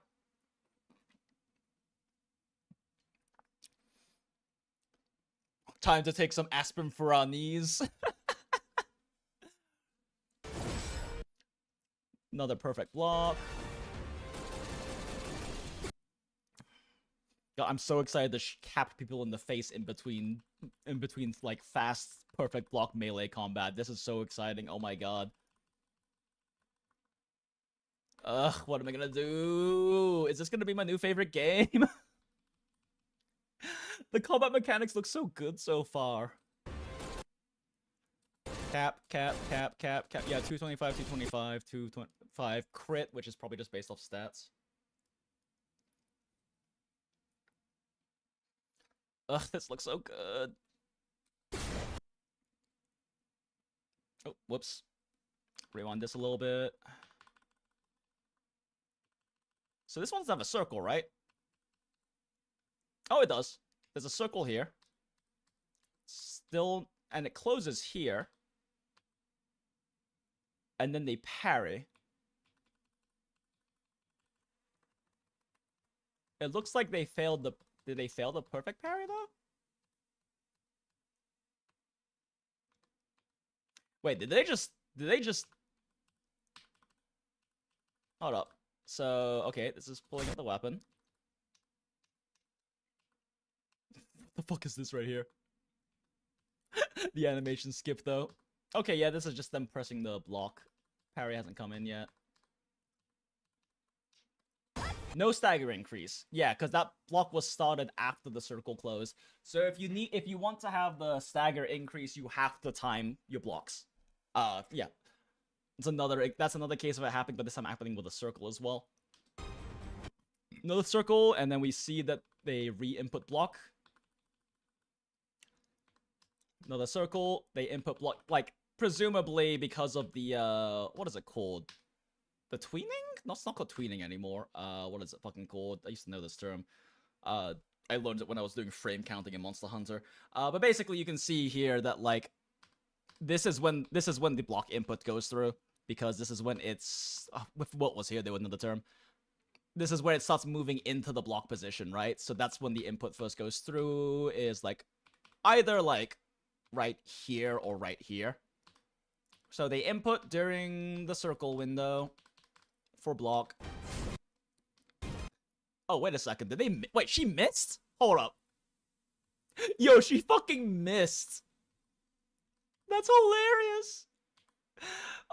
Speaker 1: Time to take some aspirin for our knees. Another perfect block. God, I'm so excited to cap people in the face in between like fast, perfect block melee combat. This is so exciting. Oh my god. Ugh, what am I gonna do? Is this gonna be my new favorite game? The combat mechanics look so good so far. Cap. Yeah, 225, 225, 225. Crit, which is probably just based off stats. Ugh, this looks so good. Oh, whoops. Rewind this a little bit. So this one doesn't have a circle, right? Oh, it does. There's a circle here. Still, and it closes here. And then they parry. It looks like they failed the... Did they fail the perfect parry, though? Wait, did they just... Hold up. So, okay, this is pulling out the weapon. What the fuck is this right here? The animation skipped, though. Okay, yeah, this is just them pressing the block. Parry hasn't come in yet. No stagger increase. Yeah, because that block was started after the circle closed. So if you want to have the stagger increase, you have to time your blocks. Yeah. That's another case of it happening, but this time happening with a circle as well. Another circle, and then we see that they re-input block. Another circle, they input block, like, presumably because of the, what is it called? The tweening? No, it's not called tweening anymore. What is it fucking called? I used to know this term. I learned it when I was doing frame counting in Monster Hunter. But basically you can see here that, like, this is when the block input goes through, because this is when it's, with what was here, they would know the term. This is where it starts moving into the block position, right? So that's when the input first goes through, is, like, either, like, right here or right here. So they input during the circle window for block. Oh, wait a second. Did they... Wait, she missed? Hold up. Yo, she fucking missed. That's hilarious.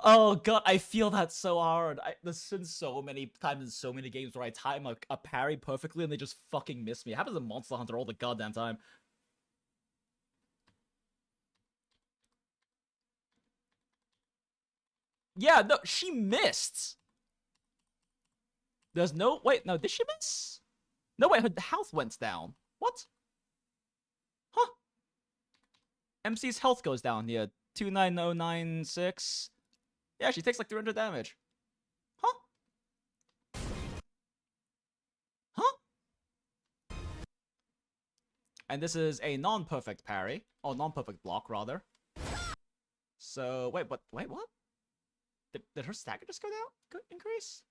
Speaker 1: Oh, God. I feel that so hard. There's been so many times in so many games where I time a parry perfectly and they just fucking miss me. It happens in Monster Hunter all the goddamn time. Yeah, no, she missed. There's no... Wait, no, did she miss? No, wait, her health went down. What? Huh. MC's health goes down here. 29096. Yeah, she takes like 300 damage. And this is a non-perfect parry. Oh, non-perfect block, rather. So, wait, what? Did her stagger just go down? Increase?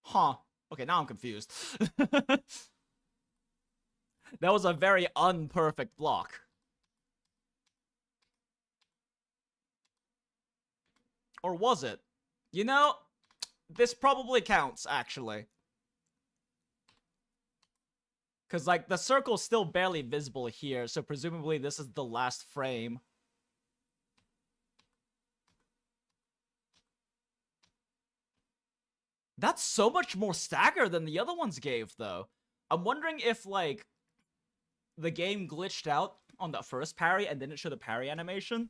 Speaker 1: Huh. Okay, now I'm confused. That was a very unperfect block. Or was it? You know, this probably counts, actually. Because, like, the circle's still barely visible here, so presumably this is the last frame. That's so much more stagger than the other ones gave, though. I'm wondering if, like, the game glitched out on the first parry and didn't show the parry animation.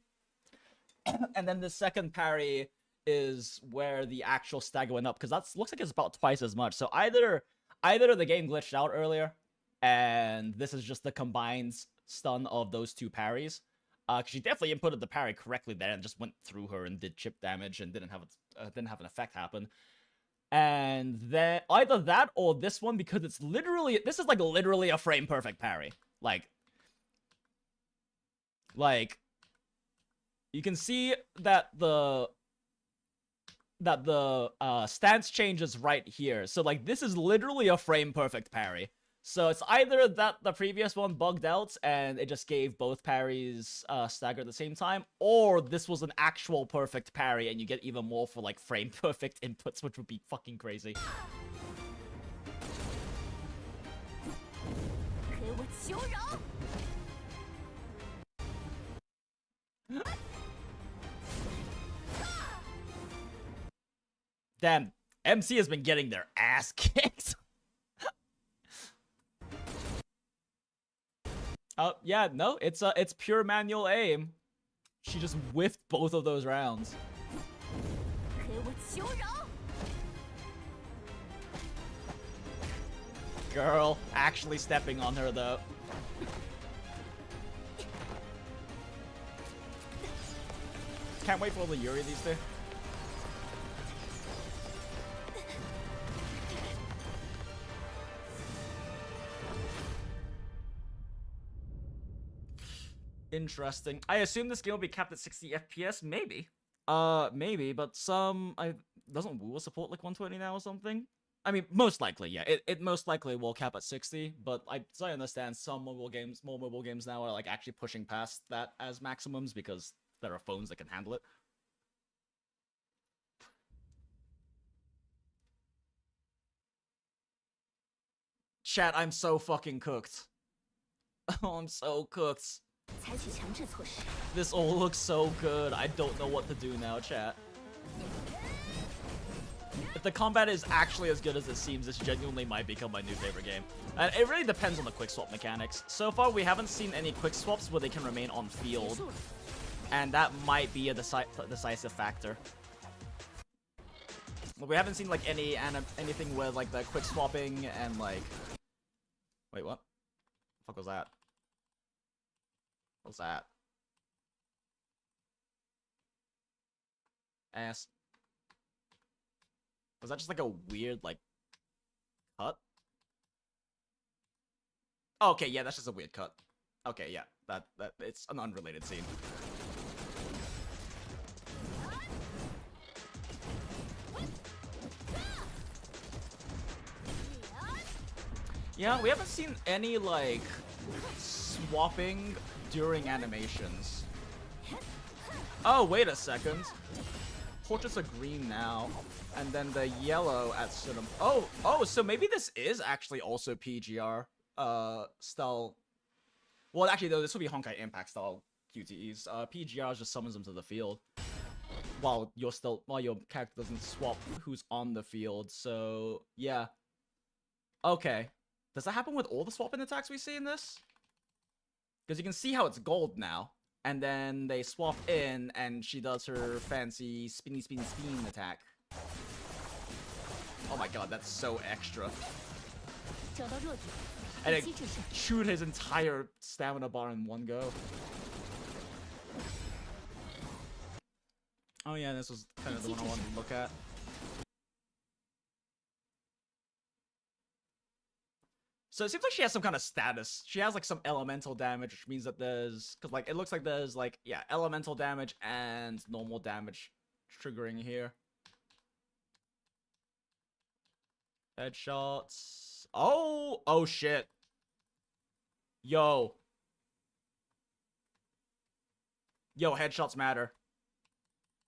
Speaker 1: And then the second parry is where the actual stagger went up, because that looks like it's about twice as much. So either the game glitched out earlier, and this is just the combined stun of those two parries. Because she definitely inputted the parry correctly there and just went through her and did chip damage and didn't have an effect happen. And then either that or this one, because this is like literally a frame perfect parry. Like you can see that the stance changes right here. So like this is literally a frame perfect parry. So it's either that the previous one bugged out and it just gave both parries stagger at the same time, or this was an actual perfect parry and you get even more for like frame perfect inputs, which would be fucking crazy. Damn, MC has been getting their ass kicked. Yeah, no, it's pure manual aim. She just whiffed both of those rounds. Girl, actually stepping on her though. Can't wait for all the Yuri these two. Interesting. I assume this game will be capped at 60 FPS. Maybe. Maybe, but doesn't WuWa support like 120 now or something? I mean, most likely, yeah. It most likely will cap at 60, but I understand some more mobile games now are like actually pushing past that as maximums because there are phones that can handle it. Chat, I'm so fucking cooked. Oh, I'm so cooked. This all looks so good. I don't know what to do now, chat. If the combat is actually as good as it seems, this genuinely might become my new favorite game. And it really depends on the quick swap mechanics. So far, we haven't seen any quick swaps where they can remain on field. And that might be a decisive factor. We haven't seen like anything where like the quick swapping and like... Wait, what? The fuck was that? What's that? Ass. Was that just like a weird, like, cut? Okay, yeah, that's just a weird cut. Okay, yeah, that it's an unrelated scene. Yeah, we haven't seen any, like, swapping during animations. Oh, wait a second. Portraits are green now. And then the yellow at cinema. Oh, so maybe this is actually also PGR style. Well, actually, though, this will be Honkai Impact style QTEs. PGR just summons them to the field. While your character doesn't swap who's on the field. So, yeah. Okay. Does that happen with all the swapping attacks we see in this? Because you can see how it's gold now. And then they swap in, and she does her fancy spinny attack. Oh my god, that's so extra. And it chewed his entire stamina bar in one go. Oh yeah, this was kind of the one I wanted to look at. So it seems like she has some kind of status. She has like some elemental damage, which means that there's, because like it looks like there's like, yeah, elemental damage and normal damage triggering here. Headshots. Oh shit. Yo, headshots matter.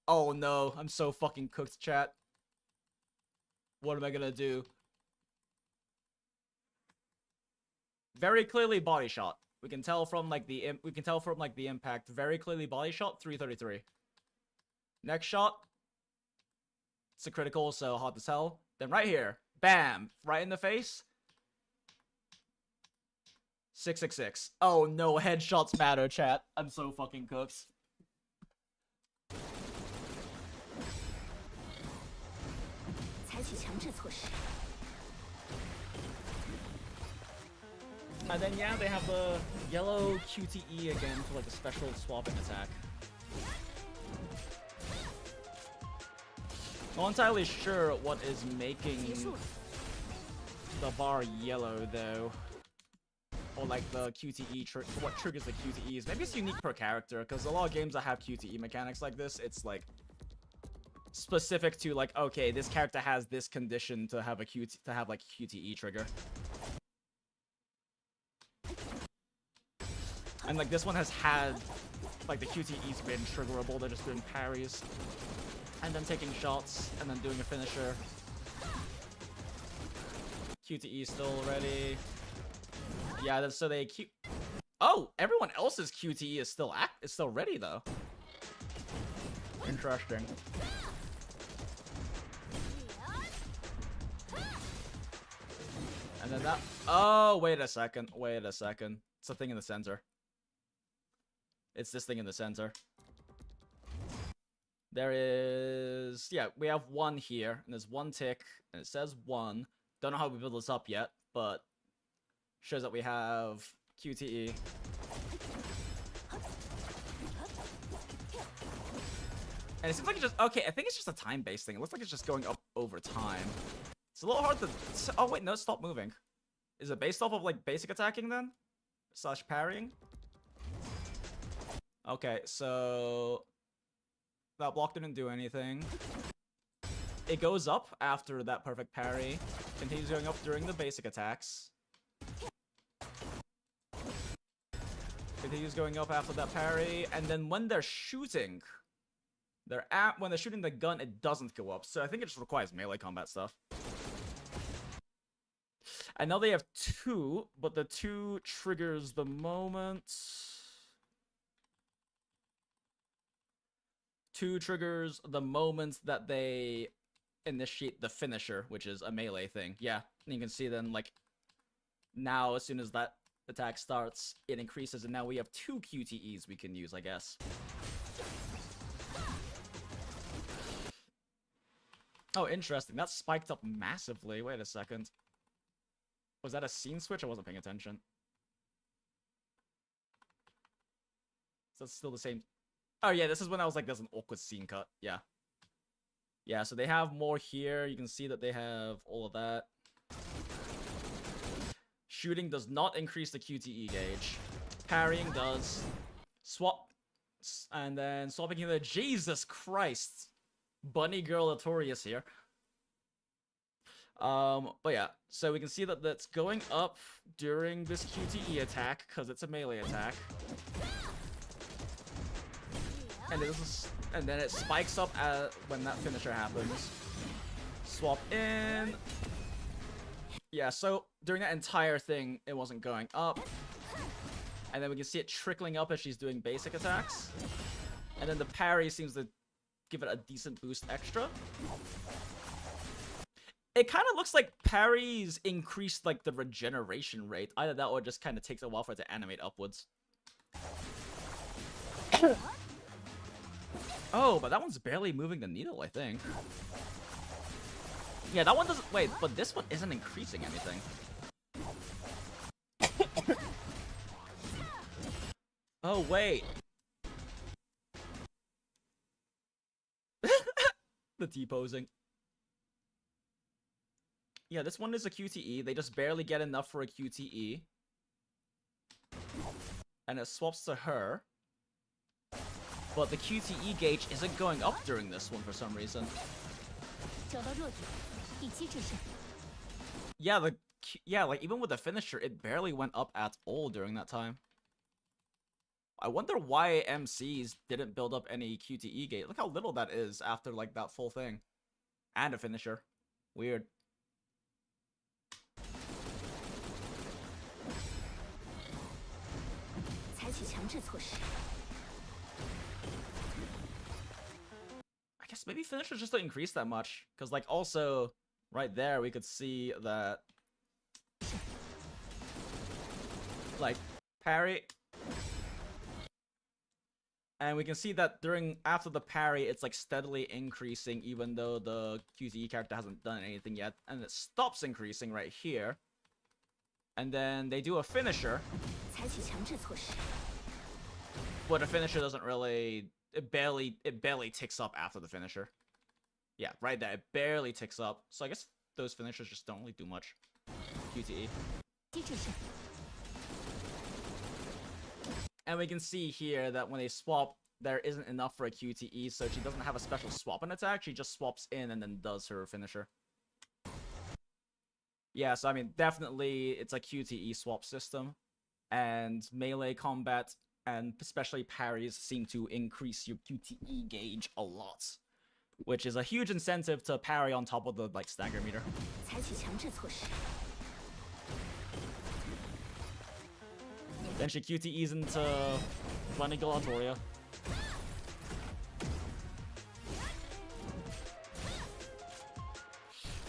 Speaker 1: Oh no, I'm so fucking cooked, chat. What am I gonna do? Very clearly body shot. We can tell from like the impact. Very clearly body shot. 333. Next shot. It's a critical, so hard to tell. Then right here, bam, right in the face. 666. Oh no, headshots matter, chat. I'm so fucking cooked. And then yeah, they have the yellow QTE again for like a special swapping attack. I'm not entirely sure what is making the bar yellow though. Or like the QTE, what triggers the QTEs. Maybe it's unique per character, because a lot of games that have QTE mechanics like this, it's like specific to like, okay, this character has this condition to have a QTE trigger. And like this one has had like the QTE's been triggerable, they're just doing parries. And then taking shots, and then doing a finisher. QTE still ready. Yeah, so they keep. Oh, everyone else's QTE is still ready though. Interesting. And then that. Oh, wait a second. Wait a second. It's a thing in the center. It's this thing in the center. There is. Yeah, we have one here, and there's one tick, and it says 1. Don't know how we build this up yet, but shows that we have QTE. And it seems like it's just, okay, I think it's just a time-based thing. It looks like it's just going up over time. It's a little hard to, oh wait, no, stop moving. Is it based off of like basic attacking then? Slash parrying? Okay, so that block didn't do anything. It goes up after that perfect parry. Continues going up during the basic attacks. Continues going up after that parry, and then when they're shooting, when they're shooting the gun, it doesn't go up. So I think it just requires melee combat stuff. I know they have 2, but the 2 triggers the moment. 2 triggers the moment that they initiate the finisher, which is a melee thing. Yeah, and you can see then like now as soon as that attack starts, it increases, and now we have 2 QTEs we can use, I guess. Oh, interesting. That spiked up massively. Wait a second. Was that a scene switch? I wasn't paying attention. So it's still the same. Oh yeah, this is when I was like, there's an awkward scene cut. Yeah. Yeah, so they have more here. You can see that they have all of that. Shooting does not increase the QTE gauge. Parrying does. Swap. And then swapping here. Jesus Christ. Bunny Girl Notorious here. But yeah, so we can see that that's going up during this QTE attack, because it's a melee attack. And then it spikes up when that finisher happens. Swap in. Yeah, so during that entire thing, it wasn't going up. And then we can see it trickling up as she's doing basic attacks. And then the parry seems to give it a decent boost extra. It kind of looks like parries increase like the regeneration rate. Either that or it just kind of takes a while for it to animate upwards. Oh, but that one's barely moving the needle, I think. Yeah, that one doesn't... Wait, but this one isn't increasing anything. Oh, wait. The T-posing. Yeah, this one is a QTE. They just barely get enough for a QTE. And it swaps to her. But the QTE gauge isn't going up during this one for some reason. Yeah, like even with the finisher, it barely went up at all during that time. I wonder why MCs didn't build up any QTE gauge. Look how little that is after like that full thing. And a finisher. Weird. I guess maybe finishers just don't increase that much. Because, like, also, right there, we could see that... Like, parry... And we can see that after the parry, it's, like, steadily increasing, even though the QTE character hasn't done anything yet. And it stops increasing right here. And then they do a finisher. But a finisher doesn't really... It barely ticks up after the finisher. Yeah, right there. It barely ticks up. So I guess those finishers just don't really do much. QTE. And we can see here that when they swap, there isn't enough for a QTE, so she doesn't have a special swap in attack. She just swaps in and then does her finisher. Yeah, so I mean, definitely it's a QTE swap system. And melee combat, and especially parries, seem to increase your QTE gauge a lot. Which is a huge incentive to parry on top of the, like, stagger meter. Then she QTEs into Bunny Galatoria.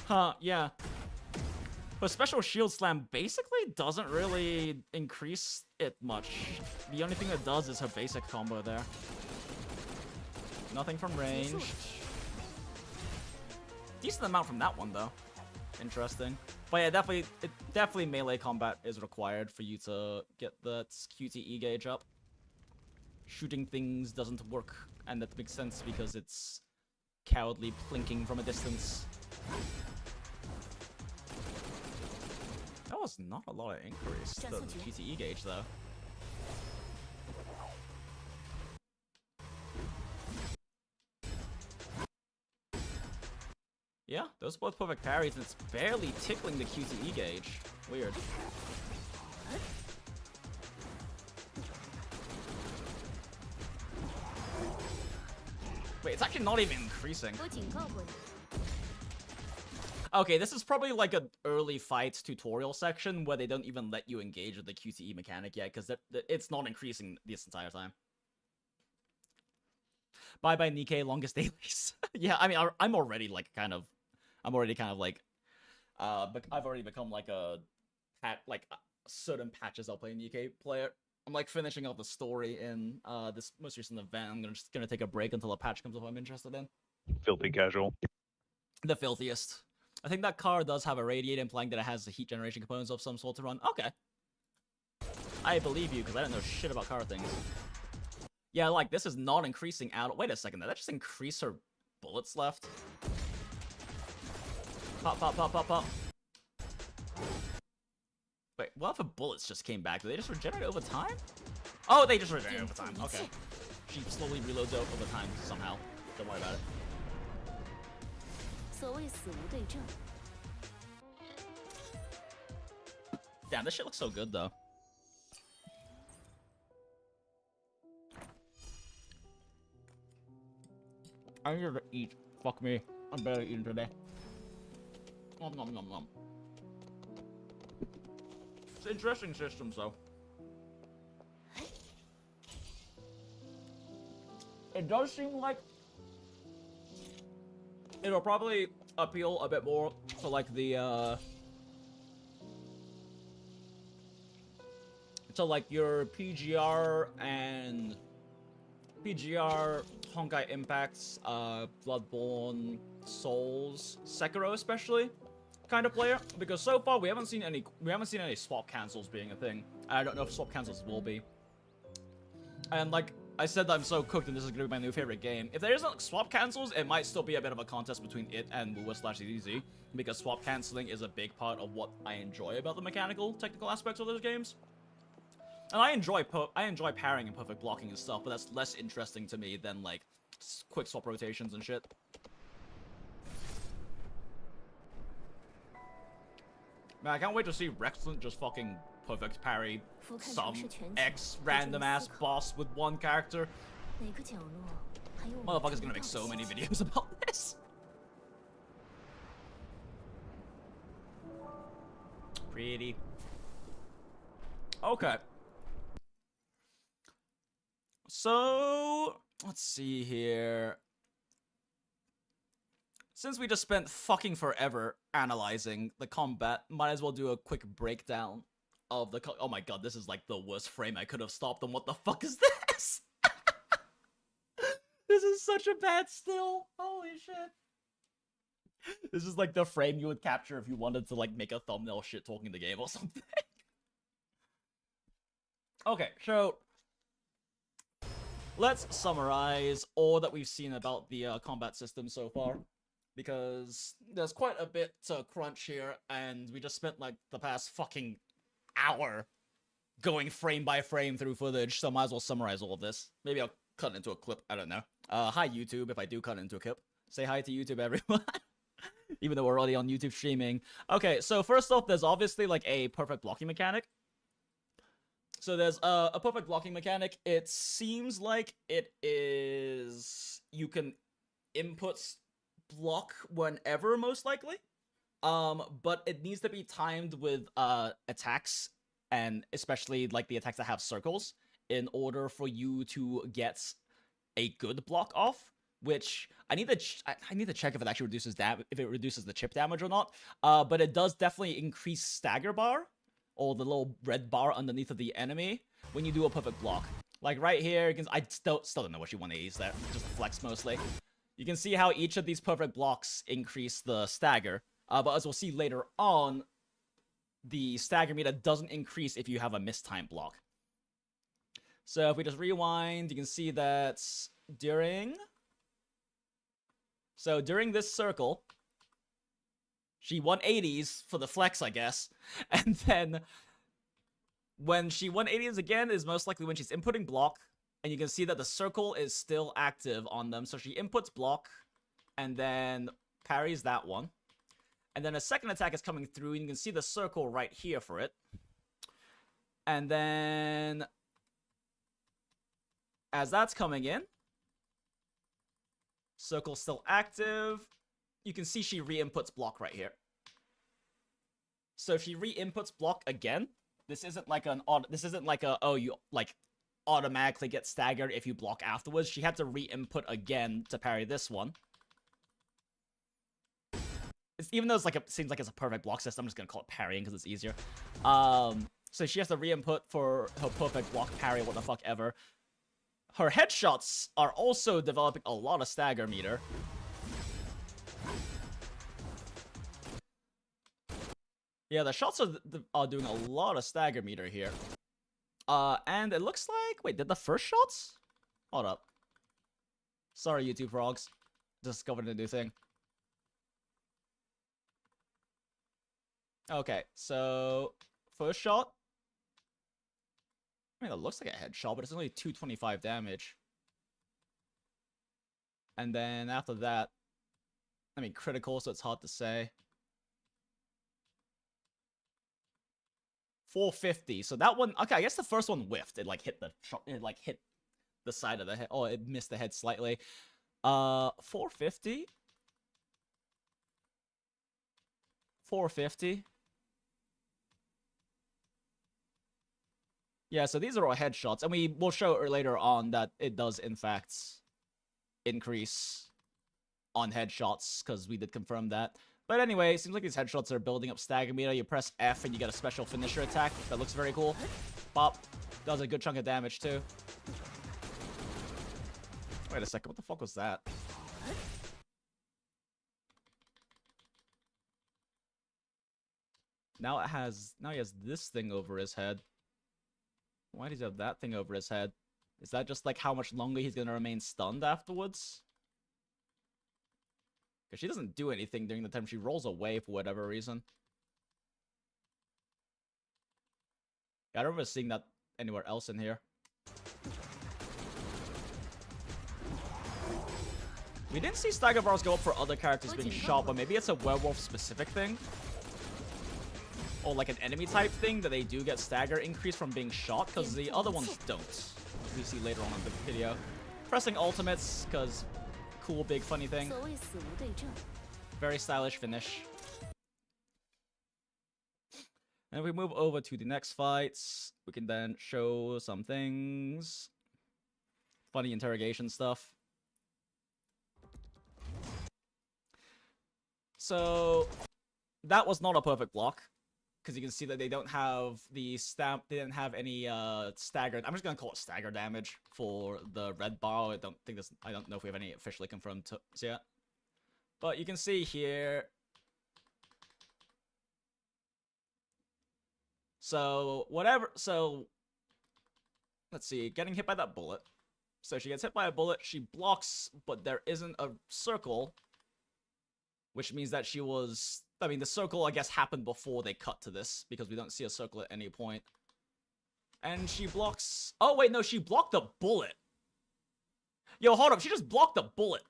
Speaker 1: Huh, yeah. But Special Shield Slam basically doesn't really increase it much. The only thing it does is her basic combo there. Nothing from range. Decent amount from that one, though. Interesting. But yeah, definitely melee combat is required for you to get the QTE gauge up. Shooting things doesn't work, and that makes sense because it's cowardly plinking from a distance. That was not a lot of increase to the QTE gauge, though. Yeah, those are both perfect parries, and it's barely tickling the QTE gauge. Weird. Wait, it's actually not even increasing. Okay, this is probably like an early fight tutorial section where they don't even let you engage with the QTE mechanic yet, because it's not increasing this entire time. Bye bye Nikkei, longest dailies. Yeah, I mean, I'm already like kind of like, but I've already become like certain patches I'll play Nikkei player. I'm like finishing up the story in this most recent event. I'm just gonna take a break until a patch comes up I'm interested in.
Speaker 2: Filthy casual.
Speaker 1: The filthiest. I think that car does have a radiator, implying that it has the heat generation components of some sort to run. Okay. I believe you, because I don't know shit about car things. Yeah, like, this is not increasing out. Wait a second, did that just increase her bullets left? Pop, pop, pop, pop, pop. Wait, what if her bullets just came back? Do they just regenerate over time? Oh, they just regenerate over time. Okay. She slowly reloads over time somehow. Don't worry about it. Damn, this shit looks so good, though. I need to eat. Fuck me. I'm barely eating today. Nom nom nom nom. It's an interesting system, though. It does seem like it'll probably appeal a bit more to like the to like your PGR and Honkai Impacts, Bloodborne, Souls, Sekiro especially kind of player, because so far we haven't seen any swap cancels being a thing. I don't know if swap cancels will be. And like I said that I'm so cooked and this is gonna be my new favorite game. If there isn't swap cancels, it might still be a bit of a contest between it and WuWa/DZ, because swap canceling is a big part of what I enjoy about the mechanical, technical aspects of those games. And I enjoy parrying and perfect blocking and stuff, but that's less interesting to me than, like, quick swap rotations and shit. Man, I can't wait to see Rexland just fucking perfect parry some X random ass boss with one character. Motherfucker's gonna make so many videos about this. Pretty. Okay. So, let's see here. Since we just spent fucking forever analyzing the combat, might as well do a quick breakdown of the oh my god, this is like the worst frame I could have stopped on. What the fuck is this? This is such a bad still. Holy shit. This is like the frame you would capture if you wanted to like make a thumbnail shit talking the game or something. Okay, so let's summarize all that we've seen about the combat system so far, because there's quite a bit to crunch here, and we just spent like the past fucking hour going frame by frame through footage, so might as well summarize all of this. Maybe I'll cut it into a clip, I don't know. Hi YouTube, if I do cut it into a clip. Say hi to YouTube, everyone. Even though we're already on YouTube streaming. Okay, so first off, there's obviously like a perfect blocking mechanic. So there's a perfect blocking mechanic. It seems like it is... you can input block whenever, most likely. But it needs to be timed with attacks, and especially like the attacks that have circles, in order for you to get a good block off. Which I need to check if it actually reduces if it reduces the chip damage or not. But it does definitely increase stagger bar, or the little red bar underneath of the enemy, when you do a perfect block. Like right here, you can, I still don't know what you want to use there, just flex mostly. You can see how each of these perfect blocks increase the stagger, but as we'll see later on, the stagger meter doesn't increase if you have a mistimed block. So if we just rewind, you can see that during this circle, she 180s for the flex, I guess. And then when she 180s again is most likely when she's inputting block. And you can see that the circle is still active on them. So she inputs block and then parries that one. And then a second attack is coming through, and you can see the circle right here for it. And then as that's coming in, circle's still active. You can see she re-inputs block right here. So if she re-inputs block again, this isn't like oh, you like automatically get staggered if you block afterwards. She had to re-input again to parry this one. Even though it seems like it's a perfect block system, I'm just gonna call it parrying because it's easier. So she has to re-input for her perfect block parry, what the fuck ever. Her headshots are also developing a lot of stagger meter. Yeah, the shots are doing a lot of stagger meter here. And it looks like... wait, did the first shots? Hold up. Sorry, YouTube frogs. Discovered a new thing. Okay, so... first shot. I mean, it looks like a headshot, but it's only 225 damage. And then after that... I mean, critical, so it's hard to say. 450. So that one... okay, I guess the first one whiffed. It, like, hit the... it, like, hit the side of the head. Oh, it missed the head slightly. 450? 450? Yeah, so these are all headshots, and we will show later on that it does, in fact, increase on headshots, because we did confirm that. But anyway, it seems like these headshots are building up stagger meter. You press F and you get a special finisher attack. That looks very cool. Pop. Does a good chunk of damage, too. Wait a second, what the fuck was that? Now he has this thing over his head. Why does he have that thing over his head? Is that just like how much longer he's gonna remain stunned afterwards? Because she doesn't do anything during the time she rolls away for whatever reason. Yeah, I don't remember seeing that anywhere else in here. We didn't see stagger bars go up for other characters being shot, but maybe it's a werewolf specific thing. Or like an enemy type thing that they do get stagger increase from being shot, because the other ones don't. We see later on in the video. Pressing ultimates, because cool, big, funny thing. Very stylish finish. And if we move over to the next fights, we can then show some things. Funny interrogation stuff. So that was not a perfect block, because you can see that they don't have the stamp. They didn't have any staggered. I'm just gonna call it stagger damage for the red bar. I don't know if we have any officially confirmed yet. But you can see here. So whatever. So let's see. Getting hit by that bullet. So she gets hit by a bullet. She blocks, but there isn't a circle. Which means that she was... I mean, the circle, I guess, happened before they cut to this, because we don't see a circle at any point. And she blocks... Oh, wait, no, she blocked the bullet. Yo, hold up, she just blocked the bullet.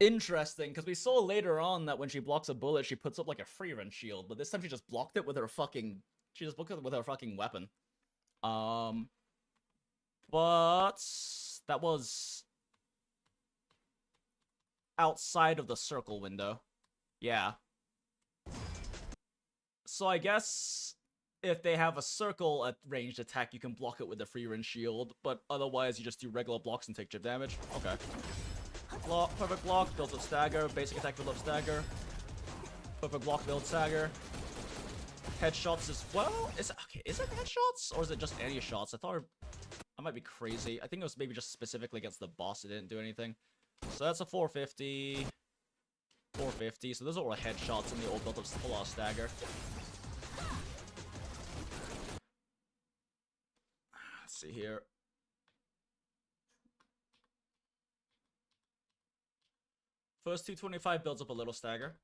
Speaker 1: Interesting, because we saw later on that when she blocks a bullet, she puts up, like, a free run shield, but this time she just blocked it with her fucking... She just blocked it with her fucking weapon. But... That was... outside of the circle window. Yeah. So I guess if they have a circle at ranged attack, you can block it with the free run shield, but otherwise you just do regular blocks and take chip damage. Okay. Block, perfect block, builds up stagger, basic attack build up stagger. Perfect block, build stagger. Headshots as well? Is it headshots? Or is it just any shots? I might be crazy. I think it was maybe just specifically against the boss it didn't do anything. So that's a 450. 450. So those are all headshots and they all built up a lot of stagger. Let's see here. First 225 builds up a little stagger.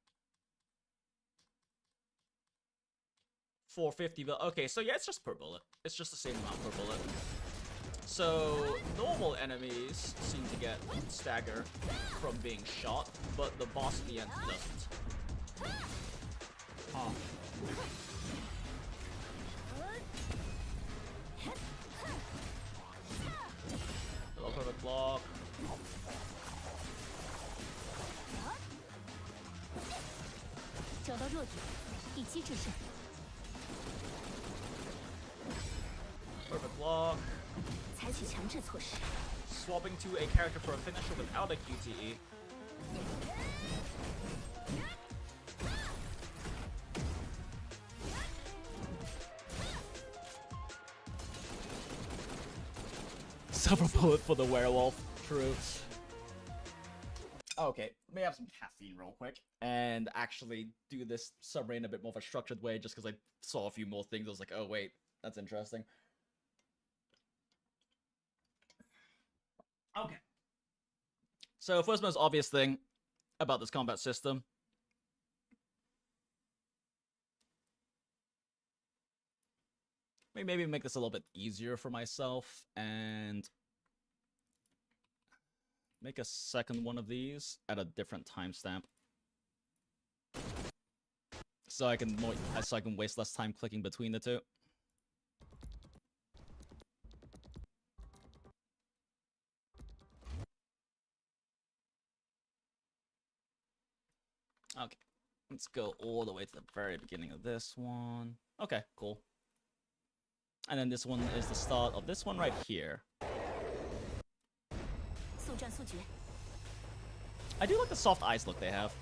Speaker 1: 450, but okay, so yeah, it's just per bullet. It's just the same amount per bullet. So, normal enemies seem to get stagger from being shot, but the boss at the end doesn't. Huh. Little perfect block. Perfect block. Swapping to a character for a finisher without a QTE. Silver bullet for the werewolf. True. Okay, let me have some caffeine real quick and actually do this submarine a bit more of a structured way just because I saw a few more things. I was like, oh wait, that's interesting. Okay. So first most obvious thing about this combat system. Maybe make this a little bit easier for myself and make a second one of these at a different timestamp. So I can waste less time clicking between the two. Okay, let's go all the way to the very beginning of this one. Okay, cool. And then this one is the start of this one right here. I do like the soft eyes look they have.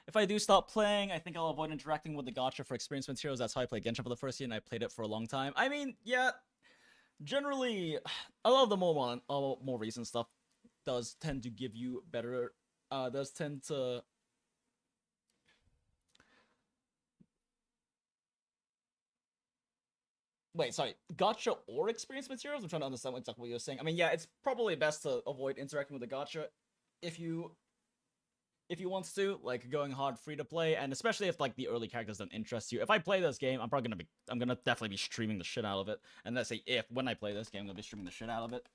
Speaker 1: If I do stop playing, I think I'll avoid interacting with the gacha for experience materials. That's how I played Genshin for the first year, and I played it for a long time. I mean, yeah, generally, a lot of the more recent stuff does tend to give you better, does tend to... Wait, sorry. Gotcha or experience materials? I'm trying to understand exactly what you're saying. I mean, yeah, it's probably best to avoid interacting with the gotcha if you want to, like, going hard free to play, and especially if like the early characters don't interest you. If I play this game, I'm gonna definitely be streaming the shit out of it. And let's say when I play this game, I'm gonna be streaming the shit out of it.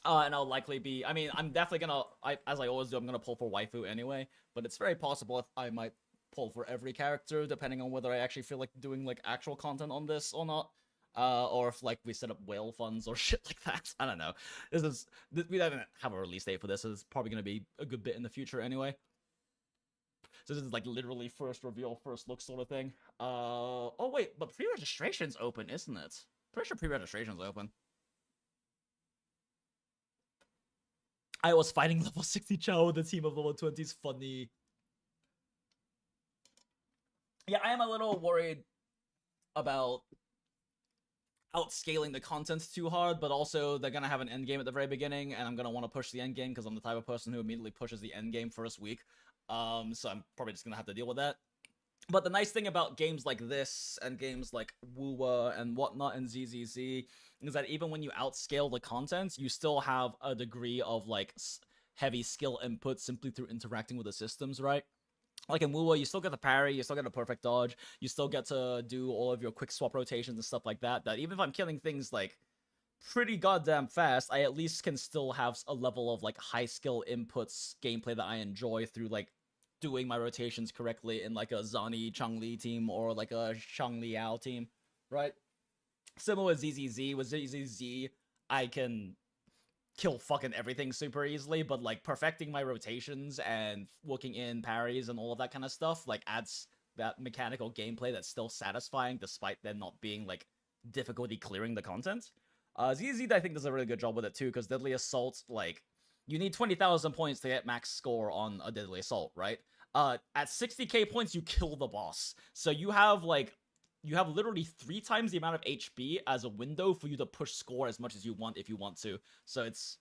Speaker 1: And I'll likely be, I mean, I'm definitely gonna, as I always do, I'm gonna pull for waifu anyway, but it's very possible if I might pull for every character, depending on whether I actually feel like doing, like, actual content on this or not. Or if, like, we set up whale funds or shit like that. I don't know. We don't have a release date for this, so it's probably gonna be a good bit in the future anyway. So this is, like, literally first reveal, first look sort of thing. Oh wait, but pre-registration's open, isn't it? Pretty sure pre-registration's open. I was fighting level 60 Chow with a team of level 20s. Funny. Yeah, I am a little worried about outscaling the content too hard, but also they're gonna have an end game at the very beginning, and I'm gonna want to push the end game because I'm the type of person who immediately pushes the end game first week. So I'm probably just gonna have to deal with that. But the nice thing about games like this and games like WuWa and whatnot and ZZZ is that even when you outscale the content, you still have a degree of, like, heavy skill input simply through interacting with the systems, right? Like in WuWa, you still get the parry, you still get a perfect dodge, you still get to do all of your quick swap rotations and stuff like that, that even if I'm killing things, like, pretty goddamn fast, I at least can still have a level of, like, high skill inputs gameplay that I enjoy through, like, doing my rotations correctly in, like, a Zani Changli team or, like, a Shang Liao team, right? Similar with ZZZ. With ZZZ, I can kill fucking everything super easily, but, like, perfecting my rotations and working in parries and all of that kind of stuff, like, adds that mechanical gameplay that's still satisfying despite there not being, like, difficulty clearing the content. ZZ, I think, does a really good job with it too, because Deadly Assault, like, you need 20,000 points to get max score on a Deadly Assault, right? At 60k points, you kill the boss. So you have, like, you have literally 3 times the amount of HP as a window for you to push score as much as you want if you want to. So it's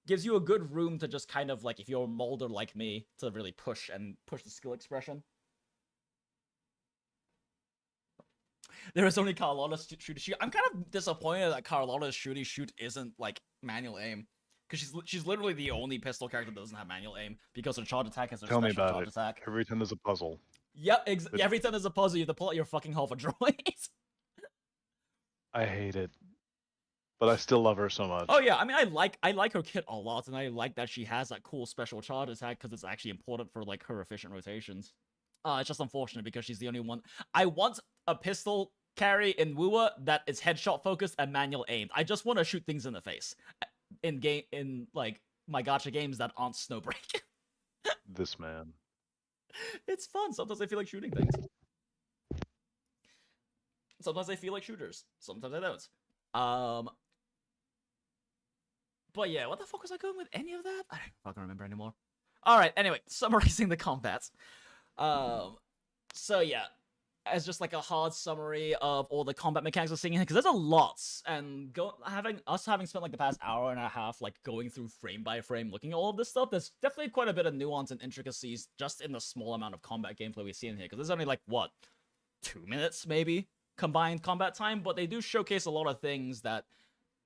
Speaker 1: gives you a good room to just kind of, like, if you're a molder like me, to really push the skill expression. There is only Carlotta's shoot. I'm kind of disappointed that Carlotta's shooty shoot isn't, like, manual aim. Because she's literally the only pistol character that doesn't have manual aim, because her charge attack is her special charge attack.
Speaker 2: Every time there's a puzzle.
Speaker 1: Yep, every time there's a puzzle, you have to pull out your fucking Half a droid.
Speaker 2: I hate it. But I still love her so much.
Speaker 1: Oh yeah, I mean, I like her kit a lot, and I like that she has that cool special charge attack, because it's actually important for, like, her efficient rotations. It's just unfortunate because she's the only one. I want a pistol carry in WuWa that is headshot focused and manual aimed. I just want to shoot things in the face. In like, my gacha games that aren't Snowbreak.
Speaker 2: This man.
Speaker 1: It's fun. Sometimes I feel like shooting things. Sometimes I feel like shooters. Sometimes I don't. But yeah, what the fuck was I going with any of that? I don't fucking remember anymore. Alright, anyway, summarizing the combats. So yeah, as just, like, a hard summary of all the combat mechanics we're seeing here, because there's a lot, and having spent, like, the past hour and a half, like, going through frame by frame looking at all of this stuff, there's definitely quite a bit of nuance and intricacies just in the small amount of combat gameplay we see in here, because there's only, like, what, 2 minutes maybe combined combat time, but they do showcase a lot of things that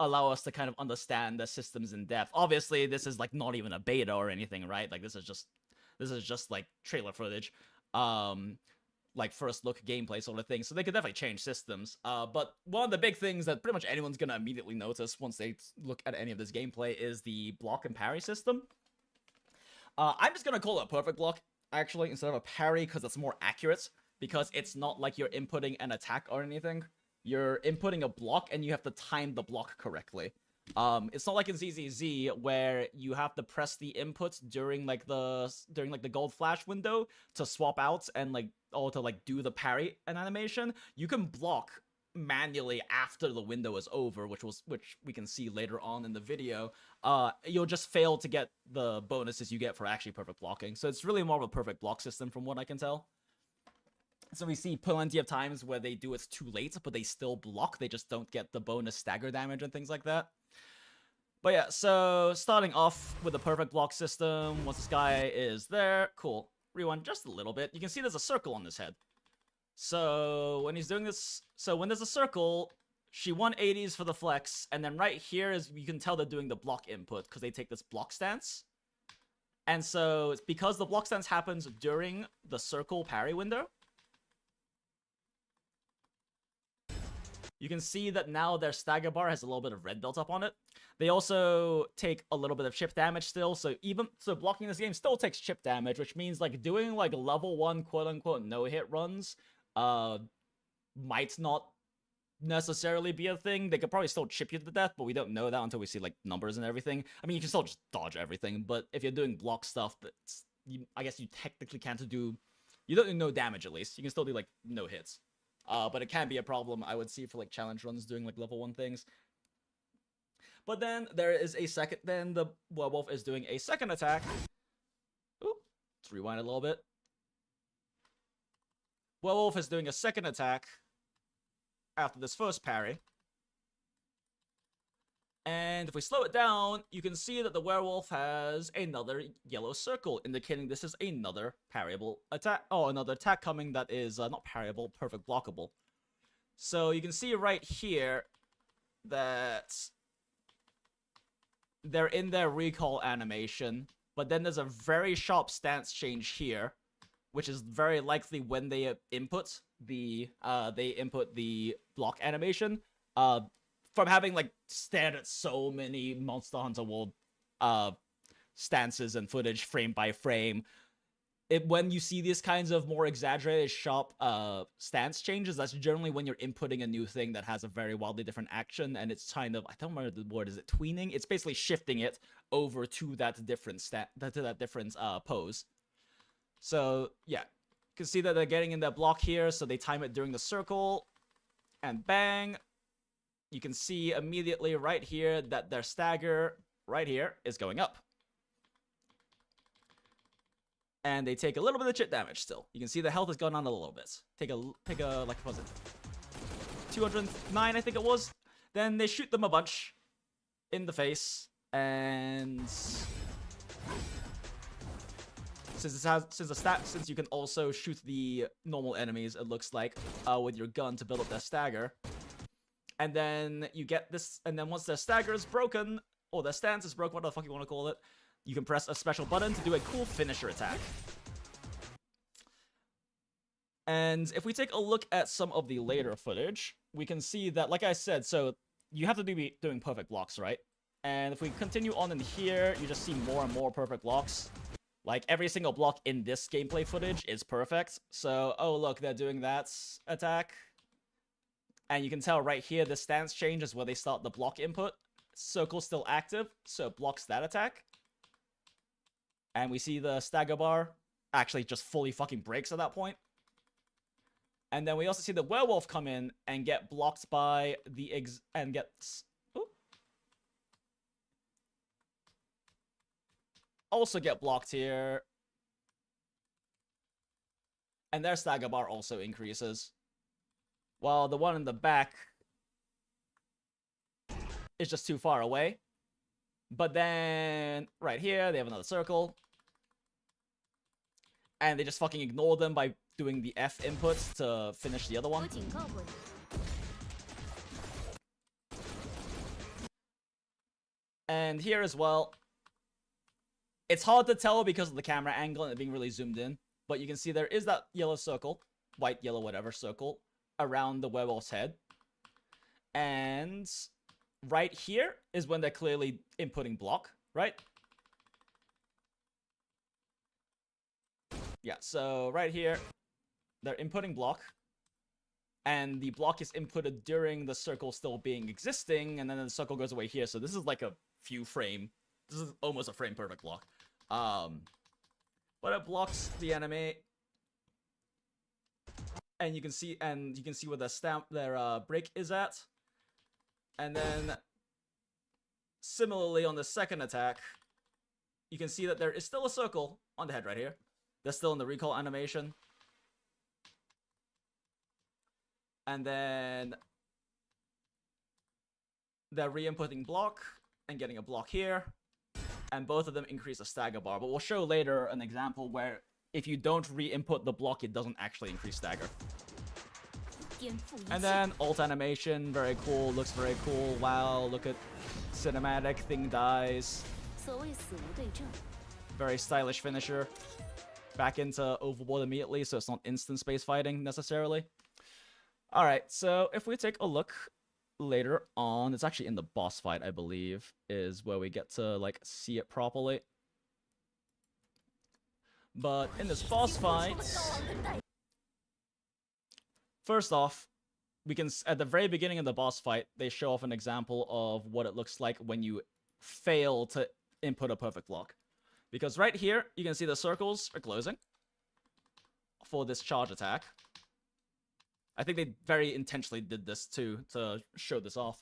Speaker 1: allow us to kind of understand the systems in depth. Obviously, this is, like, not even a beta or anything, right? Like, this is just like trailer footage. Like, first look gameplay sort of thing, so they could definitely change systems. But one of the big things that pretty much anyone's gonna immediately notice once they look at any of this gameplay is the block and parry system. I'm just gonna call it a perfect block, actually, instead of a parry, because it's more accurate, because it's not like you're inputting an attack or anything. You're inputting a block, and you have to time the block correctly. It's not like in ZZZ where you have to press the inputs during the gold flash window to swap out and, like, or to, like, do the parry and animation. You can block manually after the window is over, which we can see later on in the video. You'll just fail to get the bonuses you get for actually perfect blocking. So it's really more of a perfect block system from what I can tell. So we see plenty of times where they do it too late, but they still block. They just don't get the bonus stagger damage and things like that. But yeah, so starting off with the perfect block system, once this guy is there, cool. Rewind just a little bit. You can see there's a circle on his head. So when he's doing this, so when there's a circle, she 180s for the flex, and then right here is, you can tell they're doing the block input because they take this block stance. And so it's because the block stance happens during the circle parry window. You can see that now their stagger bar has a little bit of red built up on it. They also take a little bit of chip damage still, so blocking this game still takes chip damage, which means like doing like level 1 quote-unquote no-hit runs might not necessarily be a thing. They could probably still chip you to death, but we don't know that until we see like numbers and everything. I mean, you can still just dodge everything, but if you're doing block stuff, I guess you technically can't do, you don't do no damage at least. You can still do like no hits. But it can be a problem, I would see, for like challenge runs doing like level 1 things. But then there is a second, then the werewolf is doing a second attack. Ooh, let's rewind a little bit. Werewolf is doing a second attack after this first parry. And if we slow it down, you can see that the werewolf has another yellow circle, indicating this is another parryable attack. Oh, another attack coming that is not parryable, perfect blockable. So you can see right here that they're in their recall animation, but then there's a very sharp stance change here, which is very likely when they input the block animation. From having like stared at so many Monster Hunter World stances and footage frame by frame, when you see these kinds of more exaggerated, sharp stance changes, that's generally when you're inputting a new thing that has a very wildly different action, and it's kind of, I don't remember the word, is it tweening? It's basically shifting it over to that different pose. So yeah, you can see that they're getting in that block here, so they time it during the circle, and bang. You can see immediately right here that their stagger right here is going up. And they take a little bit of chip damage still. You can see the health has gone on a little bit. Take a like, what was it? 209, I think it was. Then they shoot them a bunch in the face, and since you can also shoot the normal enemies, it looks like, with your gun to build up their stagger. And then you get this, and then once their stagger is broken, or their stance is broken, whatever the fuck you want to call it, you can press a special button to do a cool finisher attack. And if we take a look at some of the later footage, we can see that, like I said, so you have to be doing perfect blocks, right? And if we continue on in here, you just see more and more perfect blocks. Like, every single block in this gameplay footage is perfect. So, oh look, they're doing that attack. And you can tell right here, the stance change is where they start the block input. Circle's still active, so it blocks that attack. And we see the stagger bar actually just fully fucking breaks at that point. And then we also see the werewolf come in and get blocked by the also get blocked here. And their stagger bar also increases. While the one in the back is just too far away. But then, right here, they have another circle. And they just fucking ignore them by doing the F inputs to finish the other one. And here as well, it's hard to tell because of the camera angle and it being really zoomed in. But you can see there is that yellow circle, white, yellow, whatever circle, around the werewolf's head. And right here is when they're clearly inputting block, right? Yeah, so right here, they're inputting block. And the block is inputted during the circle still being existing, and then the circle goes away here. So this is like a few frame. This is almost a frame perfect block. But it blocks the enemy. And you can see where their break is at. And then similarly on the second attack, you can see that there is still a circle on the head right here. They're still in the recall animation. And then they're re-inputting block and getting a block here. And both of them increase the stagger bar. But we'll show later an example where if you don't re-input the block, it doesn't actually increase stagger. And then ult animation, very cool, looks very cool. Wow, look at cinematic, thing dies. Very stylish finisher. Back into overworld immediately, so it's not instant space fighting necessarily. Alright, so if we take a look later on, it's actually in the boss fight, I believe, is where we get to like see it properly. But in this boss fight, first off, we can, at the very beginning of the boss fight, they show off an example of what it looks like when you fail to input a perfect block. Because right here, you can see the circles are closing for this charge attack. I think they very intentionally did this too, to show this off.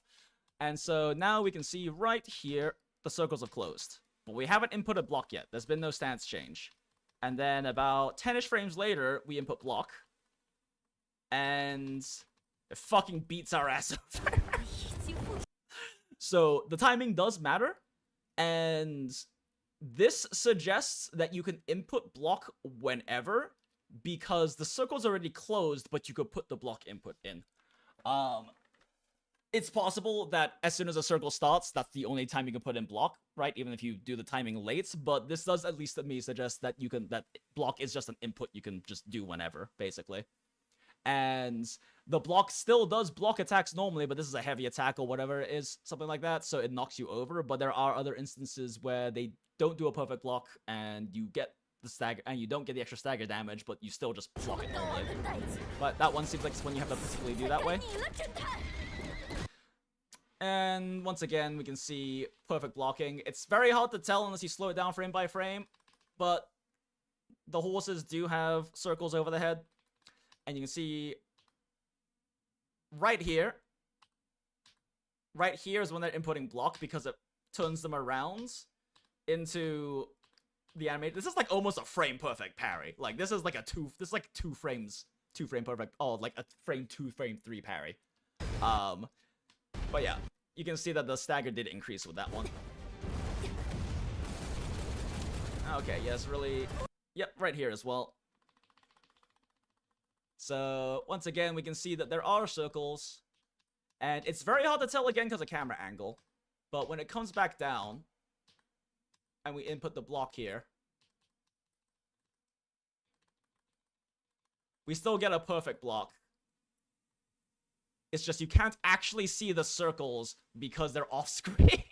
Speaker 1: And so now we can see right here, the circles have closed. But we haven't inputted block yet. There's been no stance change. And then about 10-ish frames later, we input block. And it fucking beats our ass over. So the timing does matter. And this suggests that you can input block whenever, because the circle's already closed, but you could put the block input in. It's possible that as soon as a circle starts, that's the only time you can put in block, right? Even if you do the timing late, but this does, at least to me, suggest that you can, that block is just an input you can just do whenever, basically. And the block still does block attacks normally, but this is a heavy attack or whatever it is, something like that, so it knocks you over. But there are other instances where they don't do a perfect block, and you get the stagger, and you don't get the extra stagger damage, but you still just block it normally. But that one seems like it's when you have to particularly do that way. And once again, we can see perfect blocking. It's very hard to tell unless you slow it down frame by frame, but the horses do have circles over the head. And you can see right here is when they're inputting block, because it turns them around into the animate. This is like almost a frame perfect parry. Like this is like two frames, frame perfect. Oh, like a frame 2, frame 3 parry. But yeah, you can see that the stagger did increase with that one. Okay, yes, really. Yep, right here as well. So, once again, we can see that there are circles. And it's very hard to tell again because of camera angle. But when it comes back down, and we input the block here, we still get a perfect block. It's just you can't actually see the circles because they're off screen.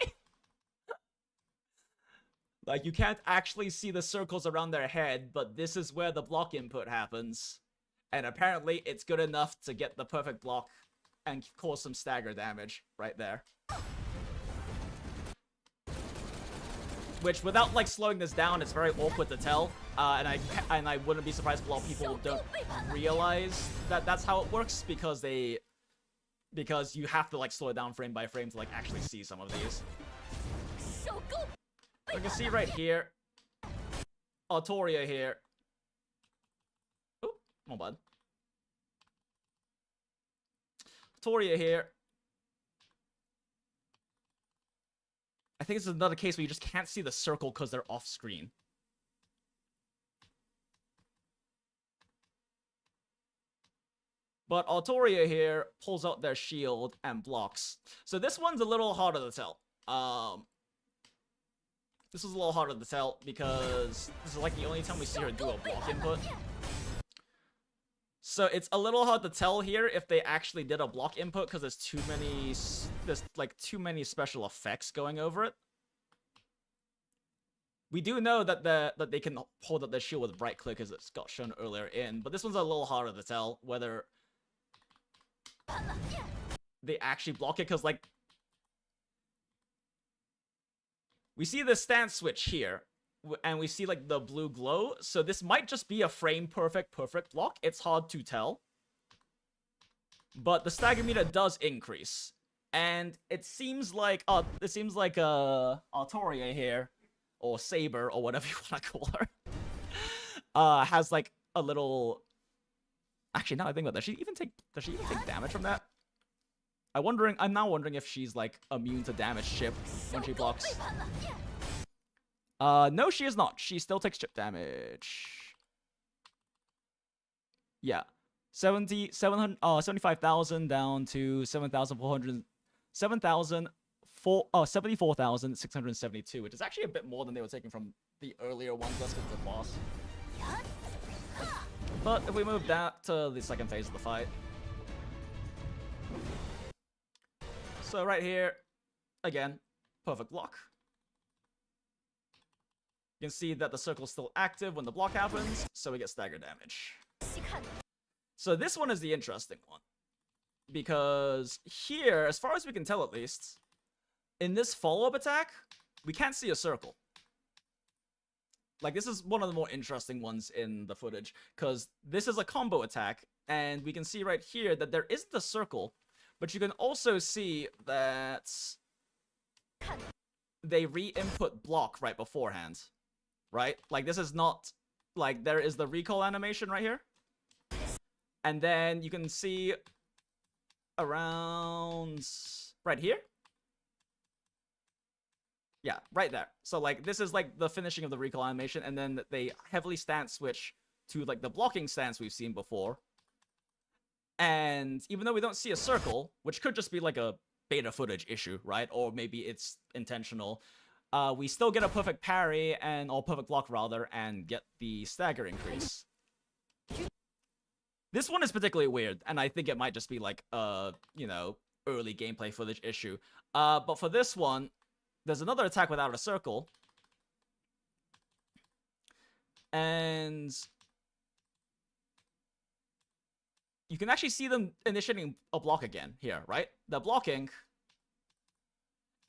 Speaker 1: Like, you can't actually see the circles around their head, but this is where the block input happens. And apparently, it's good enough to get the perfect block and cause some stagger damage right there. Which, without, like, slowing this down, it's very awkward to tell. And I wouldn't be surprised if a lot of people don't realize that that's how it works, because you have to, like, slow it down frame by frame to, like, actually see some of these. You can see right here, Artoria here. Oh, come on, bud. Artoria here. I think this is another case where you just can't see the circle because they're off screen. But Artoria here pulls out their shield and blocks. So this one's a little harder to tell. This is a little harder to tell because this is like the only time we see her do a block input. So it's a little hard to tell here if they actually did a block input because there's like too many special effects going over it. We do know that they can hold up their shield with right click as it's got shown earlier in, but this one's a little harder to tell whether they actually block it, because like we see the stance switch here, and we see like the blue glow, so this might just be a frame perfect block. It's hard to tell, but the stagger meter does increase, and it seems like Artoria here, or Saber, or whatever you want to call her, has like a little. Actually, now I think about that, does she even take damage from that? I'm now wondering if she's like immune to damage chip when she blocks. No, she is not. She still takes chip damage. Yeah. 75,000 down to 74,672, which is actually a bit more than they were taking from the earlier ones. Let's get to the boss. But if we move that to the second phase of the fight. So right here, again, perfect block. You can see that the circle's still active when the block happens, so we get stagger damage. So this one is the interesting one. Because here, as far as we can tell at least, in this follow-up attack, we can't see a circle. Like, this is one of the more interesting ones in the footage, because this is a combo attack, and we can see right here that there isn't a circle, but you can also see that they re-input block right beforehand, right? Like, this is not, like, there is the recall animation right here, and then you can see around right here. Yeah, right there. So, like, this is, like, the finishing of the recall animation, and then they heavily stance switch to, like, the blocking stance we've seen before. And even though we don't see a circle, which could just be, like, a beta footage issue, right? Or maybe it's intentional. We still get a perfect parry, or perfect block, rather, and get the stagger increase. This one is particularly weird, and I think it might just be, like, you know, early gameplay footage issue. But for this one, there's another attack without a circle. And you can actually see them initiating a block again here, right? They're blocking.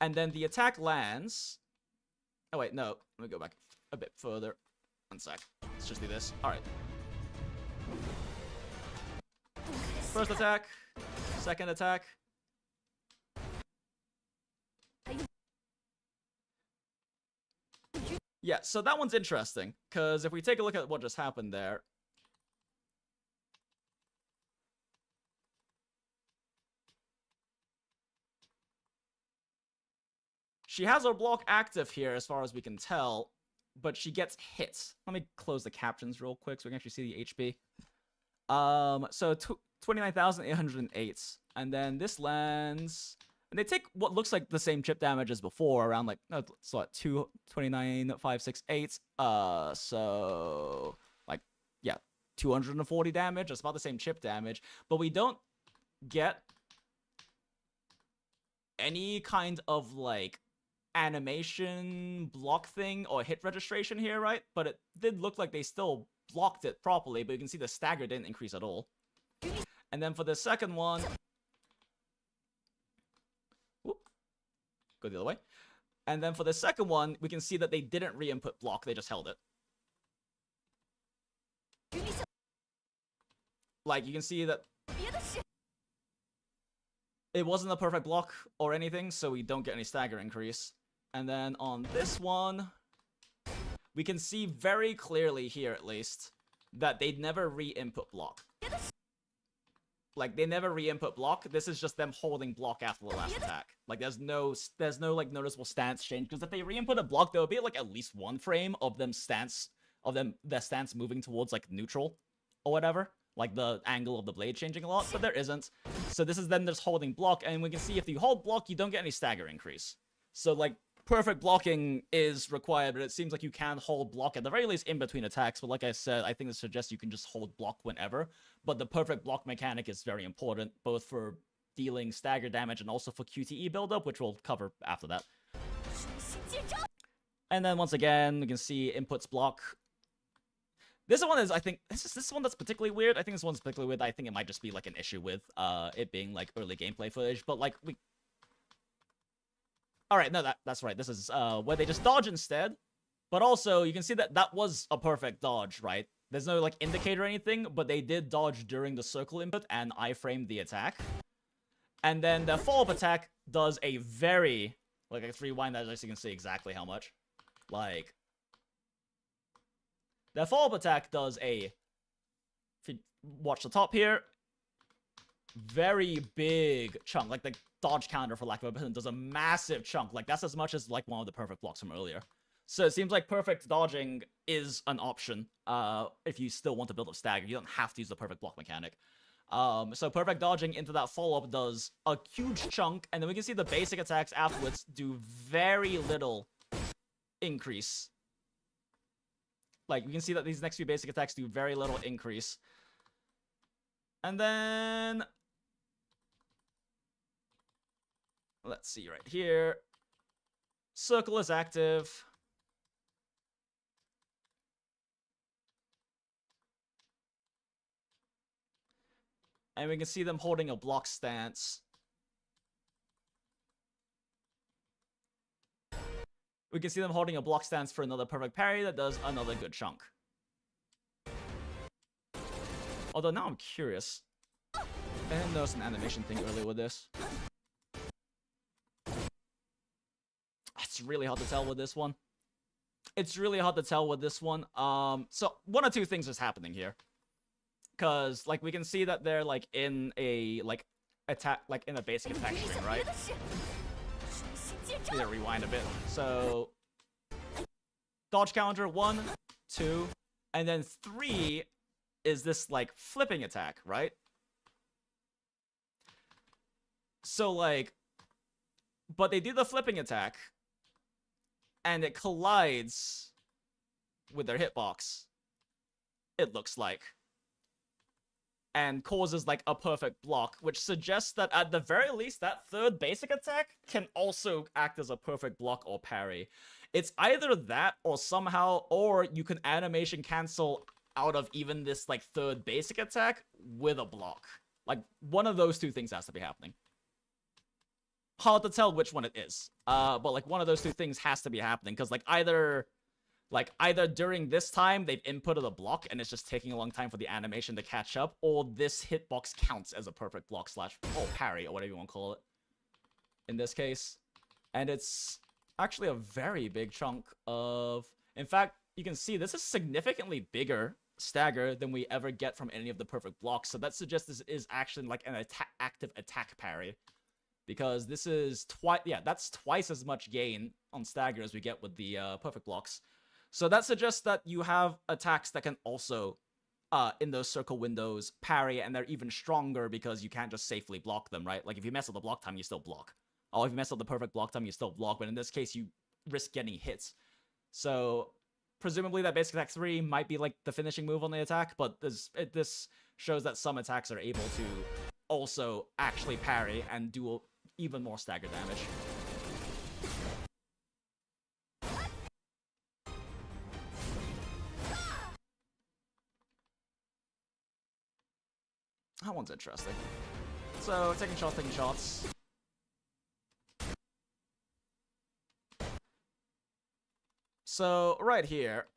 Speaker 1: And then the attack lands. Oh, wait, no. Let me go back a bit further. One sec. Let's just do this. All right. First attack. Second attack. Yeah, so that one's interesting, because if we take a look at what just happened there, she has her block active here as far as we can tell, but she gets hit. Let me close the captions real quick so we can actually see the HP. So 29,808, and then this lands. And they take what looks like the same chip damage as before, around like, so what, 29,568. So like, yeah, 240 damage. It's about the same chip damage, but we don't get any kind of like animation block thing or hit registration here, right? But it did look like they still blocked it properly, but you can see the stagger didn't increase at all. And then for the second one, go the other way. And then for the second one, we can see that they didn't re-input block, they just held it. Like, you can see that it wasn't a perfect block or anything, so we don't get any stagger increase. And then on this one, we can see very clearly here, at least, that they never re-input block. Like, they never re-input block. This is just them holding block after the last attack. Like, there's no like noticeable stance change. Because if they re-input a block, there would be like at least one frame of their stance moving towards like neutral or whatever. Like the angle of the blade changing a lot, but there isn't. So this is them just holding block, and we can see if you hold block, you don't get any stagger increase. So like perfect blocking is required, but it seems like you can hold block at the very least in between attacks. But like I said, I think this suggests you can just hold block whenever. But the perfect block mechanic is very important, both for dealing stagger damage and also for QTE buildup, which we'll cover after that. And then once again, we can see inputs block. This one is, I think, this one that's particularly weird. I think this one's particularly weird. I think it might just be like an issue with it being like early gameplay footage, but like we. All right, no, that's right. This is where they just dodge instead, but also you can see that that was a perfect dodge, right? There's no like indicator or anything, but they did dodge during the circle input and iframed the attack. And then the follow-up attack does a very, like, let's rewind that so you can see exactly how much. Like, the follow-up attack does a, if you watch the top here, very big chunk. Like, the dodge counter, for lack of a better term, does a massive chunk. Like, that's as much as, like, one of the perfect blocks from earlier. So it seems like perfect dodging is an option if you still want to build up stagger. You don't have to use the perfect block mechanic. So perfect dodging into that follow-up does a huge chunk, and then we can see the basic attacks afterwards do very little increase. Like, we can see that these next few basic attacks do very little increase. And then... let's see right here. Circle is active. And we can see them holding a block stance. We can see them holding a block stance for another perfect parry that does another good chunk. Although now I'm curious. I didn't notice an animation thing earlier with this. It's really hard to tell with this one. It's really hard to tell with this one. So one or two things is happening here. Because, like, we can see that they're, like, in a, like, attack, like, in a basic attack string, right? Need to rewind a bit. So, dodge counter, 1, 2, and then 3 is this, like, flipping attack, right? So, like, but they do the flipping attack, and it collides with their hitbox, it looks like. And causes, like, a perfect block, which suggests that at the very least, that third basic attack can also act as a perfect block or parry. It's either that, or somehow, or you can animation cancel out of even this, like, third basic attack with a block. Like, one of those two things has to be happening. Hard to tell which one it is. But, like, one of those two things has to be happening, because, like, either during this time, they've inputted a block, and it's just taking a long time for the animation to catch up, or this hitbox counts as a perfect block slash, or parry, or whatever you want to call it, in this case. And it's actually a very big chunk of... In fact, you can see this is significantly bigger stagger than we ever get from any of the perfect blocks, so that suggests this is actually, like, an active attack parry. Because this is that's twice as much gain on stagger as we get with the perfect blocks. So that suggests that you have attacks that can also, in those circle windows, parry, and they're even stronger because you can't just safely block them, right? Like, if you mess up the block time, you still block. Or if you mess up the perfect block time, you still block, but in this case, you risk getting hits. So, presumably that basic attack 3 might be, like, the finishing move on the attack, but this shows that some attacks are able to also actually parry and do even more stagger damage. That one's interesting. So, taking shots. So, right here.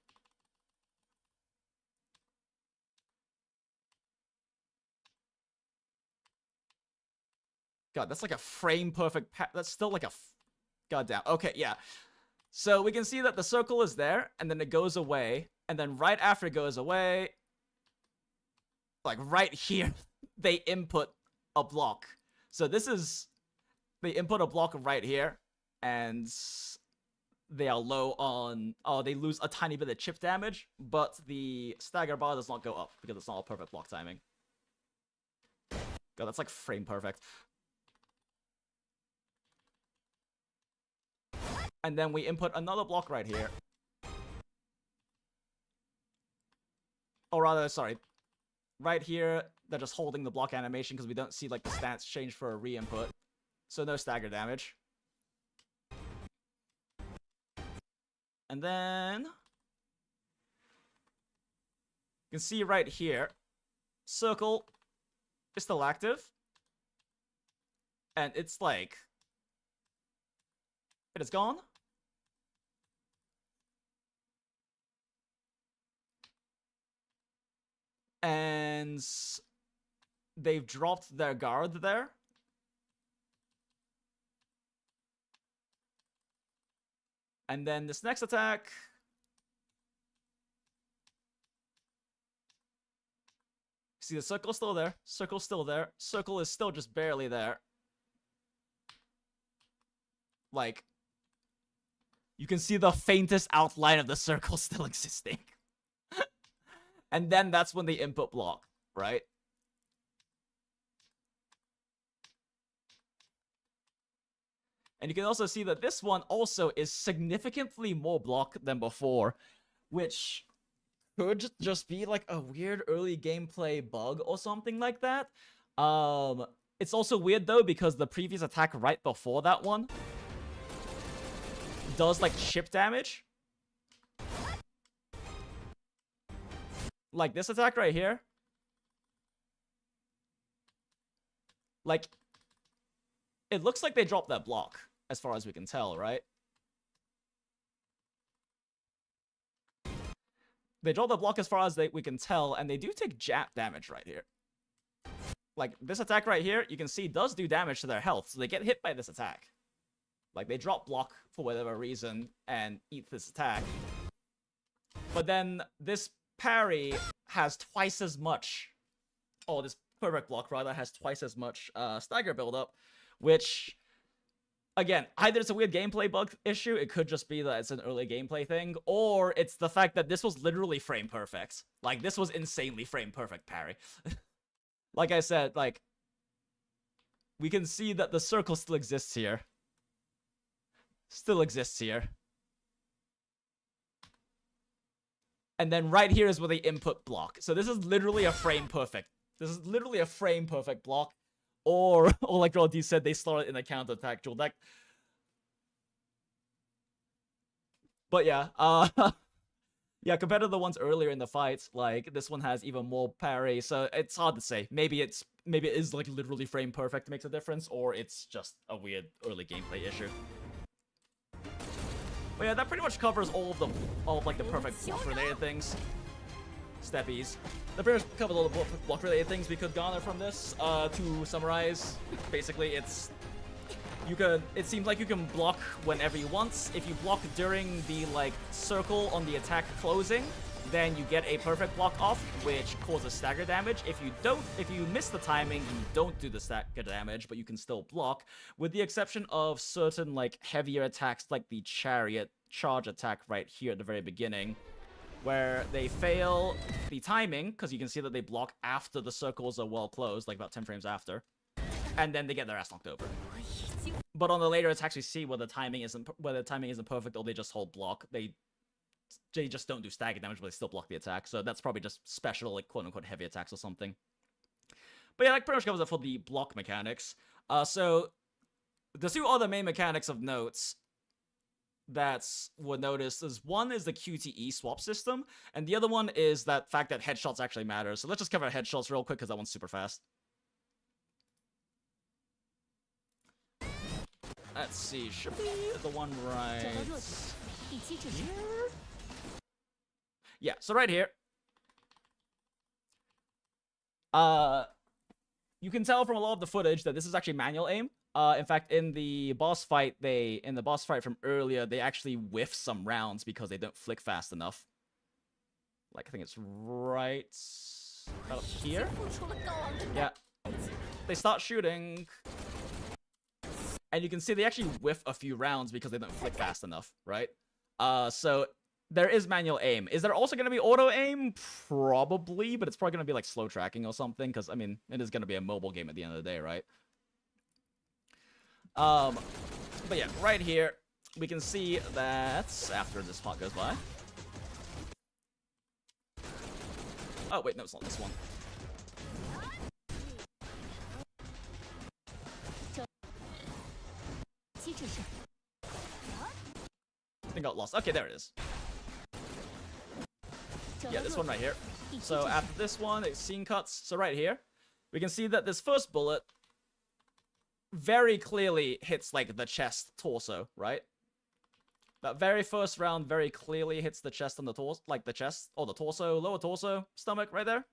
Speaker 1: God, that's like a frame perfect that's still like a... Goddamn. Okay, yeah. So, we can see that the circle is there, and then it goes away, and then right after it goes away... Like, right here, they input a block. So this is... They input a block right here, and they are low on... Oh, they lose a tiny bit of chip damage, but the stagger bar does not go up, because it's not a perfect block timing. God, that's like frame perfect. And then we input another block right here. Or rather, sorry... Right here, they're just holding the block animation because we don't see, like, the stance change for a re-input. So no stagger damage. And then... You can see right here, circle is still active. And it's like... It is gone. And they've dropped their guard there. And then this next attack... See, the circle's still there. Circle's still there. Circle is still just barely there. Like... You can see the faintest outline of the circle still existing. And then that's when the input block, right? And you can also see that this one also is significantly more block than before, which could just be like a weird early gameplay bug or something like that. It's also weird though because the previous attack right before that one does like chip damage. Like this attack right here. Like, it looks like they dropped that block, as far as we can tell, right? They dropped the block as far as we can tell, and they do take jab damage right here. Like, this attack right here, you can see does do damage to their health, so they get hit by this attack. Like, they drop block for whatever reason and eat this attack. But then this parry has twice as much... Oh, this perfect block, rather, has twice as much stagger buildup, which... Again, either it's a weird gameplay bug issue, it could just be that it's an early gameplay thing, or it's the fact that this was literally frame perfect. Like, this was insanely frame perfect parry. Like I said, like, we can see that the circle still exists here. Still exists here. And then right here is where the input block. So this is literally a frame perfect. This is literally a frame perfect block. Or like Joel D said, they started in a counterattack dual deck. But yeah, yeah, compared to the ones earlier in the fight, like this one has even more parry, so it's hard to say. Maybe it is like literally frame perfect makes a difference, or it's just a weird early gameplay issue. But yeah, that pretty much covers all of like the perfect block related things. Steppies. That pretty much covers all the block related things we could garner from this. To summarize, basically it seems like you can block whenever you want. If you block during the like circle on the attack closing, then you get a perfect block off, which causes stagger damage. If you miss the timing, you don't do the stagger damage, but you can still block, with the exception of certain like heavier attacks like the chariot charge attack right here at the very beginning, where they fail the timing, because you can see that they block after the circles are well closed, like about 10 frames after, and then they get their ass knocked over. But on the later attacks, we see whether the timing isn't perfect, or they just hold block. They just don't do stagger damage, but they still block the attack. So that's probably just special, like quote unquote heavy attacks or something. But yeah, that pretty much covers it for the block mechanics. So the two other main mechanics of notes that's what noticed is one is the QTE swap system, and the other one is that fact that headshots actually matter. So let's just cover headshots real quick because that one's super fast. Let's see, should be the one right here? Yeah, so right here. You can tell from a lot of the footage that this is actually manual aim. In fact, in the boss fight from earlier, they actually whiff some rounds because they don't flick fast enough. Like, I think it's right about here. Yeah. They start shooting. And you can see they actually whiff a few rounds because they don't flick fast enough, right? So there is manual aim. Is there also going to be auto aim? Probably, but it's probably going to be like slow tracking or something, because, I mean, it is going to be a mobile game at the end of the day, right? But yeah, right here, we can see that after this pot goes by. Oh, wait, no, it's not this one. I think I got lost. Okay, there it is. Yeah, this one right here. So after this one, it's scene cuts. So right here, we can see that this first bullet very clearly hits like the chest, torso, right? That very first round very clearly hits the chest and the torso, like the chest, or the torso, lower torso, stomach, right there.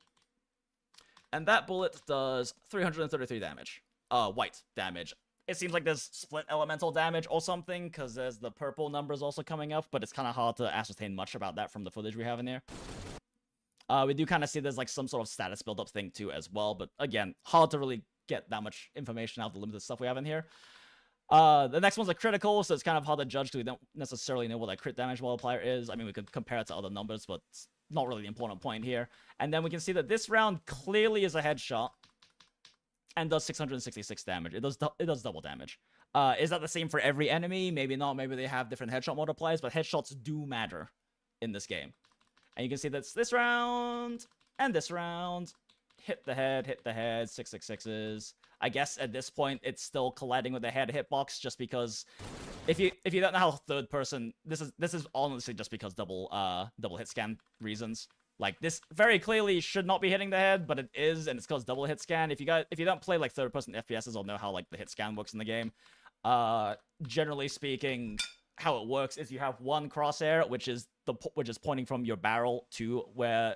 Speaker 1: And that bullet does 333 damage. White damage. It seems like there's split elemental damage or something, because there's the purple numbers also coming up, but it's kind of hard to ascertain much about that from the footage we have in here. We do kind of see there's like some sort of status build-up thing too as well, but again, hard to really get that much information out of the limited stuff we have in here. The next one's a critical, so it's kind of hard to judge because we don't necessarily know what a crit damage multiplier is. I mean, we could compare it to other numbers, but it's not really the important point here. And then we can see that this round clearly is a headshot and does 666 damage. It does double damage. Is that the same for every enemy? Maybe not. Maybe they have different headshot multipliers, but headshots do matter in this game. And you can see that's this round and this round. Hit the head, 666s. I guess at this point it's still colliding with the head hitbox just because if you don't know how third person, this is honestly just because double hit scan reasons. Like this very clearly should not be hitting the head, but it is, and it's because double hit scan. If you don't play like third person FPSs or know how like the hit scan works in the game, generally speaking, how it works is you have one crosshair which is pointing from your barrel to where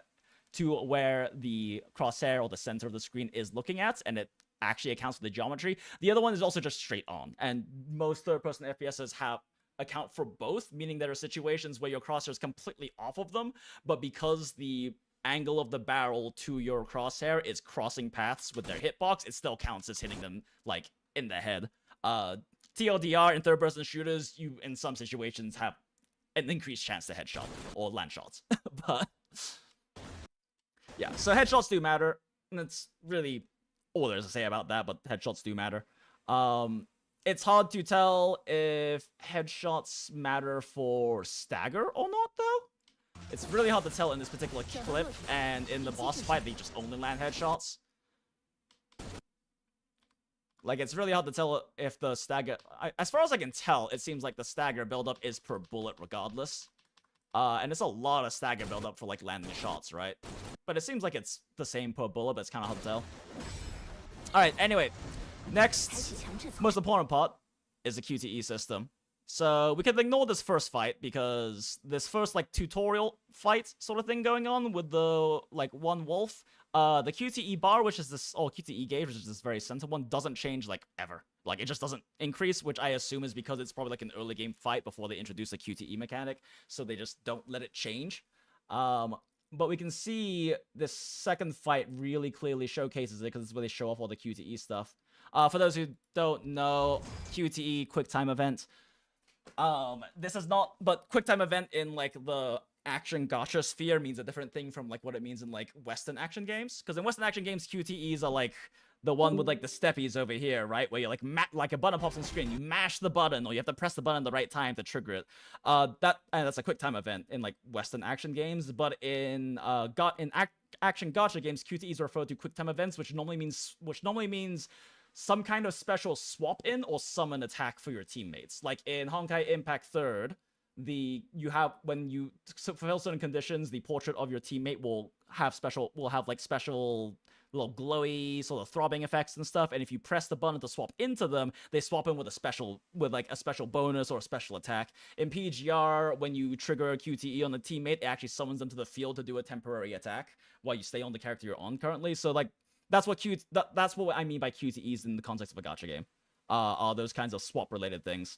Speaker 1: the crosshair or the center of the screen is looking at, and it actually accounts for the geometry. The other one is also just straight on, and most third-person FPSs account for both, meaning there are situations where your crosshair is completely off of them, but because the angle of the barrel to your crosshair is crossing paths with their hitbox, it still counts as hitting them, like, in the head. TLDR, in third-person shooters, you, in some situations, have an increased chance to headshot or land shots. But yeah, so headshots do matter, and it's really all there is to say about that, but headshots do matter. It's hard to tell if headshots matter for stagger or not, though. It's really hard to tell in this particular clip, and in the boss fight, they just only land headshots. Like, it's really hard to tell if the stagger... as far as I can tell, it seems like the stagger buildup is per bullet regardless. And it's a lot of stagger buildup for, like, landing shots, right? But it seems like it's the same per bullet, but it's kind of hard to tell. Alright, anyway. Next, most important part is the QTE system. So we can ignore this first fight because this first, like, tutorial fight sort of thing going on with the, like, one wolf. The QTE bar, which is this, or QTE gauge, which is this very center one, doesn't change, like, ever. Like, it just doesn't increase, which I assume is because it's probably, like, an early game fight before they introduce a QTE mechanic, so they just don't let it change. But we can see this second fight really clearly showcases it because it's where they show off all the QTE stuff. For those who don't know, QTE, quick time event. This is not, but quick time event in, like, the action gacha sphere means a different thing from, like, what it means in, like, Western action games. Because in Western action games, QTEs are, like, the one with, like, the steppies over here, right? Where you're, like a button pops on screen, you mash the button, or you have to press the button at the right time to trigger it. That's a quick time event in, like, Western action games. But in action gacha games, QTEs are referred to quick time events, which normally means some kind of special swap in or summon attack for your teammates. Like in Honkai Impact 3rd, when you fulfill certain conditions, the portrait of your teammate will have special little glowy sort of throbbing effects and stuff. And if you press the button to swap into them, they swap in with a special bonus or a special attack. In PGR, when you trigger a QTE on the teammate, it actually summons them to the field to do a temporary attack while you stay on the character you're on currently. So, like, that's what I mean by QTEs in the context of a gacha game. Are those kinds of swap-related things.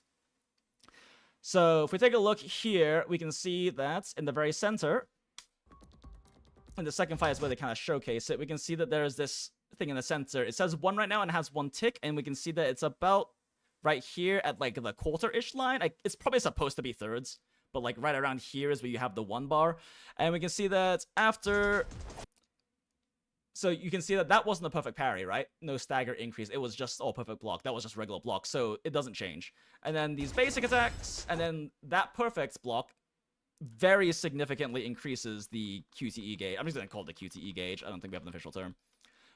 Speaker 1: So if we take a look here, we can see that in the very center, in the second fight is where they kind of showcase it. We can see that there's this thing in the center. It says 1 right now and it has 1 tick, and we can see that it's about right here at, like, the quarter-ish line. It's probably supposed to be thirds, but, like, right around here is where you have the 1 bar. And we can see that after... So you can see that that wasn't a perfect parry, right? No stagger increase. It was just, perfect block. That was just regular block, so it doesn't change. And then these basic attacks, and then that perfect block very significantly increases the QTE gauge. I'm just going to call it the QTE gauge. I don't think we have an official term.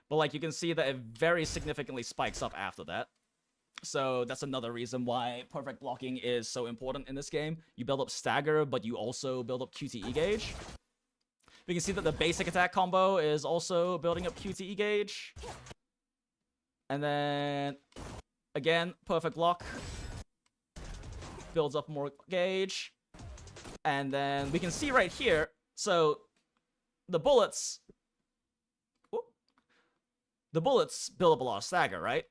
Speaker 1: But, like, you can see that it very significantly spikes up after that. So that's another reason why perfect blocking is so important in this game. You build up stagger, but you also build up QTE gauge. We can see that the basic attack combo is also building up QTE gauge. And then, again, perfect block builds up more gauge. And then we can see right here, so the bullets build up a lot of stagger, right?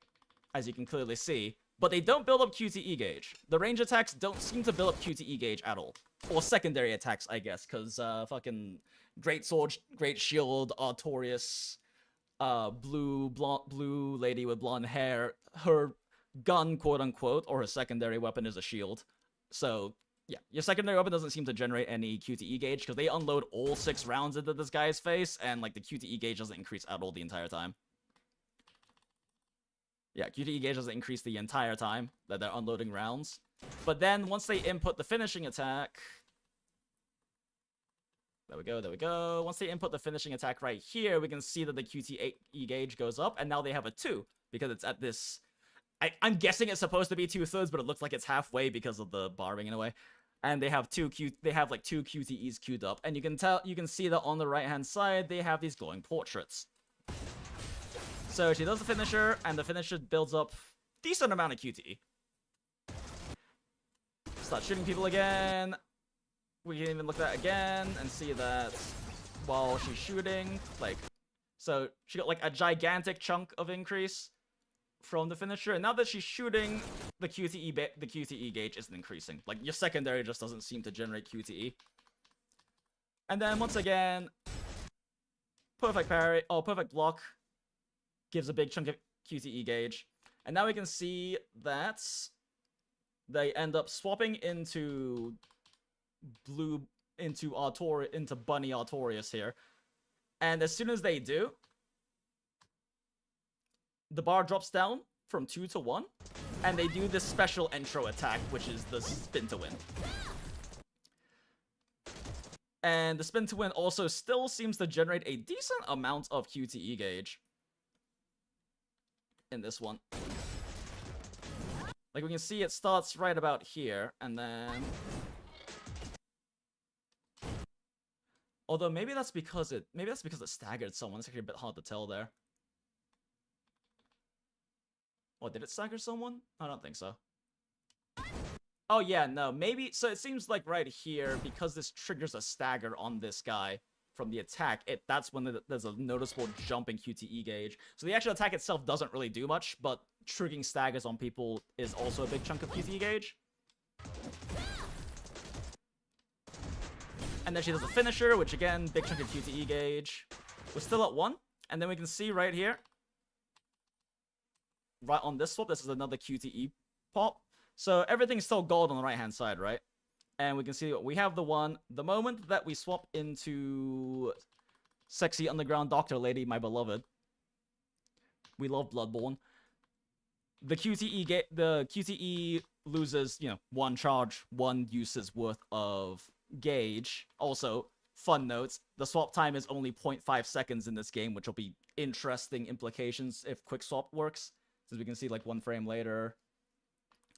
Speaker 1: As you can clearly see. But they don't build up QTE gauge. The range attacks don't seem to build up QTE gauge at all. Or secondary attacks, I guess, because fucking Great Sword, Great Shield, Artorias, blue lady with blonde hair, her gun, quote unquote, or her secondary weapon is a shield. So yeah, your secondary weapon doesn't seem to generate any QTE gauge because they unload all 6 rounds into this guy's face, and like the QTE gauge doesn't increase at all the entire time. Yeah, QTE gauge doesn't increase the entire time that they're unloading rounds. But then once they input the finishing attack, there we go, there we go. Once they input the finishing attack right here, we can see that the QTE gauge goes up, and now they have a 2 because it's at this. I'm guessing it's supposed to be 2/3, but it looks like it's halfway because of the barring in a way. And they have like 2 QTEs queued up, and you can see that on the right hand side they have these glowing portraits. So she does the finisher, and the finisher builds up decent amount of QTE. Start shooting people again. We can even look at that again and see that while she's shooting, like, so she got like a gigantic chunk of increase from the finisher, and now that she's shooting, the QTE gauge isn't increasing. Like, your secondary just doesn't seem to generate QTE. And then once again, perfect parry, perfect block gives a big chunk of QTE gauge. And now we can see that they end up swapping into Bunny Artorias here. And as soon as they do, the bar drops down from 2 to 1, and they do this special intro attack, which is the spin to win. And the spin to win also still seems to generate a decent amount of QTE gauge in this one. Like, we can see it starts right about here, and then... Although maybe that's because it staggered someone. It's actually a bit hard to tell there. Oh, did it stagger someone? I don't think so. Oh yeah, no, maybe, so it seems like right here, because this triggers a stagger on this guy from the attack, that's when there's a noticeable jump in QTE gauge. So the actual attack itself doesn't really do much, but triggering staggers on people is also a big chunk of QTE gauge. And then she does a finisher, which again, big chunk of QTE gauge. We're still at 1, and then we can see right here, right on this swap, this is another QTE pop. So everything's still gold on the right-hand side, right? And we can see we have the moment that we swap into Sexy Underground Doctor Lady, my beloved. We love Bloodborne. The QTE loses, 1 charge, 1 uses worth of gauge. Also, fun notes, the swap time is only 0.5 seconds in this game, which will be interesting implications if quick swap works. As we can see, like 1 frame later.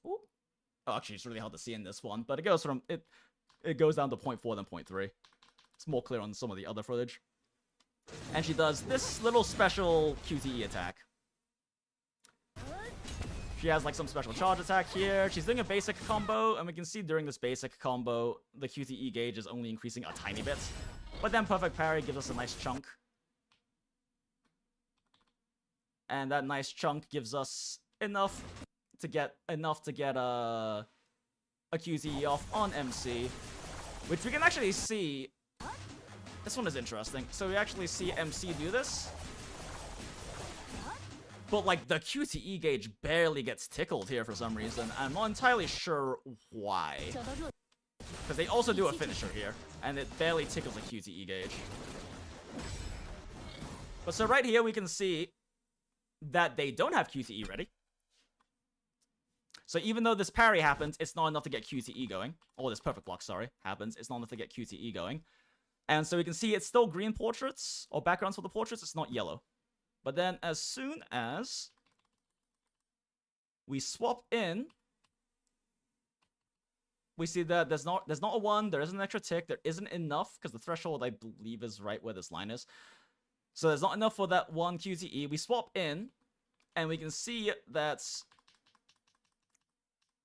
Speaker 1: Ooh. Oh, actually, it's really hard to see in this one, but it goes from it goes down to 0.4 then 0.3. It's more clear on some of the other footage. And she does this little special QTE attack. She has like some special charge attack here. She's doing a basic combo, and we can see during this basic combo, the QTE gauge is only increasing a tiny bit. But then perfect parry gives us a nice chunk. And that nice chunk gives us enough to get a QTE off on MC, which we can actually see. This one is interesting. So we actually see MC do this, but like the QTE gauge barely gets tickled here for some reason. I'm not entirely sure why, because they also do a finisher here, and it barely tickles the QTE gauge. But so right here we can see that they don't have QTE ready. So even though this parry happens, it's not enough to get QTE going. Or this perfect block, sorry, happens. It's not enough to get QTE going. And so we can see it's still green portraits, or backgrounds for the portraits, it's not yellow. But then as soon as we swap in, we see that there's not a 1, there is an extra tick, there isn't enough, because the threshold, I believe, is right where this line is. So there's not enough for that 1 QTE. We swap in, and we can see that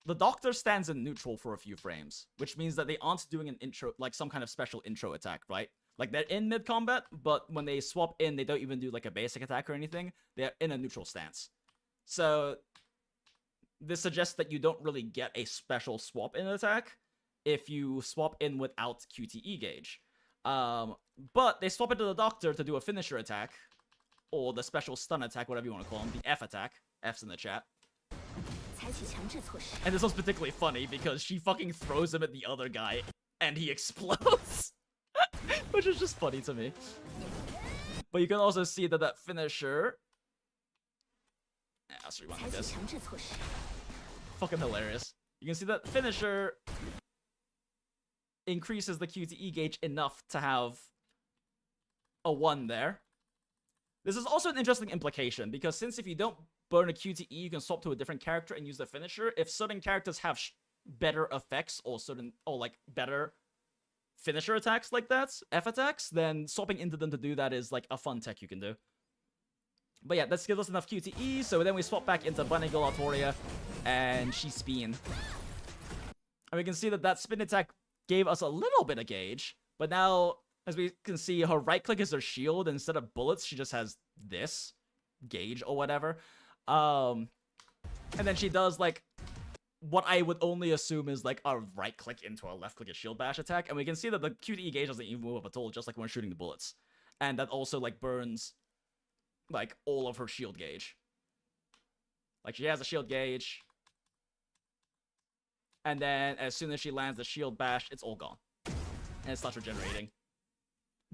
Speaker 1: the Doctor stands in neutral for a few frames, which means that they aren't doing an intro, like some kind of special intro attack, right? Like, they're in mid-combat, but when they swap in, they don't even do like a basic attack or anything. They're in a neutral stance. So this suggests that you don't really get a special swap in attack if you swap in without QTE gauge. But they swap into the Doctor to do a finisher attack, or the special stun attack, whatever you want to call them, the F attack. F's in the chat. And this one's particularly funny because she fucking throws him at the other guy and he explodes. Which is just funny to me. But you can also see that that finisher... Let's rewind this. Fucking hilarious. You can see that finisher increases the QTE gauge enough to have a 1 there. This is also an interesting implication, because since if you don't burn a QTE, you can swap to a different character and use the finisher. If certain characters have better effects or like better finisher attacks like that, F attacks, then swapping into them to do that is like a fun tech you can do. But yeah, this gives us enough QTE, so then we swap back into Bunny Galatoria, and she spin. And we can see that that spin attack gave us a little bit of gauge, but now, as we can see, her right click is her shield, and instead of bullets, she just has this gauge or whatever. And then she does, like, what I would only assume is, like, a right click into a left click a shield bash attack, and we can see that the QTE gauge doesn't even move up at all, just like when shooting the bullets. And that also, like, burns, like, all of her shield gauge. Like, she has a shield gauge, and then as soon as she lands the shield bash, it's all gone. And it starts regenerating.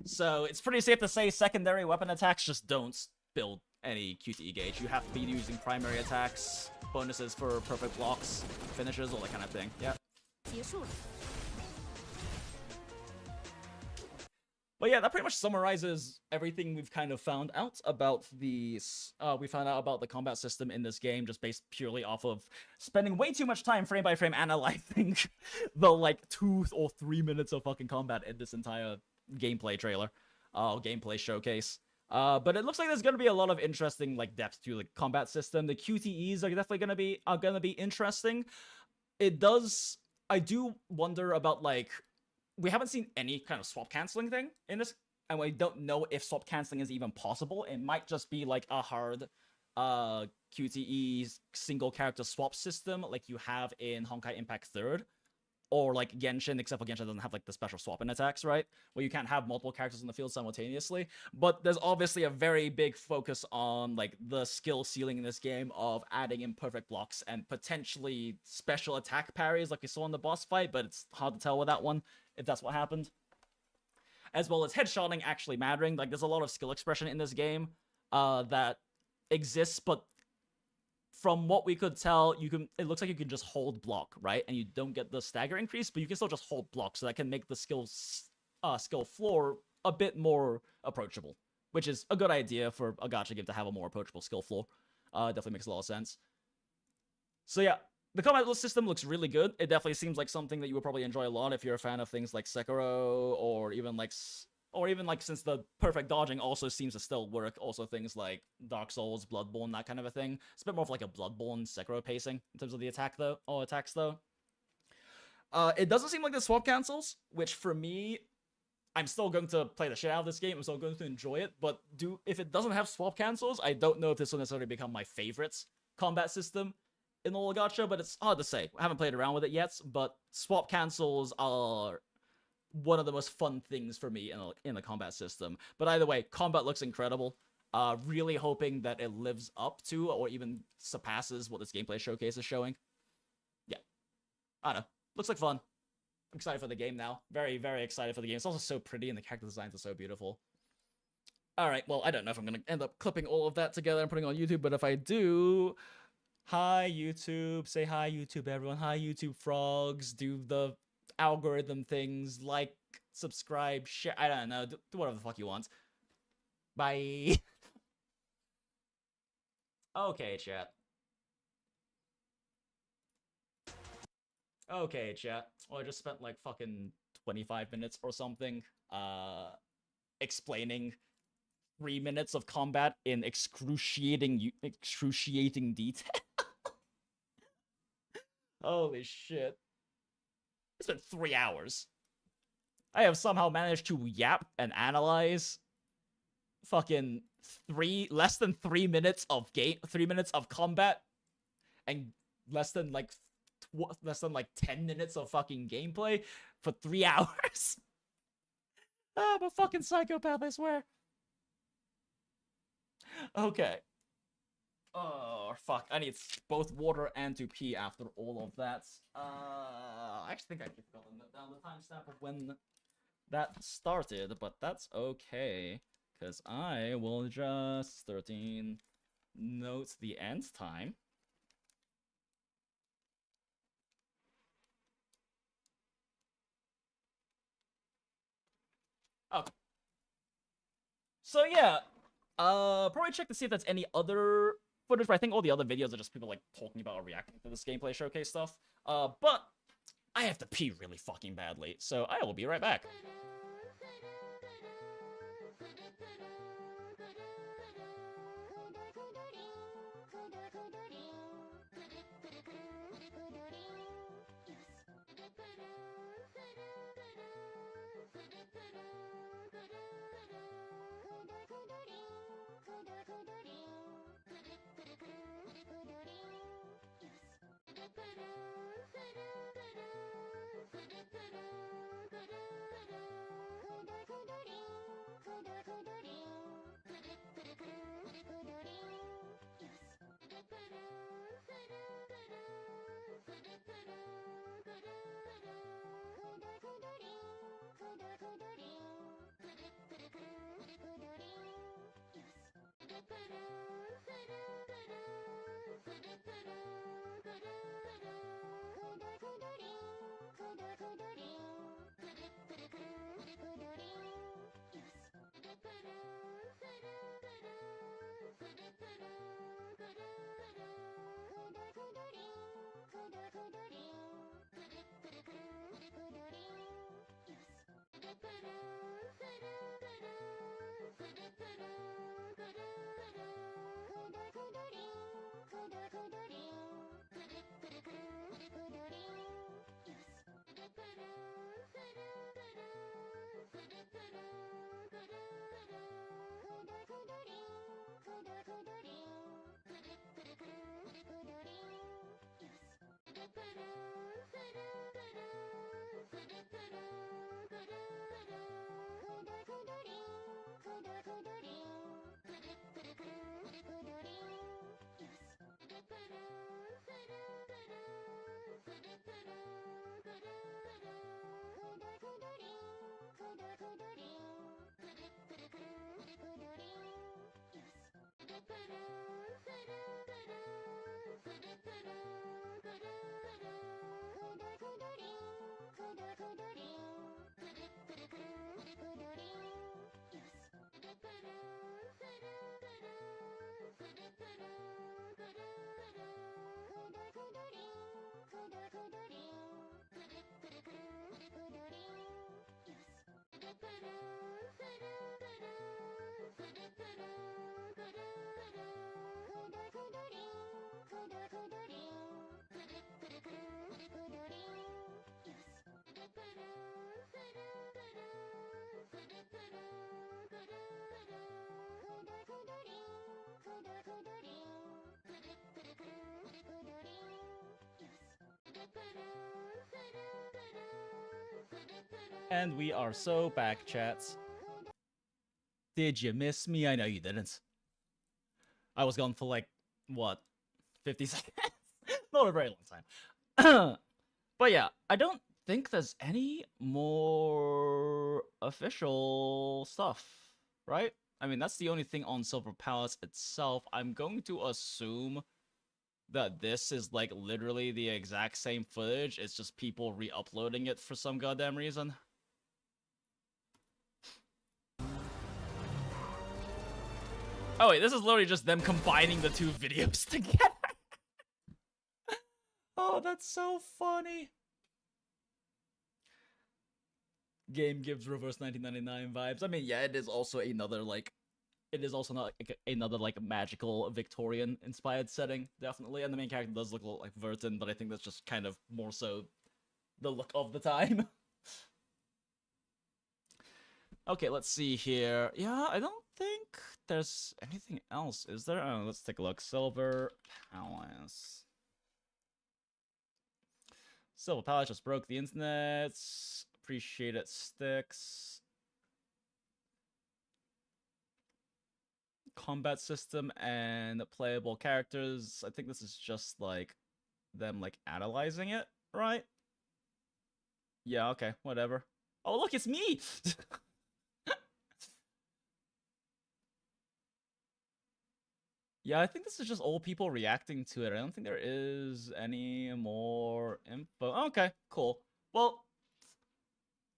Speaker 1: So it's pretty safe to say secondary weapon attacks just don't build any QTE gauge. You have to be using primary attacks, bonuses for perfect blocks, finishes, all that kind of thing. Yep. But yeah, that pretty much summarizes everything we've kind of found out about the combat system in this game, just based purely off of spending way too much time frame by frame analyzing the like 2 or 3 minutes of fucking combat in this entire gameplay trailer, gameplay showcase. But it looks like there's gonna be a lot of interesting like depth to the combat system. The QTEs are definitely gonna be interesting. I do wonder about like, we haven't seen any kind of swap canceling thing in this, and we don't know if swap canceling is even possible. It might just be like a hard QTE single character swap system like you have in Honkai Impact 3rd, or like Genshin, except for Genshin doesn't have like the special swapping attacks, right? Where you can't have multiple characters in the field simultaneously. But there's obviously a very big focus on like the skill ceiling in this game of adding in perfect blocks and potentially special attack parries like we saw in the boss fight, but it's hard to tell with that one if that's what happened. As well as headshotting actually mattering. Like, there's a lot of skill expression in this game that exists, but from what we could tell, it looks like you can just hold block, right? And you don't get the stagger increase, but you can still just hold block, so that can make the skill floor a bit more approachable, which is a good idea for a gacha game to have a more approachable skill floor. Definitely makes a lot of sense. So yeah, the combat system looks really good. It definitely seems like something that you would probably enjoy a lot if you're a fan of things like Sekiro, or even like since the perfect dodging also seems to still work, also things like Dark Souls, Bloodborne, that kind of a thing. It's a bit more of like a Bloodborne Sekiro pacing in terms of the attacks though. It doesn't seem like the swap cancels, which for me, I'm still going to play the shit out of this game. I'm still going to enjoy it, but if it doesn't have swap cancels, I don't know if this will necessarily become my favorite combat system in the gacha, but it's hard to say. I haven't played around with it yet, but swap cancels are one of the most fun things for me in the combat system. But either way, combat looks incredible. Really hoping that it lives up to or even surpasses what this gameplay showcase is showing. Yeah. I don't know. Looks like fun. I'm excited for the game now. Very, very excited for the game. It's also so pretty and the character designs are so beautiful. Alright, well, I don't know if I'm going to end up clipping all of that together and putting it on YouTube, but if I do... Hi, YouTube. Say hi, YouTube, everyone. Hi, YouTube frogs. Do the algorithm things. Like, subscribe, share. I don't know. Do whatever the fuck you want. Bye. Okay, chat. Okay, chat. Well, I just spent like fucking 25 minutes or something explaining 3 minutes of combat in excruciating detail. Holy shit. It's been 3 hours. I have somehow managed to yap and analyze fucking less than 3 minutes of 3 minutes of combat, and less than like 10 minutes of fucking gameplay for 3 hours. I'm a fucking psychopath, I swear. Okay. Oh, fuck. I need both water and to pee after all of that. I actually think I keep going down the timestamp of when that started, but that's okay. Because I will just 13 note the end time. Okay. So yeah, probably check to see if there's any other footage, but I think all the other videos are just people like talking about or reacting to this gameplay showcase stuff. But I have to pee really fucking badly, so I will be right back. And we are so back, chats. Did you miss me? I know you didn't. I was gone for like, what, 50 seconds? Not a very long time. But yeah, I don't think there's any more official stuff, right? I mean, that's the only thing on Silver Palace itself. I'm going to assume that this is like literally the exact same footage. It's just people re-uploading it for some goddamn reason. Oh wait, this is literally just them combining the two videos together. Oh, that's so funny. Game gives reverse 1999 vibes. I mean, yeah, it is also another like, it is also not like another like magical Victorian inspired setting, definitely. And the main character does look a little like Verton, but I think that's just kind of more so the look of the time. Okay, let's see here. Yeah, I don't think there's anything else, is there? Oh, let's take a look. Silver Palace. Silver Palace just broke the internet. Appreciate it, sticks. combat system and playable characters. I think this is just like them like analyzing it, right? Yeah, okay, whatever. Oh, look, it's me! Yeah, I think this is just old people reacting to it. I don't think there is any more info. Okay, cool. Well,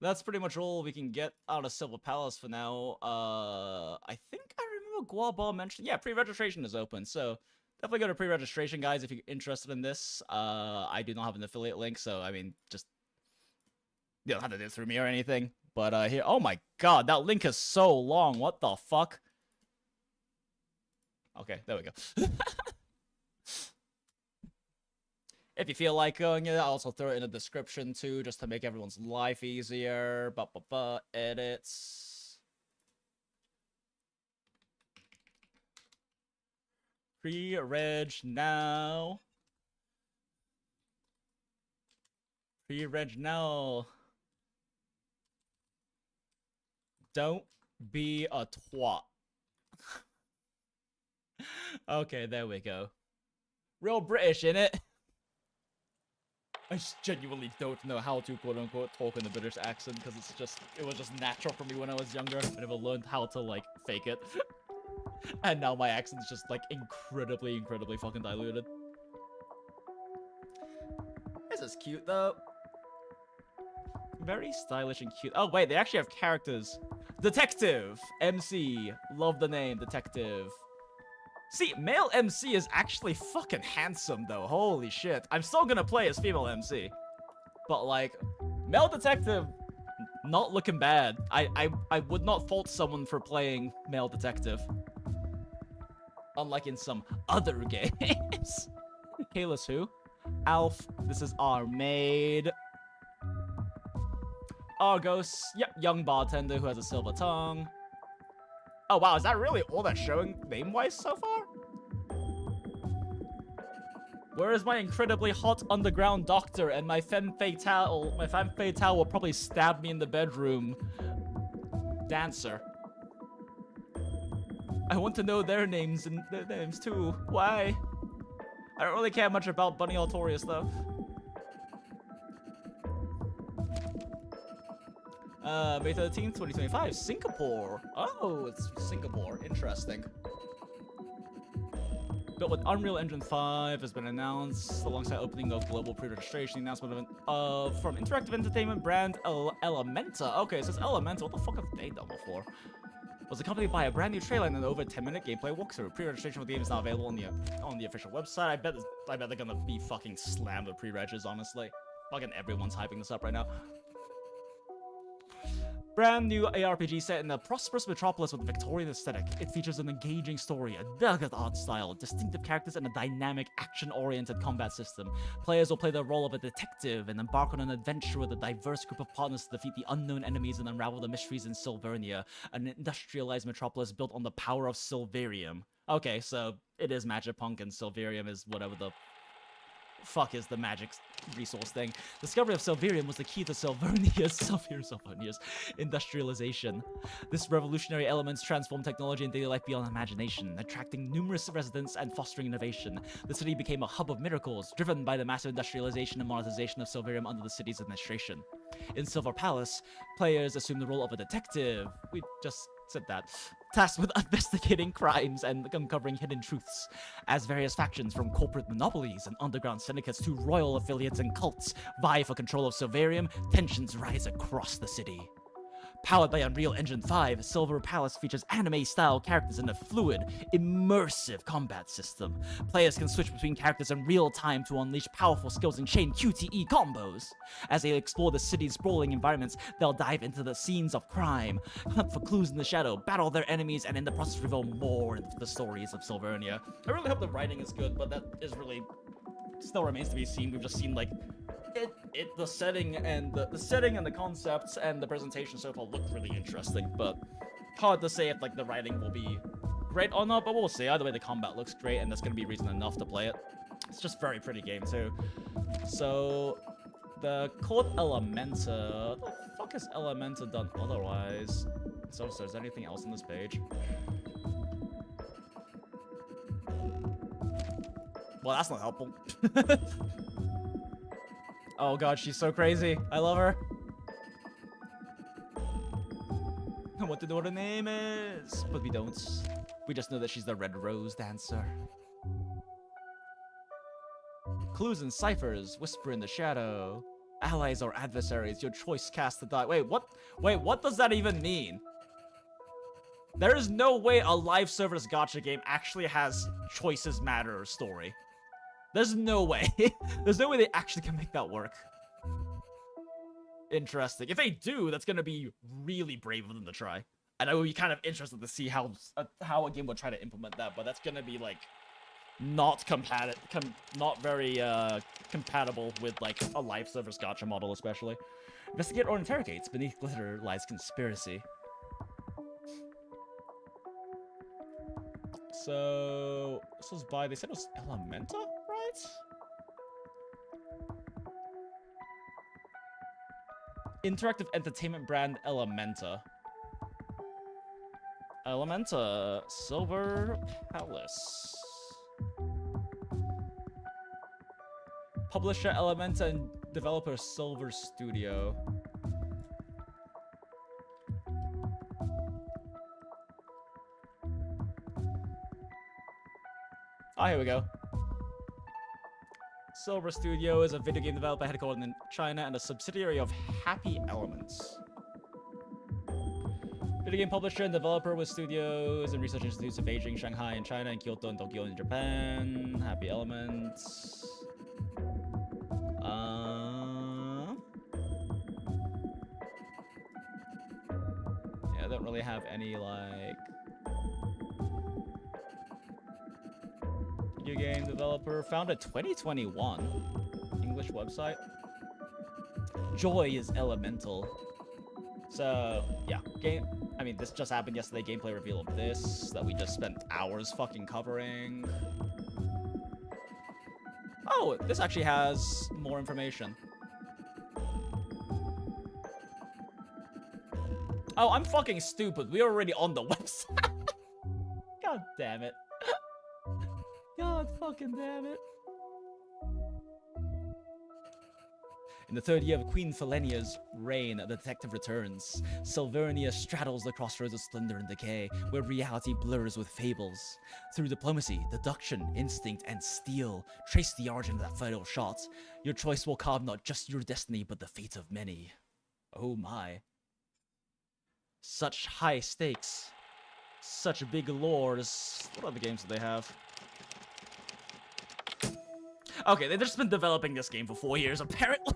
Speaker 1: that's pretty much all we can get out of Silver Palace for now. I think I remember Guaba mentioned, yeah, pre-registration is open, so definitely go to pre-registration, guys, if you're interested in this. I do not have an affiliate link, so, I mean, just, you don't have to do it through me or anything. But, here, oh my god, that link is so long, what the fuck? Okay, there we go. If you feel like going it, I'll also throw it in the description too, just to make everyone's life easier. Edits. Pre-reg now. Pre-reg now. Don't be a twat. Okay, there we go. Real British, innit? I just genuinely don't know how to quote-unquote talk in a British accent, because it was just natural for me when I was younger. I never learned how to, like, fake it. And now my accent's just, like, incredibly fucking diluted. This is cute, though. Very stylish and cute. Oh, wait, they actually have characters. Detective! MC. Love the name, Detective. See, male MC is actually fucking handsome, though. Holy shit. I'm still gonna play as female MC. But, like, male detective, not looking bad. I would not fault someone for playing male detective. Unlike in some other games. Kayla's who? Alf, this is our maid. Argos, yep, young bartender who has a silver tongue. Oh wow, is that really all that's showing name-wise so far? Where is my incredibly hot underground doctor and my femme fatale? My femme fatale will probably stab me in the bedroom. Dancer. I want to know their names and their names too. Why? I don't really care much about Bunny Altorius though. May 13th, 2025, Singapore. Oh, it's Singapore. Interesting. Built with Unreal Engine 5 has been announced alongside opening of global pre-registration. Announcement of from interactive entertainment brand Elementa. Okay, it says Elementa. What the fuck have they done before? Was accompanied by a brand new trailer and an over 10-minute gameplay walkthrough. Pre-registration for the game is now available on the official website. I bet they're gonna be fucking slammed with pre-regs, honestly. Fucking everyone's hyping this up right now. Brand new ARPG set in a prosperous metropolis with a Victorian aesthetic. It features an engaging story, a rugged art style, distinctive characters, and a dynamic, action-oriented combat system. Players will play the role of a detective and embark on an adventure with a diverse group of partners to defeat the unknown enemies and unravel the mysteries in Silvernia, an industrialized metropolis built on the power of Silverium. Okay, so it is Magipunk and Silverium is whatever the fuck is the magic resource thing. Discovery of Silverium was the key to Silvernia's industrialization. This revolutionary elements transformed technology and daily life beyond imagination, attracting numerous residents and fostering innovation. The city became a hub of miracles, driven by the massive industrialization and monetization of Silverium under the city's administration. In Silver Palace, players assume the role of a detective. We just said that. Tasked with investigating crimes and uncovering hidden truths. As various factions from corporate monopolies and underground syndicates to royal affiliates and cults vie for control of Silverium, tensions rise across the city. Powered by Unreal Engine 5, Silver Palace features anime-style characters and a fluid, immersive combat system. Players can switch between characters in real time to unleash powerful skills and chain QTE combos. As they explore the city's sprawling environments, they'll dive into the scenes of crime, hunt for clues in the shadow, battle their enemies, and in the process reveal more into the stories of Silvernia. I really hope the writing is good, but that is really still remains to be seen. We've just seen, like, the setting and the concepts and the presentation so far look really interesting, but hard to say if like the writing will be great or not, but we'll see. Either way, the combat looks great and that's gonna be reason enough to play it. It's just very pretty game too. So the code Elementa, what the fuck has Elementa done otherwise? So is there anything else on this page? Well, that's not helpful. Oh god, she's so crazy. I love her. What to know what her name is, but we don't. We just know that she's the Red Rose dancer. Clues and ciphers whisper in the shadow. Allies or adversaries, your choice cast the die. Wait, what? Wait, what does that even mean? There is no way a live service gacha game actually has choices matter story. There's no way. There's no way they actually can make that work. Interesting. If they do, that's gonna be really brave of them to try. And I would be kind of interested to see how a game would try to implement that, but that's gonna be like not very compatible with like a live service gacha model, especially. Investigate or interrogate. Beneath glitter lies conspiracy. So this was by, they said it was Elementa, right? Interactive entertainment brand Elementa. Elementa Silver Palace. Publisher Elementa and developer Silver Studio. Oh, here we go. Silver Studio is a video game developer headquartered in China and a subsidiary of Happy Elements. Video game publisher and developer with studios and research institutes in Beijing, Shanghai, and China, and Kyoto and Tokyo in Japan. Happy Elements. Yeah, I don't really have any, like... Video game developer, founded 2021. English website. Joy is elemental. So, yeah, I mean, this just happened yesterday, gameplay reveal of this, that we just spent hours fucking covering. Oh, this actually has more information. Oh, I'm fucking stupid. We're already on the website. God damn it. God fucking damn it. In the third year of Queen Felenia's reign, the detective returns. Silvernia straddles the crossroads of splendor and decay, where reality blurs with fables. Through diplomacy, deduction, instinct, and steel, trace the origin of that fatal shot. Your choice will carve not just your destiny, but the fate of many. Oh my. Such high stakes. Such big lores. What other games do they have? Okay, they've just been developing this game for 4 years, apparently.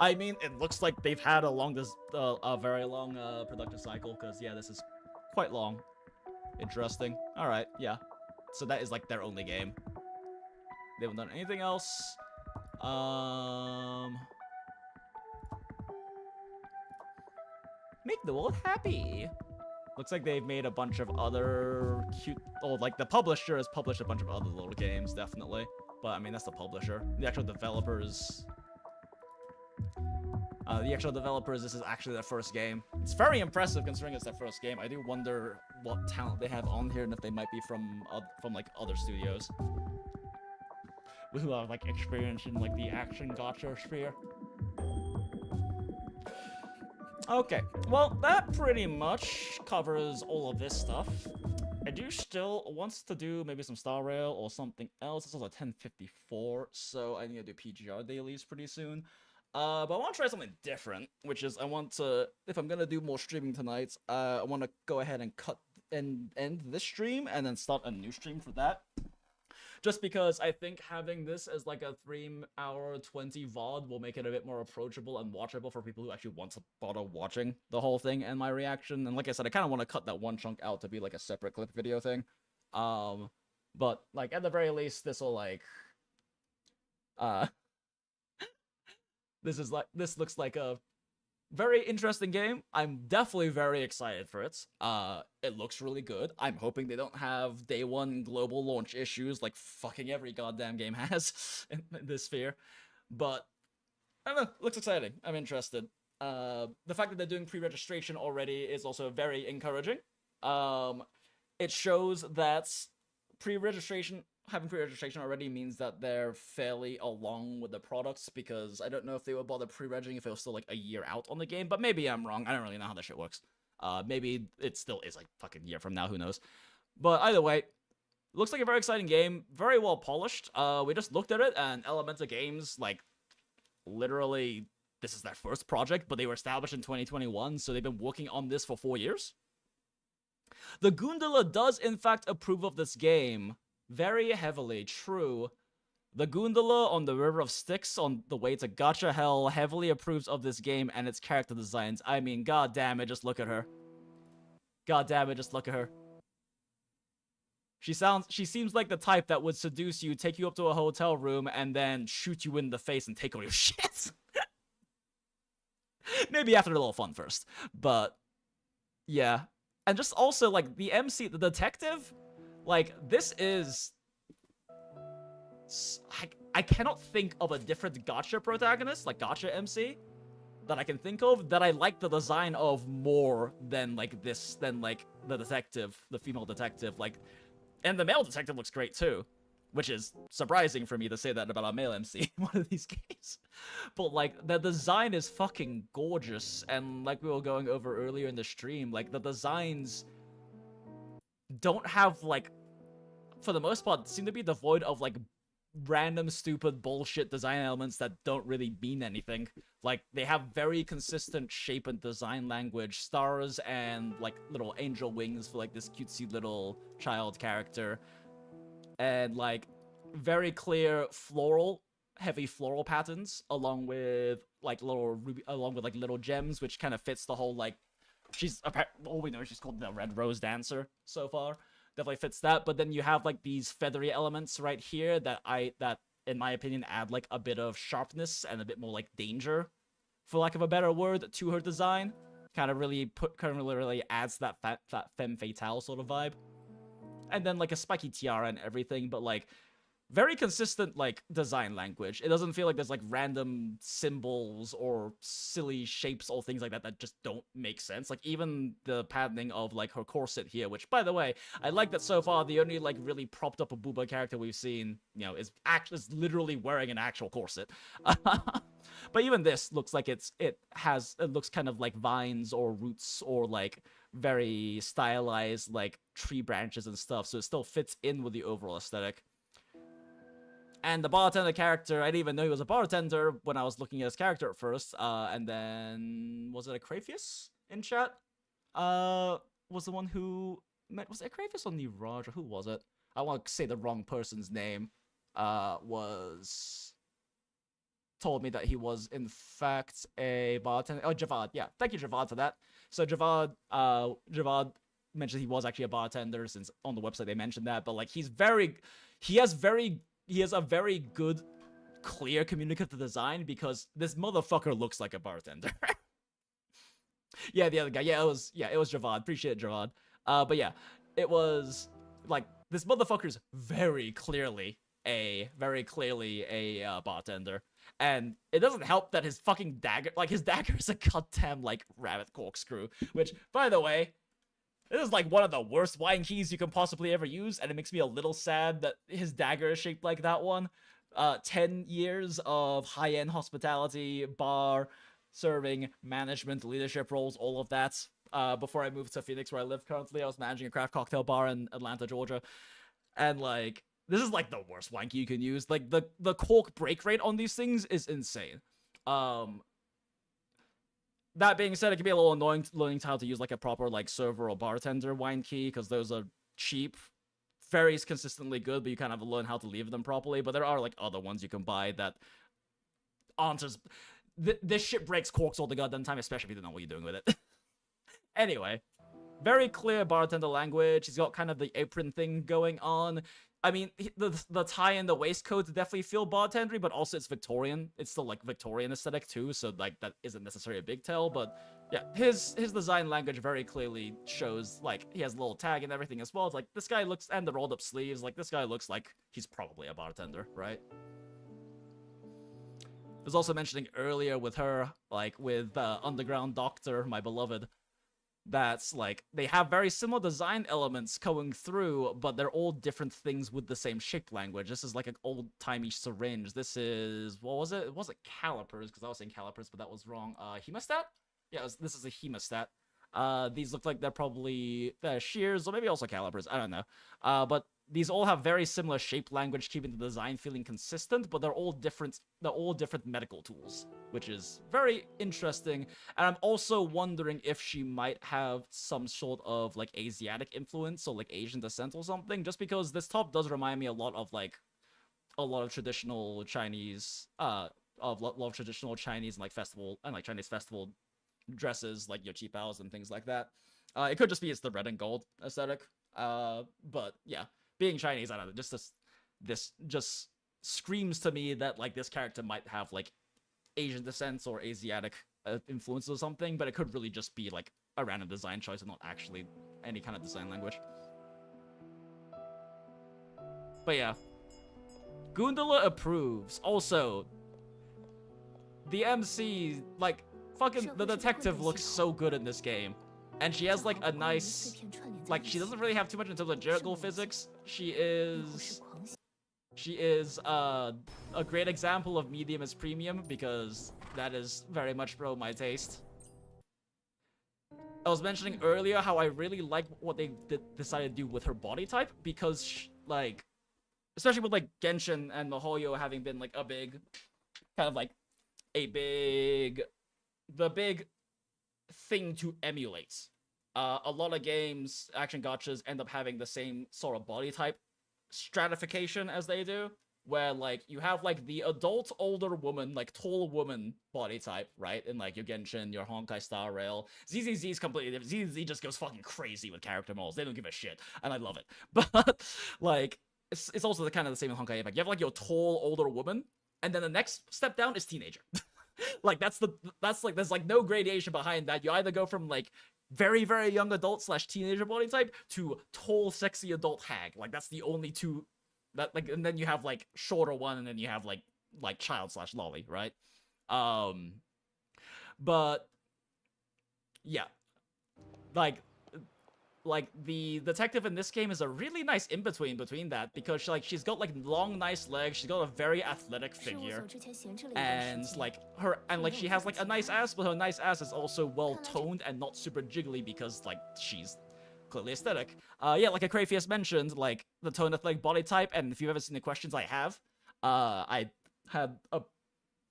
Speaker 1: I mean, it looks like they've had a very long productive cycle, because, yeah, this is quite long. Interesting. Alright, yeah. So that is, like, their only game. They haven't done anything else. Make the world happy. Looks like they've made a bunch of other cute... Oh, like, the publisher has published a bunch of other little games, definitely. But, I mean, that's the publisher. The actual developers... this is actually their first game. It's very impressive considering it's their first game. I do wonder what talent they have on here and if they might be from like, other studios. Who have, like, experience in, like, the action gacha sphere. Okay, well, that pretty much covers all of this stuff. I do still want to do maybe some Star Rail or something else. It's also 10:54, so I need to do PGR dailies pretty soon. But I want to try something different, which is I want to, if I'm gonna do more streaming tonight, I want to go ahead and cut and end this stream and then start a new stream for that. Just because I think having this as like a 3-hour 20 VOD will make it a bit more approachable and watchable for people who actually want to bother watching the whole thing and my reaction. And like I said, I kind of want to cut that one chunk out to be like a separate clip video thing. But like at the very least, this will like, this looks like a very interesting game. I'm definitely very excited for it. It looks really good. I'm hoping they don't have day one global launch issues like fucking every goddamn game has in this sphere. But, I don't know, looks exciting. I'm interested. The fact that they're doing pre-registration already is also very encouraging. It shows that having pre-registration already means that they're fairly along with the products, because I don't know if they would bother pre-regging if it was still like a year out on the game, but maybe I'm wrong. I don't really know how that shit works. Maybe it still is like fucking year from now, who knows. But either way, looks like a very exciting game, very well polished. We just looked at it, and Elementa Games, like, literally, this is their first project, but they were established in 2021, so they've been working on this for 4 years. The Goondala does, in fact, approve of this game very heavily. True. The Goondala on the River of Styx on the way to Gacha Hell heavily approves of this game and its character designs. I mean, god damn it, just look at her. God damn it, just look at her. She seems like the type that would seduce you, take you up to a hotel room, and then shoot you in the face and take all your shit. Maybe after a little fun first. But, yeah. And just also, like, the MC, the detective, like, this is... I cannot think of a different gacha protagonist, like gacha MC, that I can think of that I like the design of more than, like, this, than, like, the detective, the female detective, like... And the male detective looks great, too. Which is surprising for me to say that about a male MC in one of these games. But, like, the design is fucking gorgeous. And like we were going over earlier in the stream, like, the designs don't have, like, for the most part, seem to be devoid of, like, random, stupid, bullshit design elements that don't really mean anything. Like, they have very consistent shape and design language, stars and, like, little angel wings for, like, this cutesy little child character. And, like, very clear heavy floral patterns, along with, like, little gems, which kind of fits the whole, like, all we know she's called the Red Rose Dancer so far. Definitely fits that, but then you have, like, these feathery elements right here that in my opinion, add, like, a bit of sharpness and a bit more, like, danger, for lack of a better word, to her design. Kind of really adds that femme fatale sort of vibe. And then, like, a spiky tiara and everything, but, like, very consistent, like, design language. It doesn't feel like there's, like, random symbols or silly shapes or things like that that just don't make sense. Like, even the patterning of, like, her corset here, which, by the way, I like that so far the only, like, really propped up a booba character we've seen, you know, is literally wearing an actual corset. But even this looks like it looks kind of like vines or roots or, like, very stylized, like, tree branches and stuff, so it still fits in with the overall aesthetic. And the bartender character, I didn't even know he was a bartender when I was looking at his character at first, and then, was it Acraphus in chat? Was the one who met, was it Acraphus or Niraj, or who was it? I want to say the wrong person's name, told me that he was, in fact, a bartender. Oh, Javad, yeah. Thank you, Javad, for that. So Javad mentioned he was actually a bartender, since on the website they mentioned that, but, like, he has a very good, clear communicative design, because this motherfucker looks like a bartender. Yeah, the other guy. Yeah, it was Javad. Appreciate it, Javad. But yeah, it was, like, this motherfucker's very clearly a bartender. And it doesn't help that his fucking dagger, like, his dagger is a goddamn, like, rabbit corkscrew. Which, by the way, this is, like, one of the worst wine keys you can possibly ever use, and it makes me a little sad that his dagger is shaped like that one. 10 years of high-end hospitality, bar, serving, management, leadership roles, all of that. Before I moved to Phoenix, where I live currently, I was managing a craft cocktail bar in Atlanta, Georgia. And, like, this is, like, the worst wine key you can use. Like, the cork break rate on these things is insane. That being said, it can be a little annoying learning how to use, like, a proper, like, server or bartender wine key, because those are cheap, very consistently good, but you kind of learn how to leave them properly. But there are, like, other ones you can buy that aren't as... This shit breaks corks all the goddamn time, especially if you don't know what you're doing with it. Anyway, very clear bartender language. He's got kind of the apron thing going on. I mean, the tie and the waistcoat definitely feel bartendery, but also it's Victorian. It's still, like, Victorian aesthetic too, so, like, that isn't necessarily a big tell, but yeah, his design language very clearly shows, like, he has a little tag and everything as well. It's like, this guy looks, and the rolled up sleeves, like, this guy looks like he's probably a bartender, right? I was also mentioning earlier with her, like, with Underground Doctor, my beloved, that's like they have very similar design elements going through, but they're all different things with the same shape language. This is like an old-timey syringe. This is, what was it? It wasn't calipers, because I was saying calipers, but that was wrong. Hemostat? Yeah, this is a hemostat. These look like they're probably shears, or maybe also calipers, I don't know. But these all have very similar shape language, keeping the design feeling consistent, but they're all different medical tools, which is very interesting. And I'm also wondering if she might have some sort of like Asiatic influence, or like Asian descent or something, just because this top does remind me a lot of traditional Chinese and like festival and like Chinese festival dresses, like your qipao and things like that. It could just be it's the red and gold aesthetic. But yeah, being Chinese, I don't know, this just screams to me that like this character might have like Asian descent or Asiatic influences or something, but it could really just be like a random design choice and not actually any kind of design language. But yeah, Gundala approves. Also, the MC, like, fucking the detective looks so good in this game. And she has like a nice, like, she doesn't really have too much in terms of jiggle physics. She is a great example of medium is premium, because that is very much pro my taste. I was mentioning earlier how I really like what they decided to do with her body type, because like, especially with like Genshin and MiHoYo having been like a big, kind of like the big thing to emulate. A lot of games, action gachas, end up having the same sort of body type stratification as they do, where like you have like the adult older woman, like tall woman body type, right? In like your Genshin, your Honkai Star Rail. ZZZ is completely different. ZZZ just goes fucking crazy with character models. They don't give a shit, and I love it. But like, it's also the kind of the same in Honkai Impact. You have like your tall older woman, and then the next step down is teenager. Like that's like there's like no gradation behind that. You either go from like very, very young adult / teenager body type to tall, sexy adult hag. Like that's the only two that like, and then you have like shorter one, and then you have like child / lolly, right? But yeah, like the detective in this game is a really nice in-between between that, because like she's got like long nice legs, she's got a very athletic figure, and like she has like a nice ass, but her nice ass is also well toned and not super jiggly, because like she's clearly aesthetic. Yeah, like Acrafius mentioned, like the toned athletic body type, and if you've ever seen the questions I have, I had a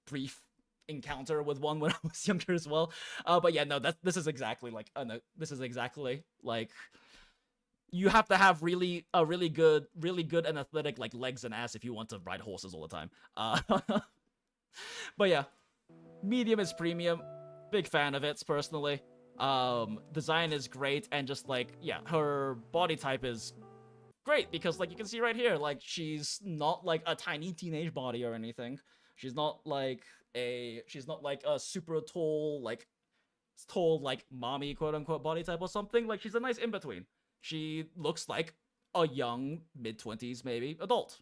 Speaker 1: brief encounter with one when I was younger as well. But yeah, no, this is exactly like, this is exactly like, you have to have really good and athletic like legs and ass if you want to ride horses all the time. But yeah, medium is premium. Big fan of it personally. Design is great, and just like, yeah, her body type is great, because like you can see right here, like she's not like a tiny teenage body or anything. She's not like a super tall like mommy quote unquote body type or something. Like she's a nice in between. She looks like a young mid-20s maybe adult,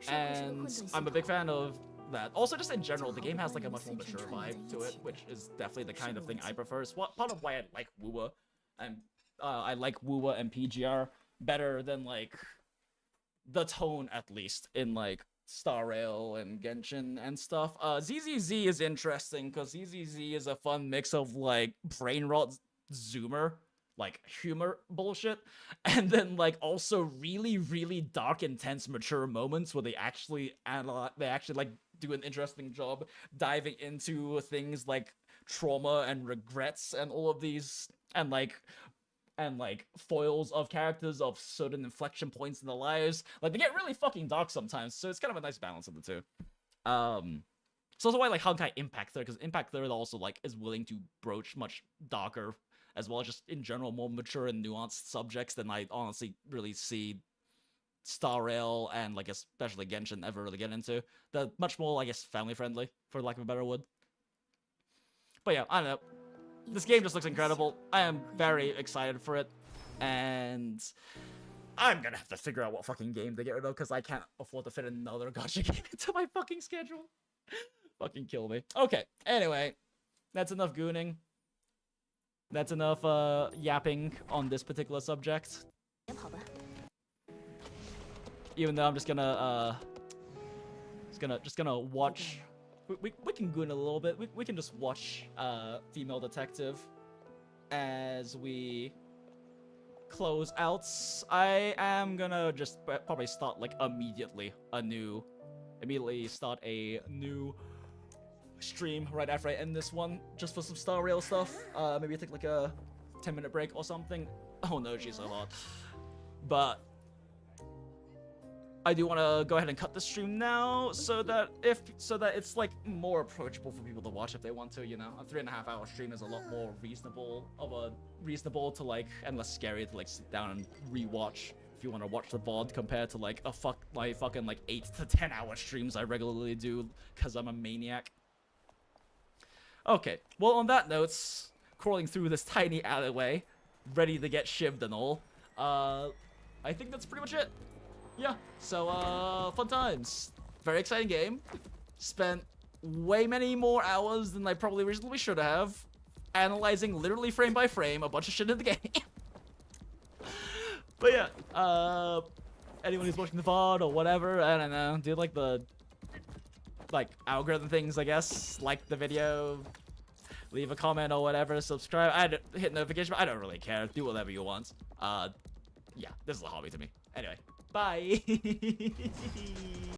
Speaker 1: and I'm a big fan of that. Also, just in general, the game has like a much more mature vibe to it, which is definitely the kind of thing I prefer. It's part of why I like WuWa, and I like WuWa and PGR better than like the tone, at least in like Star Rail and Genshin and stuff. ZZZ is interesting because ZZZ is a fun mix of like brain rot zoomer, like humor bullshit, and then like also really dark, intense, mature moments where they actually like do an interesting job diving into things like trauma and regrets and all of these, and like foils of characters of certain inflection points in their lives. Like they get really fucking dark sometimes, so it's kind of a nice balance of the two. It's also why I like Honkai Impact 3, because Impact 3 also like is willing to broach much darker, as well as just in general more mature and nuanced subjects than I honestly really see Star Rail and like especially Genshin ever really get into. They're much more, I guess, family friendly, for lack of a better word. But yeah, I don't know. This game just looks incredible. I am very excited for it, and I'm gonna have to figure out what fucking game to get rid of, because I can't afford to fit another gacha game into my fucking schedule. Fucking kill me. Okay, anyway, that's enough gooning. That's enough yapping on this particular subject.
Speaker 5: 别跑吧。
Speaker 1: Even though I'm just gonna watch. We can goon a little bit. We can just watch female detective as we close out. I am gonna just probably start like immediately start a new stream right after I end this one, just for some Star Rail stuff. Maybe take like a 10-minute break or something. Oh no, she's so hot. But I do want to go ahead and cut the stream now, so that it's like more approachable for people to watch if they want to. You know, a 3.5-hour stream is a lot more reasonable to like, and less scary to like sit down and rewatch if you want to watch the VOD, compared to like my fucking like 8 to 10-hour streams I regularly do because I'm a maniac. Okay, well on that note, crawling through this tiny alleyway, ready to get shivved and all. I think that's pretty much it. Yeah, so, fun times. Very exciting game. Spent way many more hours than I probably reasonably should have, analyzing literally frame by frame a bunch of shit in the game. But yeah, anyone who's watching the VOD or whatever, I don't know, do like the, algorithm things, I guess. Like the video, leave a comment or whatever, subscribe, hit notification, I don't really care, do whatever you want. Yeah, this is a hobby to me. Anyway. Bye.